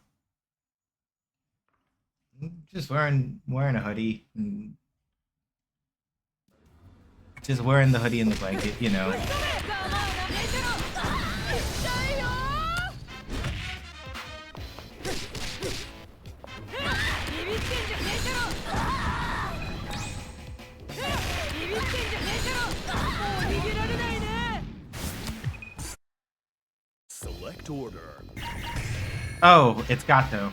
just wearing a hoodie. And just wearing the hoodie and the blanket, you know. Select order. Oh, it's Gato.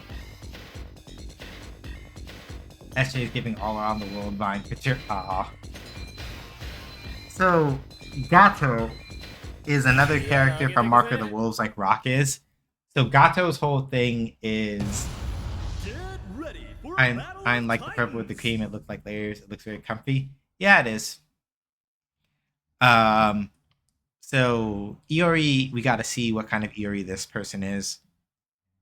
SJ is giving all around the world Vine picture. Aw. So, Gato is another character from Mark of the Wolves like Rock is. So Gato's whole thing is I like the purple with the cream, it looks like layers, it looks very comfy. Yeah, it is. So Iori, we gotta see what kind of Iori this person is.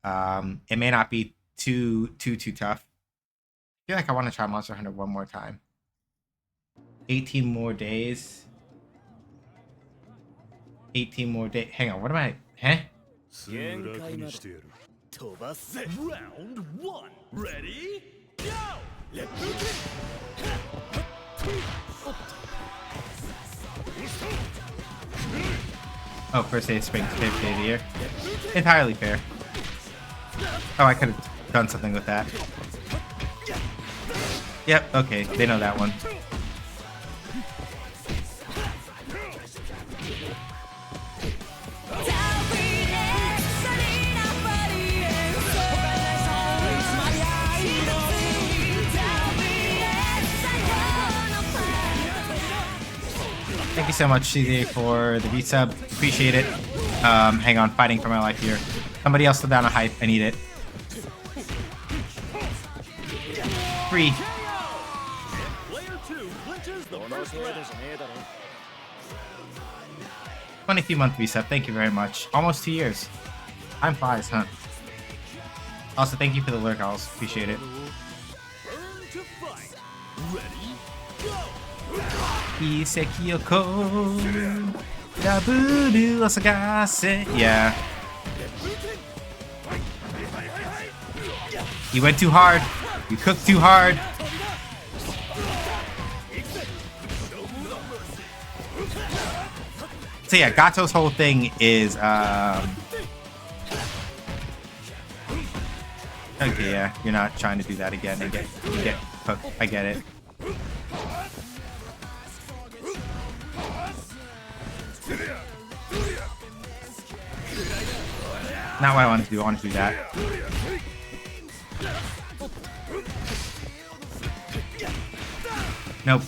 It may not be too tough. I feel like I want to try Monster Hunter one more time. 18 more days. 18 more days. Hang on, what am I? Huh? Round one. Ready, go! Oh, first day of spring, 5th day of the year. Entirely fair. Oh, I could have done something with that. Yep, okay, they know that one. Thank you so much, CJ, for the resub. Appreciate it. Hang on, fighting for my life here. Somebody else slow down a hype. I need it. Free. Player 2 clinches the first round. 22-month resub. Thank you very much. Almost 2 years. Time flies, huh? Also, thank you for the lurk, Owls. Appreciate it. Burn to fight. Ready, go! Yeah. You went too hard. You cooked too hard. So yeah, Gato's whole thing is okay, yeah, you're not trying to do that again and get cooked. I get it. Not what I want to do. I want to do that. Nope.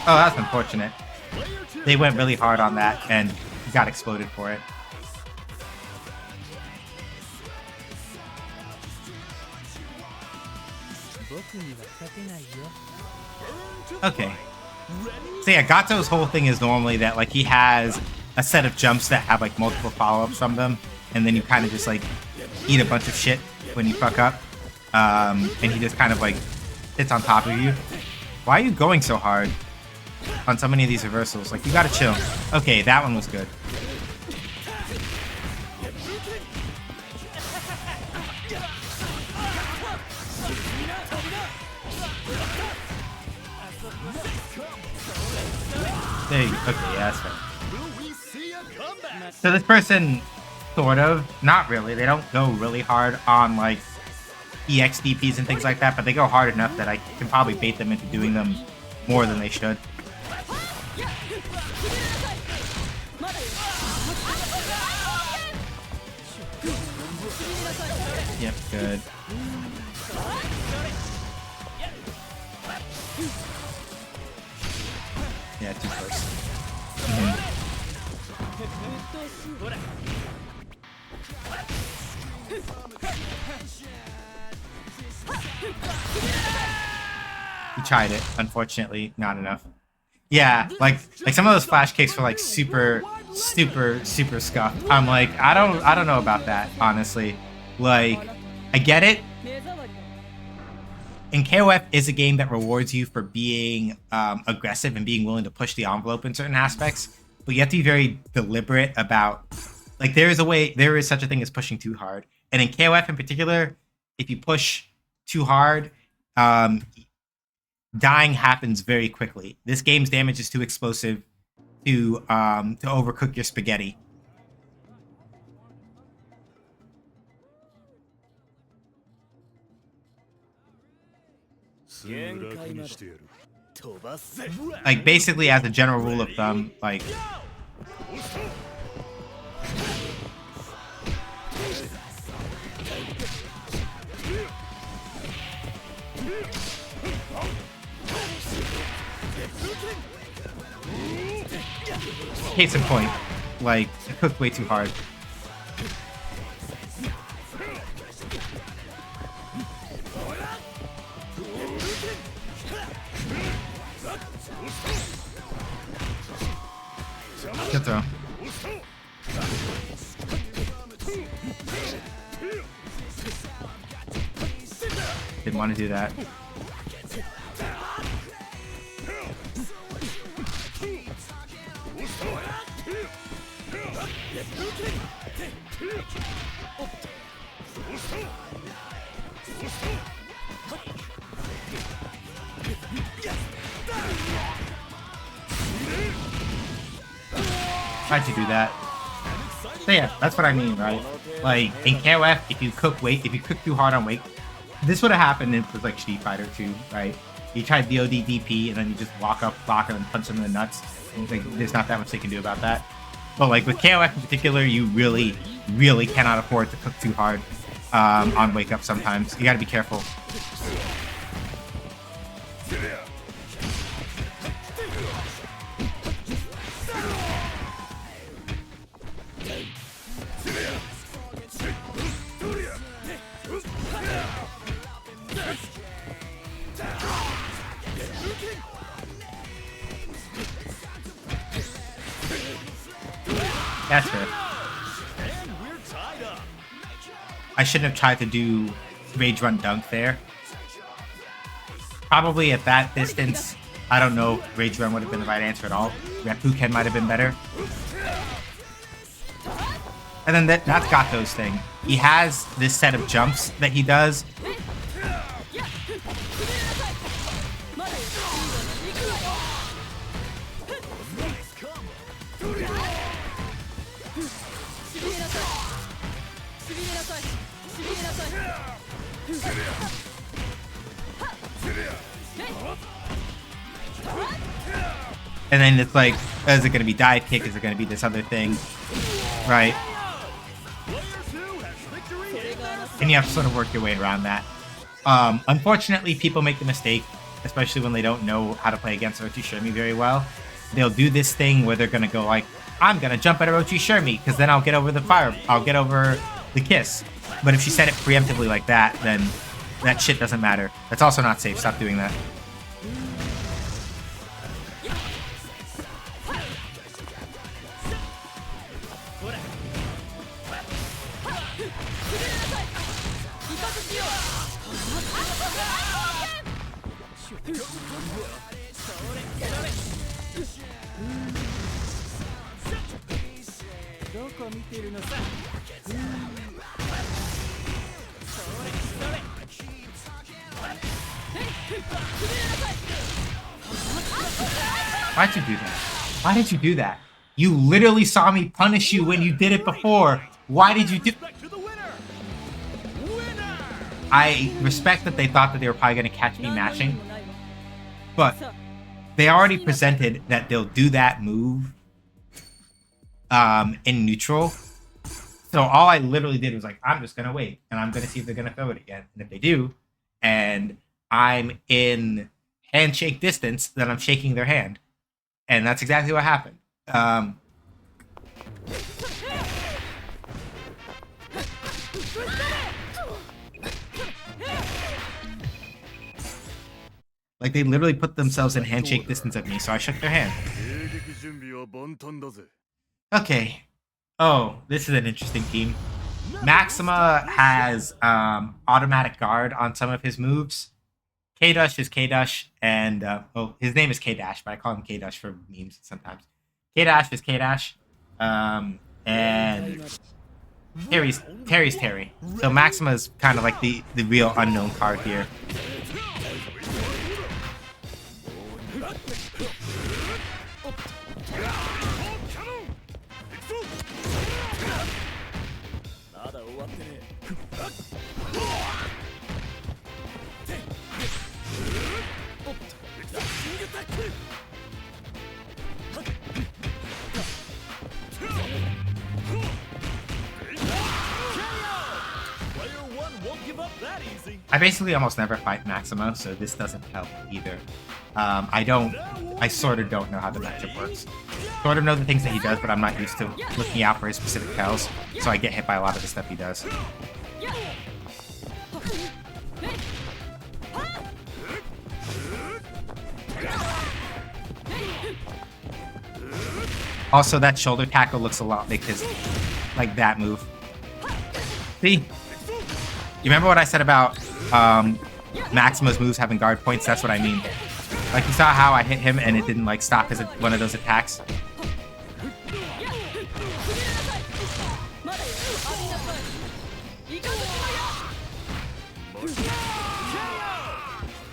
Oh, that's unfortunate. They went really hard on that and got exploded for it. Okay. So yeah, Gato's whole thing is normally that like he has a set of jumps that have like multiple follow-ups from them, and then you kind of just like eat a bunch of shit when you fuck up, and he just kind of like sits on top of you. Why are you going so hard on so many of these reversals? Like, you gotta chill. Okay, that one was good. There you go. Okay, yeah, that's right. So this person Sort of. Not really. They don't go really hard on, like, EXDPs and things like that, but they go hard enough that I can probably bait them into doing them more than they should. Yep, good. Yeah, 2 first. He tried it, unfortunately, not enough. Yeah, like some of those flash kicks were like super scuffed. I'm like, I don't know about that, honestly. Like, I get it. And KOF is a game that rewards you for being aggressive and being willing to push the envelope in certain aspects, but you have to be very deliberate about, like, there is such a thing as pushing too hard. And in KOF in particular, if you push too hard, dying happens very quickly. This game's damage is too explosive to overcook your spaghetti. Like, basically, as a general rule of thumb, like, case in point, like, I cooked way too hard. Good throw. Didn't want to do that. Tried to do that. So yeah, that's what I mean, right? Like, in KOF, if you cook too hard on weight, this would have happened if it was like Street Fighter 2, right? You try DOD DP and then you just walk up, block and punch them in the nuts. And, like, there's not that much they can do about that. But like with KOF in particular, you really cannot afford to cook too hard on wake up sometimes. You gotta be careful. That's fair. I shouldn't have tried to do Rage Run Dunk there. Probably at that distance, I don't know if Rage Run would have been the right answer at all. Reppuken might have been better. And then that's Gato's thing. He has this set of jumps that he does. And then it's like, is it going to be dive kick? Is it going to be this other thing? Right? And you have to sort of work your way around that. Unfortunately, people make the mistake, especially when they don't know how to play against Orochi Shermie very well. They'll do this thing where they're going to go like, I'm going to jump at Orochi Shermie because then I'll get over the fire. I'll get over the kiss. But if she said it preemptively like that, then that shit doesn't matter. That's also not safe. Stop doing that. Why'd you do that? Why did you do that? You literally saw me punish you when you did it before. Why did you do? Back to the winner. Winner. I respect that they thought that they were probably going to catch me mashing, but they already presented that they'll do that move in neutral. So all I literally did was like, I'm just going to wait, and I'm going to see if they're going to throw it again. And if they do, and I'm in handshake distance, then I'm shaking their hand. And that's exactly what happened. Like, they literally put themselves in handshake distance of me, so I shook their hand. Okay. Oh, this is an interesting team. Maxima has automatic guard on some of his moves. K-Dash is K-Dash, and well, his name is K-Dash, but I call him K-Dash for memes sometimes. K-Dash is K-Dash, and Terry's Terry. So Maxima is kind of like the real unknown card here. I basically almost never fight Maxima, so this doesn't help either. I sort of don't know how the matchup works. Sort of know the things that he does, but I'm not used to looking out for his specific tells, so I get hit by a lot of the stuff he does. Also, that shoulder tackle looks a lot like that move. See? You remember what I said about Maxima's moves having guard points? That's what I mean. Like, you saw how I hit him and it didn't, like, stop his one of those attacks?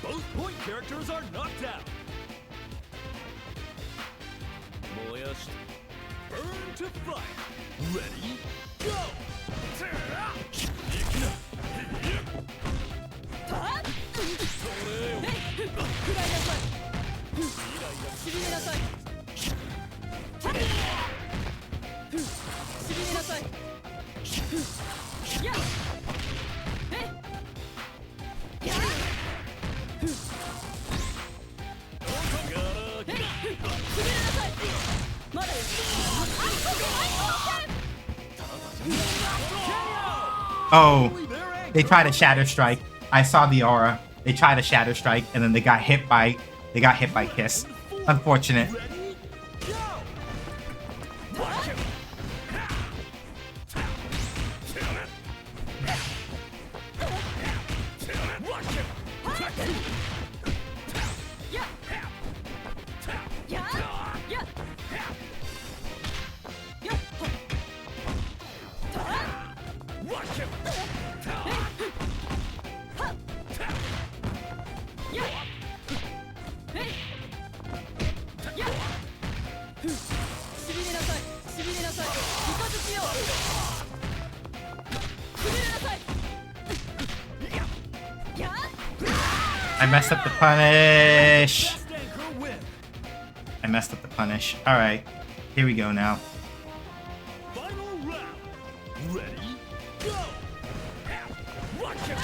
Both point characters are knocked out. Burn to fire. Ready, go! Oh, they tried a Shatter Strike. I saw the aura. They tried a Shatter Strike, and then they got hit by Kiss. Unfortunate. I messed up the punish. I messed up the punish. Alright, here we go now. Final round. Ready, go! Watch it!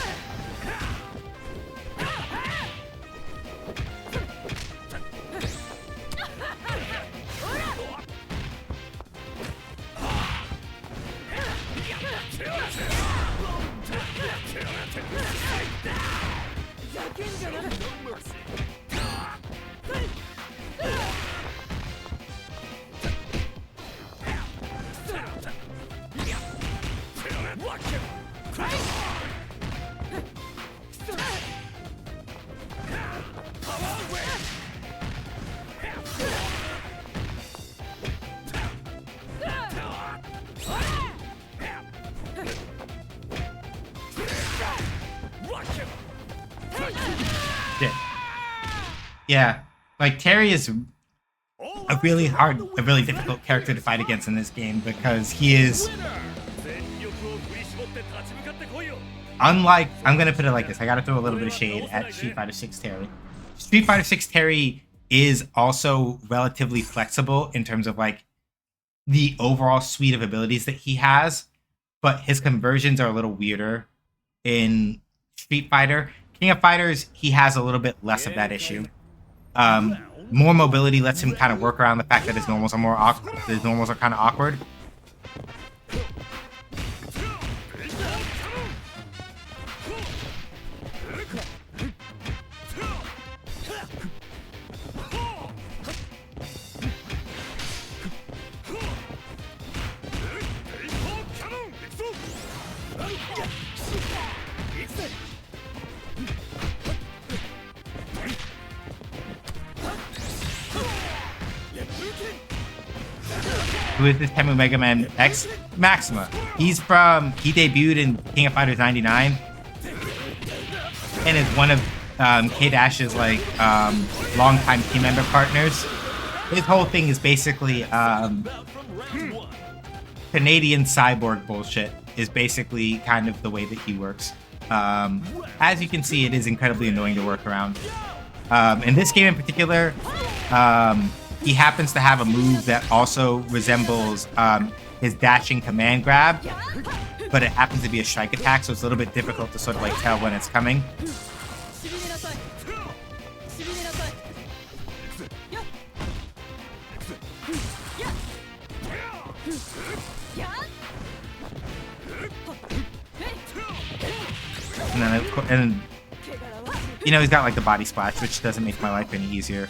Yeah, like Terry is a really difficult character to fight against in this game because he is unlike, I'm gonna put it like this. I gotta throw a little bit of shade at Street Fighter 6 Terry. Street Fighter 6 Terry is also relatively flexible in terms of like the overall suite of abilities that he has, but his conversions are a little weirder in Street Fighter. King of Fighters, he has a little bit less of that issue. More mobility lets him kind of work around the fact that his normals are more awkward. His normals are kind of awkward. Who is this Temu Mega Man X? Maxima. He debuted in King of Fighters 99 and is one of K-Dash's like longtime team member partners. His whole thing is basically Canadian cyborg bullshit is basically kind of the way that he works. As you can see, it is incredibly annoying to work around. In this game in particular, he happens to have a move that also resembles his dashing command grab, but it happens to be a strike attack, so it's a little bit difficult to sort of like tell when it's coming. And you know, he's got like the body splash, which doesn't make my life any easier.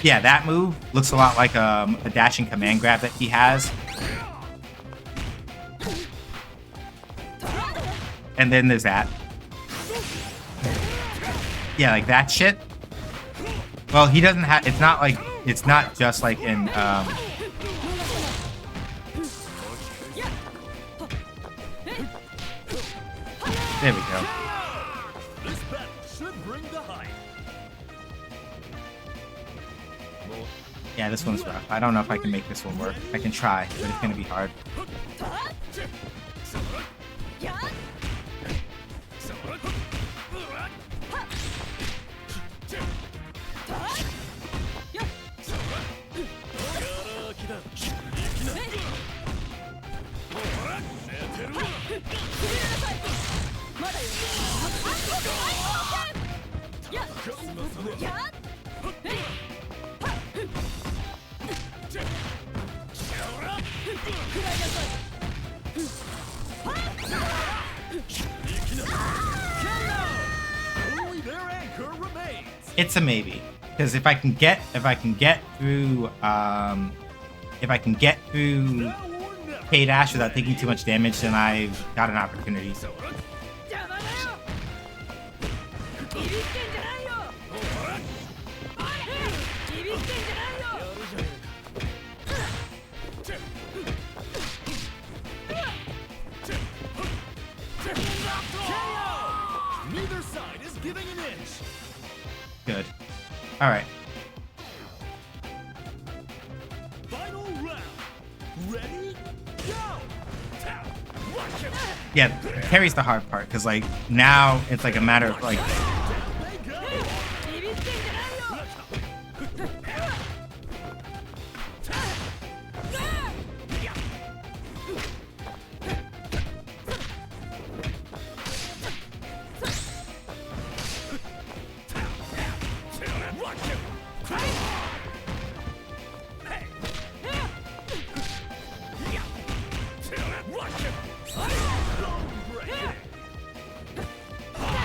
Yeah, that move looks a lot like a dashing command grab that he has. And then there's that. Yeah, like that shit. Well, he doesn't have, it's not just like in, there we go. Yeah, this one's rough. I don't know if I can make this one work. I can try, but it's gonna be hard. It's a maybe, because if I can get through K-Dash without taking too much damage, then I've got an opportunity. Neither side is giving an inch. Good. All right. Final round. Ready? Go. Yeah, Terry's the hard part, because like now it's like a matter of like.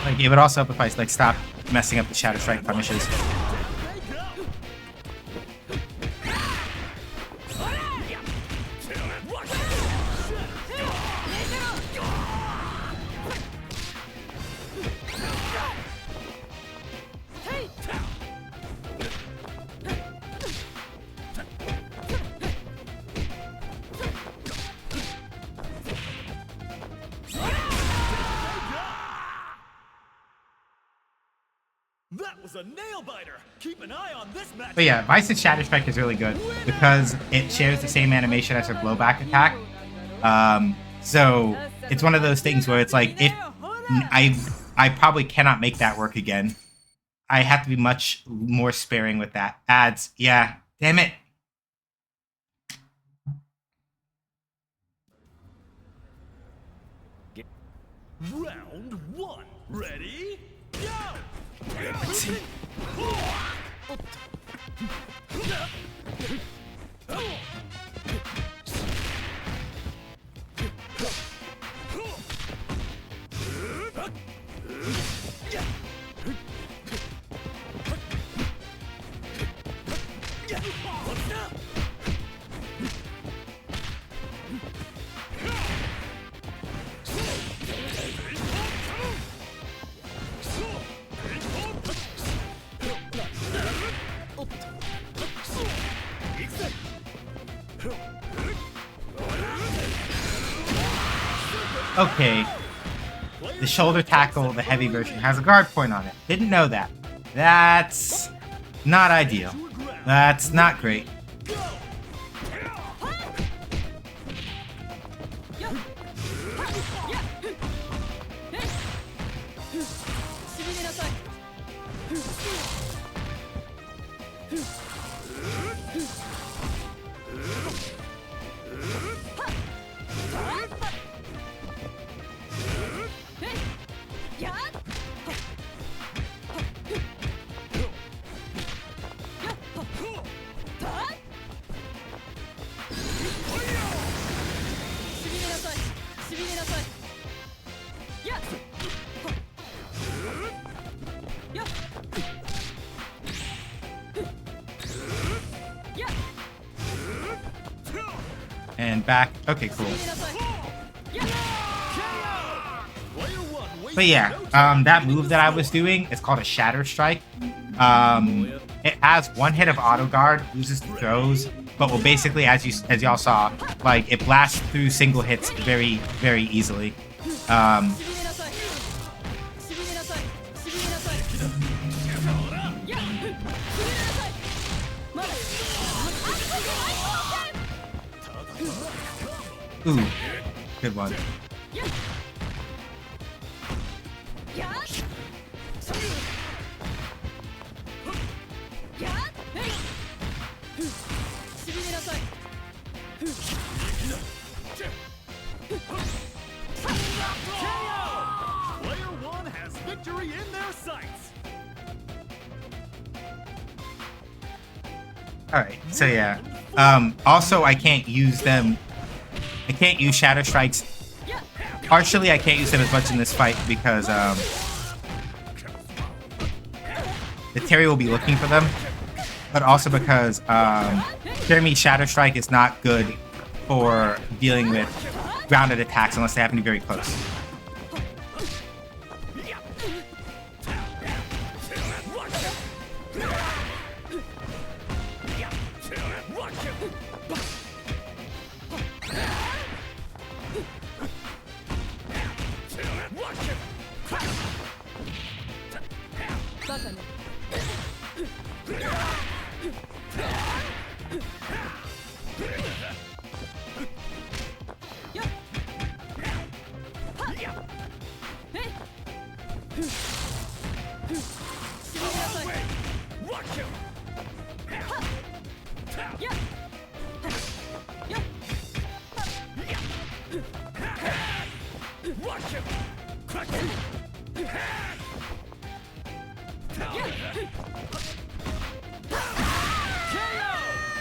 Like, it would also help if I like stop messing up the Shadow Strike punishes. That was a nail biter. Keep an eye on this match. But yeah, Vice's Shatter Strike is really good because it shares the same animation as her blowback attack. So it's one of those things where it's like, if I probably cannot make that work again. I have to be much more sparing with that. Ads, yeah, damn it. Round 1. Ready? Go! Okay. The shoulder tackle, the heavy version, has a guard point on it. Didn't know that. That's not ideal. That's not great. And back. Okay, cool. But yeah, that move that I was doing is called a Shatter Strike. It has one hit of auto guard, loses the throws, but will basically, as y'all saw, like it blasts through single hits very, very easily. Ooh, good one. Player 1 has victory in their sights. Alright, so yeah. Also, I can't use them. I can't use Shatter Strikes. Partially, I can't use them as much in this fight because the Terry will be looking for them. But also because Jeremy's Shatter Strike is not good for dealing with grounded attacks unless they happen to be very close.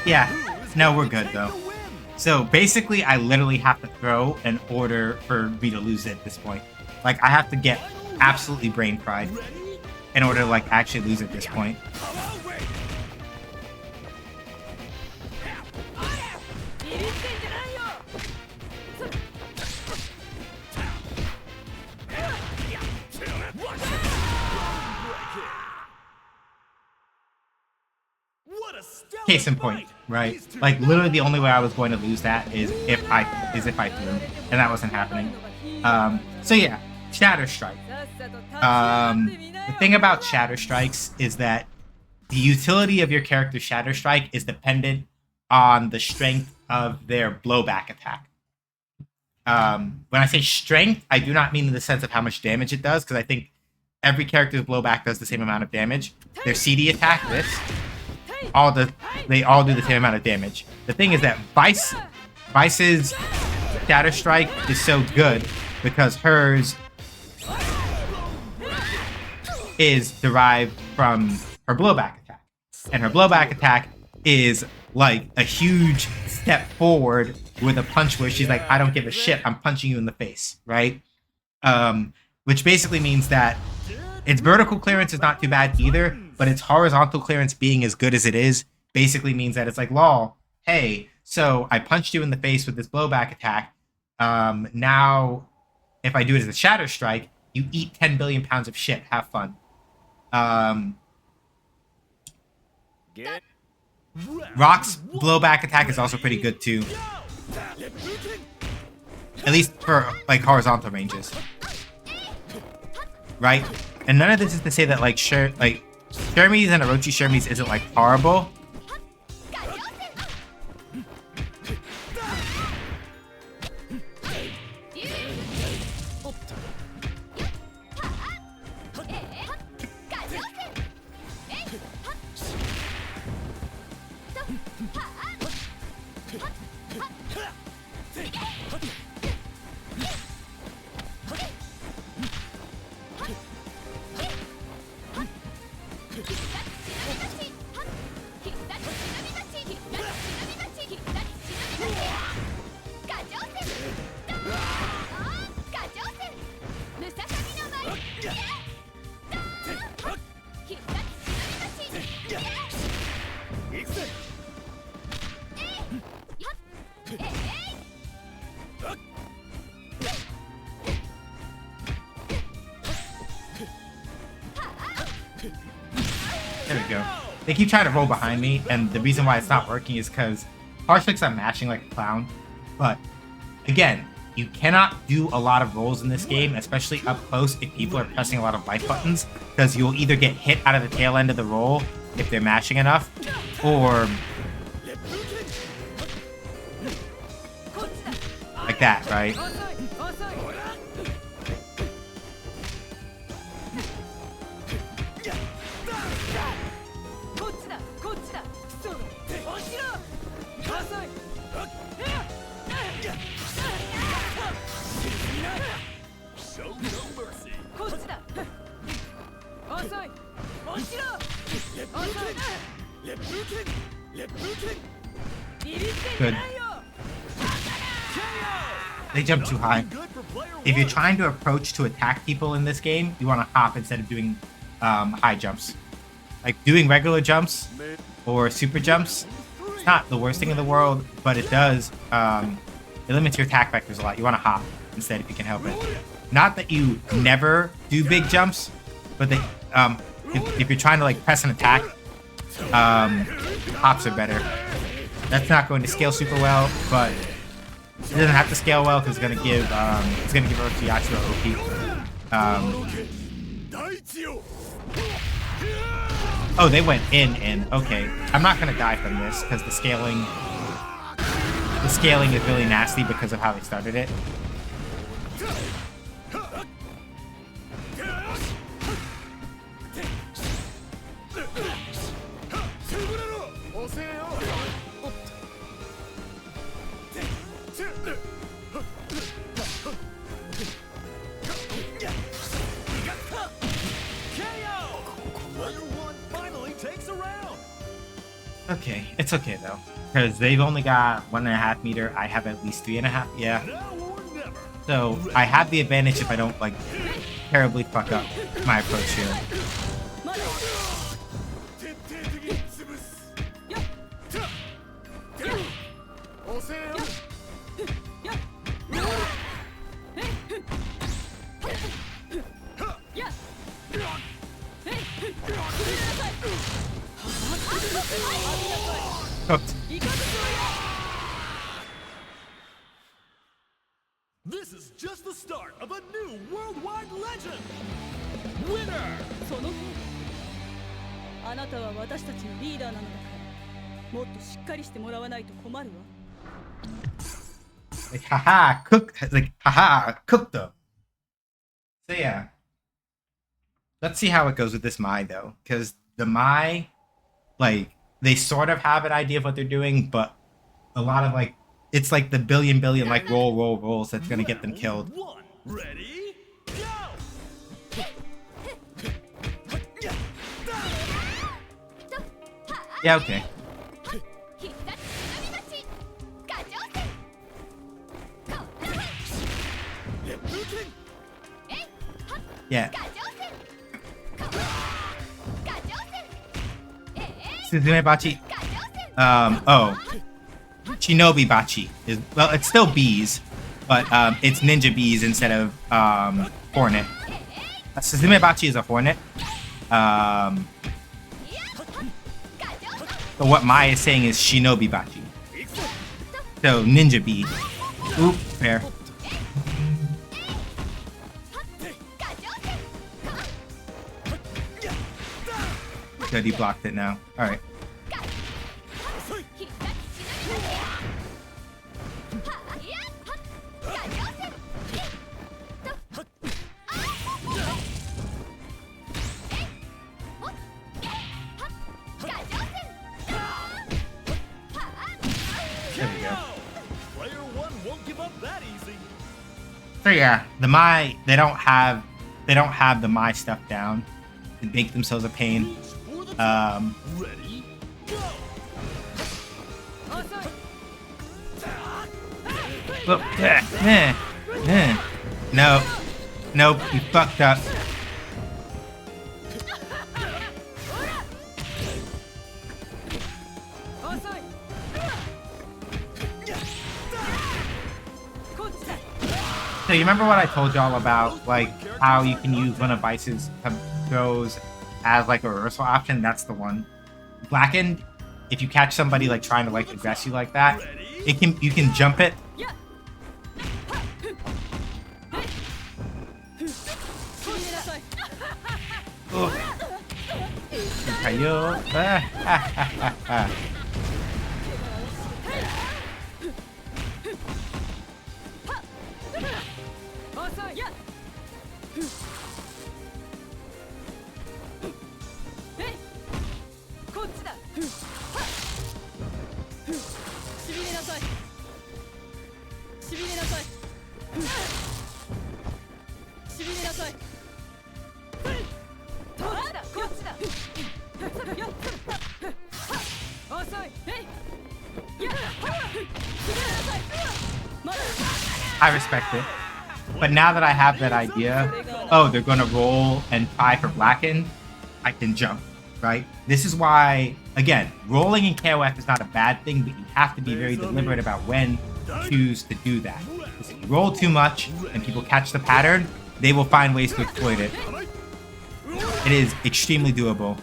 Yeah, no, we're good though. So basically, I literally have to throw in order for me to lose it at this point. Like, I have to get absolutely brain fried in order to, like, actually lose at this point. Case in point, right? Like, literally the only way I was going to lose that is if I threw, and that wasn't happening. So yeah, Shatter Strike. The thing about Shatter Strikes is that the utility of your character's Shatter Strike is dependent on the strength of their blowback attack. When I say strength, I do not mean in the sense of how much damage it does, because I think every character's blowback does the same amount of damage. Their CD attack, they all do the same amount of damage. The thing is that Vice's Shatter Strike is so good because hers is derived from her blowback attack. And her blowback attack is like a huge step forward with a punch where she's like, I don't give a shit, I'm punching you in the face, right? Which basically means that its vertical clearance is not too bad either, but its horizontal clearance being as good as it is basically means that it's like, lol, hey, so I punched you in the face with this blowback attack. Now, if I do it as a Shatter Strike, you eat 10 billion pounds of shit. Have fun. Rock's blowback attack is also pretty good too. At least for like horizontal ranges. Right? And none of this is to say that like Shermie's and Orochi Shermie's isn't like horrible. There we go. They keep trying to roll behind me, and the reason why it's not working is because Harshlick's I'm mashing like a clown. But again, you cannot do a lot of rolls in this game, especially up close if people are pressing a lot of light buttons, because you'll either get hit out of the tail end of the roll if they're mashing enough, or like that, right? Good. They jump too high. If you're trying to approach to attack people in this game, you want to hop instead of doing high jumps. Like doing regular jumps or super jumps, it's not the worst thing in the world, but it does, it limits your attack vectors a lot. You want to hop instead if you can help it. Not that you never do big jumps, but that if you're trying to like press an attack, hops are better. That's not going to scale super well, but it doesn't have to scale well because it's gonna give Orochi OP. Oh, they went in. Okay, I'm not gonna die from this because the scaling is really nasty because of how they started it. Okay, it's okay though, because they've only got 1.5 meter. I have at least 3.5. Yeah. So I have the advantage if I don't like terribly fuck up my approach here. Cooked. This is just the start of a new worldwide legend. Winner. その通りあなたは私たちのリーダーなのだからもっとしっかりしてもらわないと困るわ Like, haha, cook, like, haha, cook them. So yeah. Let's see how it goes with this Mai, though. Because the Mai, like, they sort of have an idea of what they're doing, but a lot of, like, it's like the billion, like, rolls that's gonna get them killed. One. Ready? Go. Yeah, okay. Yeah. Suzume Bachi. Oh. Shinobi Bachi. Well, it's still bees, but it's ninja bees instead of hornet. Suzume Bachi is a hornet. But what Mai is saying is Shinobi Bachi. So, ninja bee. Oop, fair. Good, he blocked it now. Alright. There we go. Player one won't give up that easy. So yeah, the Mai, they don't have the Mai stuff down. They make themselves a pain. Ready? Go. Look, no, nope, you fucked up. So you remember what I told y'all about, like, how you can use one of Vice's throws as, like, a reversal option? That's the one. Blackened, if you catch somebody, like, trying to, like, aggress you like that, you can jump it. I respect it. But now that I have that idea, oh, they're gonna roll and try for Blacken, I can jump, right? This is why, again, rolling in KOF is not a bad thing, but you have to be very deliberate about when to choose to do that. If you roll too much and people catch the pattern, they will find ways to exploit it. It is extremely doable.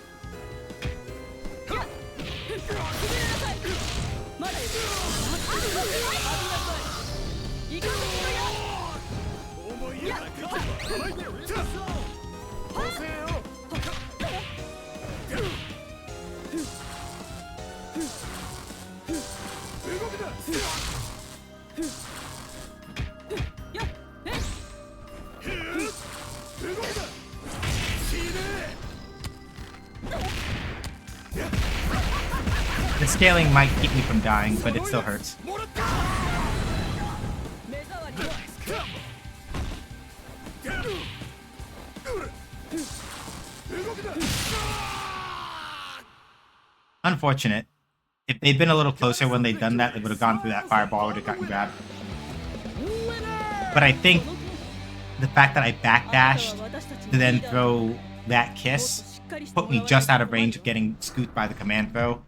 The scaling might keep me from dying, but it still hurts. Unfortunate. If they'd been a little closer when they'd done that, they would have gone through that fireball, would have gotten grabbed. But I think the fact that I backdashed to then throw that kiss put me just out of range of getting scooped by the command throw.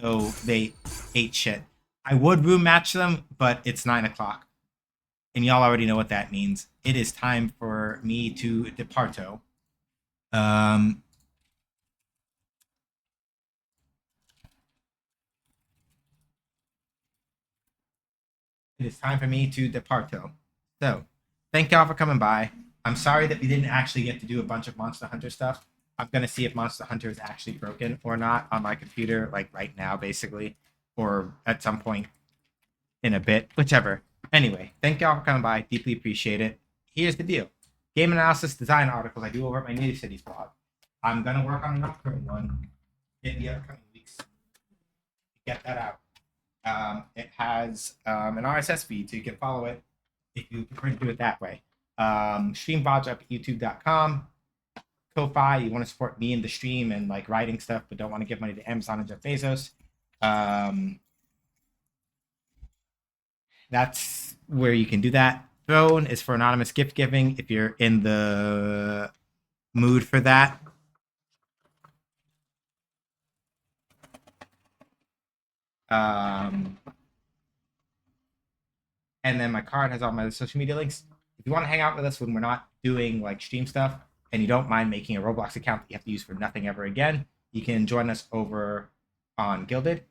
So they ate shit. I would room match them, but it's 9 o'clock. And y'all already know what that means. It is time for me to departo. It is time for me to departo. So, thank y'all for coming by. I'm sorry that we didn't actually get to do a bunch of Monster Hunter stuff. I'm gonna see if Monster Hunter is actually broken or not on my computer, like right now, basically, or at some point in a bit, whichever. Anyway, thank y'all for coming by. Deeply appreciate it. Here's the deal: game analysis, design articles I do over at my Native Cities blog. I'm gonna work on an upcoming one in the upcoming weeks. Get that out. It has an RSS feed, so you can follow it if you prefer to do it that way. Stream VODs up at youtube.com. Ko-Fi, you want to support me in the stream and like writing stuff, but don't want to give money to Amazon and Jeff Bezos. That's where you can do that. Throne is for anonymous gift giving if you're in the mood for that. And then my card has all my social media links. If you want to hang out with us when we're not doing like stream stuff and you don't mind making a Roblox account that you have to use for nothing ever again, you can join us over on Gilded.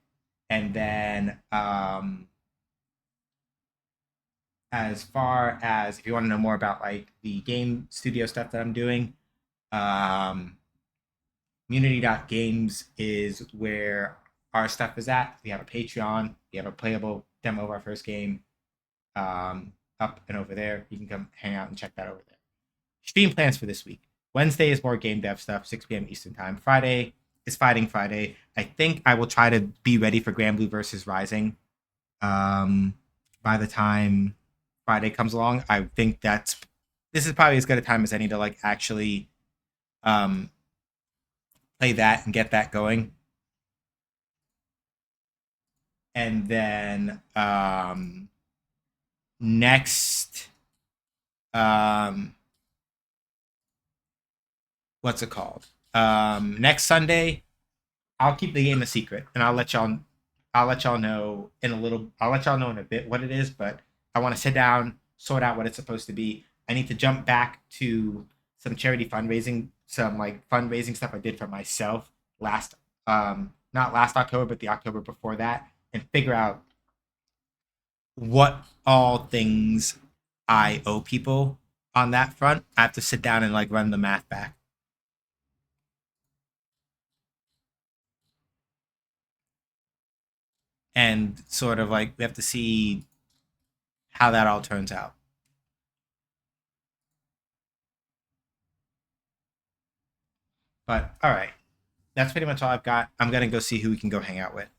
And then as far as if you want to know more about like the game studio stuff that I'm doing, munity.games is where our stuff is at. We have a Patreon. We have a playable demo of our first game up and over there. You can come hang out and check that over there. Stream plans for this week. Wednesday is more game dev stuff, 6 p.m. Eastern time. Friday is Fighting Friday. I think I will try to be ready for Grand Blue versus Rising by the time Friday comes along. I think this is probably as good a time as any to like actually play that and get that going. And then next what's it called? Next Sunday, I'll keep the game a secret and I'll let y'all know in a bit what it is, but I want to sit down, sort out what it's supposed to be. I need to jump back to some charity fundraising, some like fundraising stuff I did for myself not last October, but the October before that, and figure out what all things I owe people on that front. I have to sit down and like run the math back. And sort of like we have to see how that all turns out. But all right, that's pretty much all I've got. I'm gonna go see who we can go hang out with.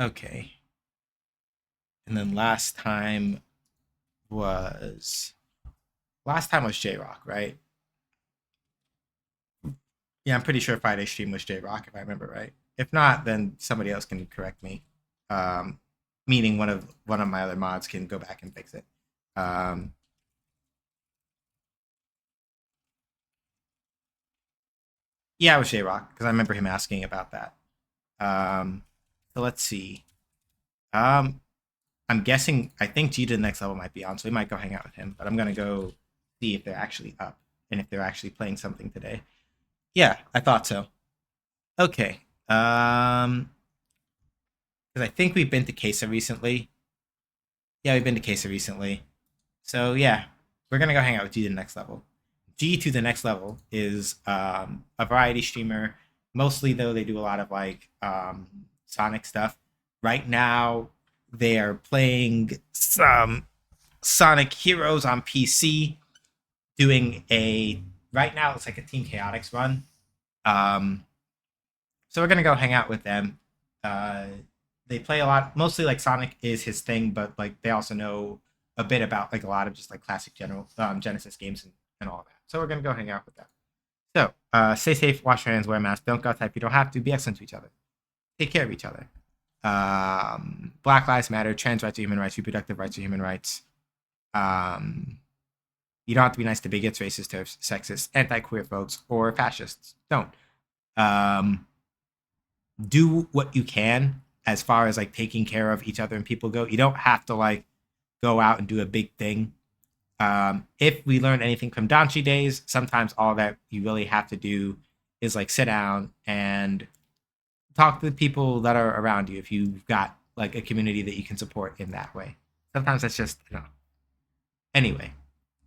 Okay. And then last time was J-Rock, right? Yeah, I'm pretty sure Friday's stream was J-Rock, if I remember right. If not, then somebody else can correct me. Meaning one of my other mods can go back and fix it. Yeah, it was J-Rock, because I remember him asking about that. So let's see. I'm guessing, I think G to the next level might be on, so we might go hang out with him. But I'm going to go see if they're actually up and if they're actually playing something today. Yeah, I thought so. Okay. Because I think we've been to Queso recently. Yeah, we've been to Queso recently. So yeah, we're going to go hang out with G to the next level. G to the next level is a variety streamer. Mostly, though, they do a lot of like Sonic stuff. Right now, they are playing some Sonic Heroes on PC. Right now, it's like a Team Chaotix run. So we're gonna go hang out with them. They play a lot, mostly like Sonic is his thing, but like they also know a bit about like a lot of just like classic Genesis games and all that. So we're gonna go hang out with them. So stay safe, wash your hands, wear a mask, don't go outside if you don't have to, be excellent to each other, take care of each other. Black Lives Matter, trans rights are human rights, reproductive rights are human rights. You don't have to be nice to bigots, racists, TERFs, sexists, anti-queer folks, or fascists. Don't. Do what you can as far as like taking care of each other and people go. You don't have to like go out and do a big thing. If we learn anything from Danchi days, sometimes all that you really have to do is like sit down and talk to the people that are around you if you've got like a community that you can support in that way. Sometimes that's just, you know. Anyway,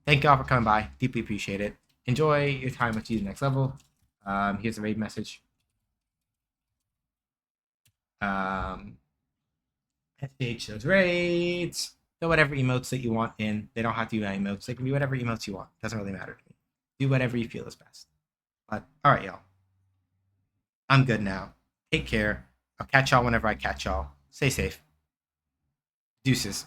thank y'all for coming by. Deeply appreciate it. Enjoy your time with Season Next Level. Here's a raid message. SH those raids. Throw whatever emotes that you want in. They don't have to be emotes. They can be whatever emotes you want. Doesn't really matter to me. Do whatever you feel is best. But all right, y'all. I'm good now. Take care. I'll catch y'all whenever I catch y'all. Stay safe. Deuces.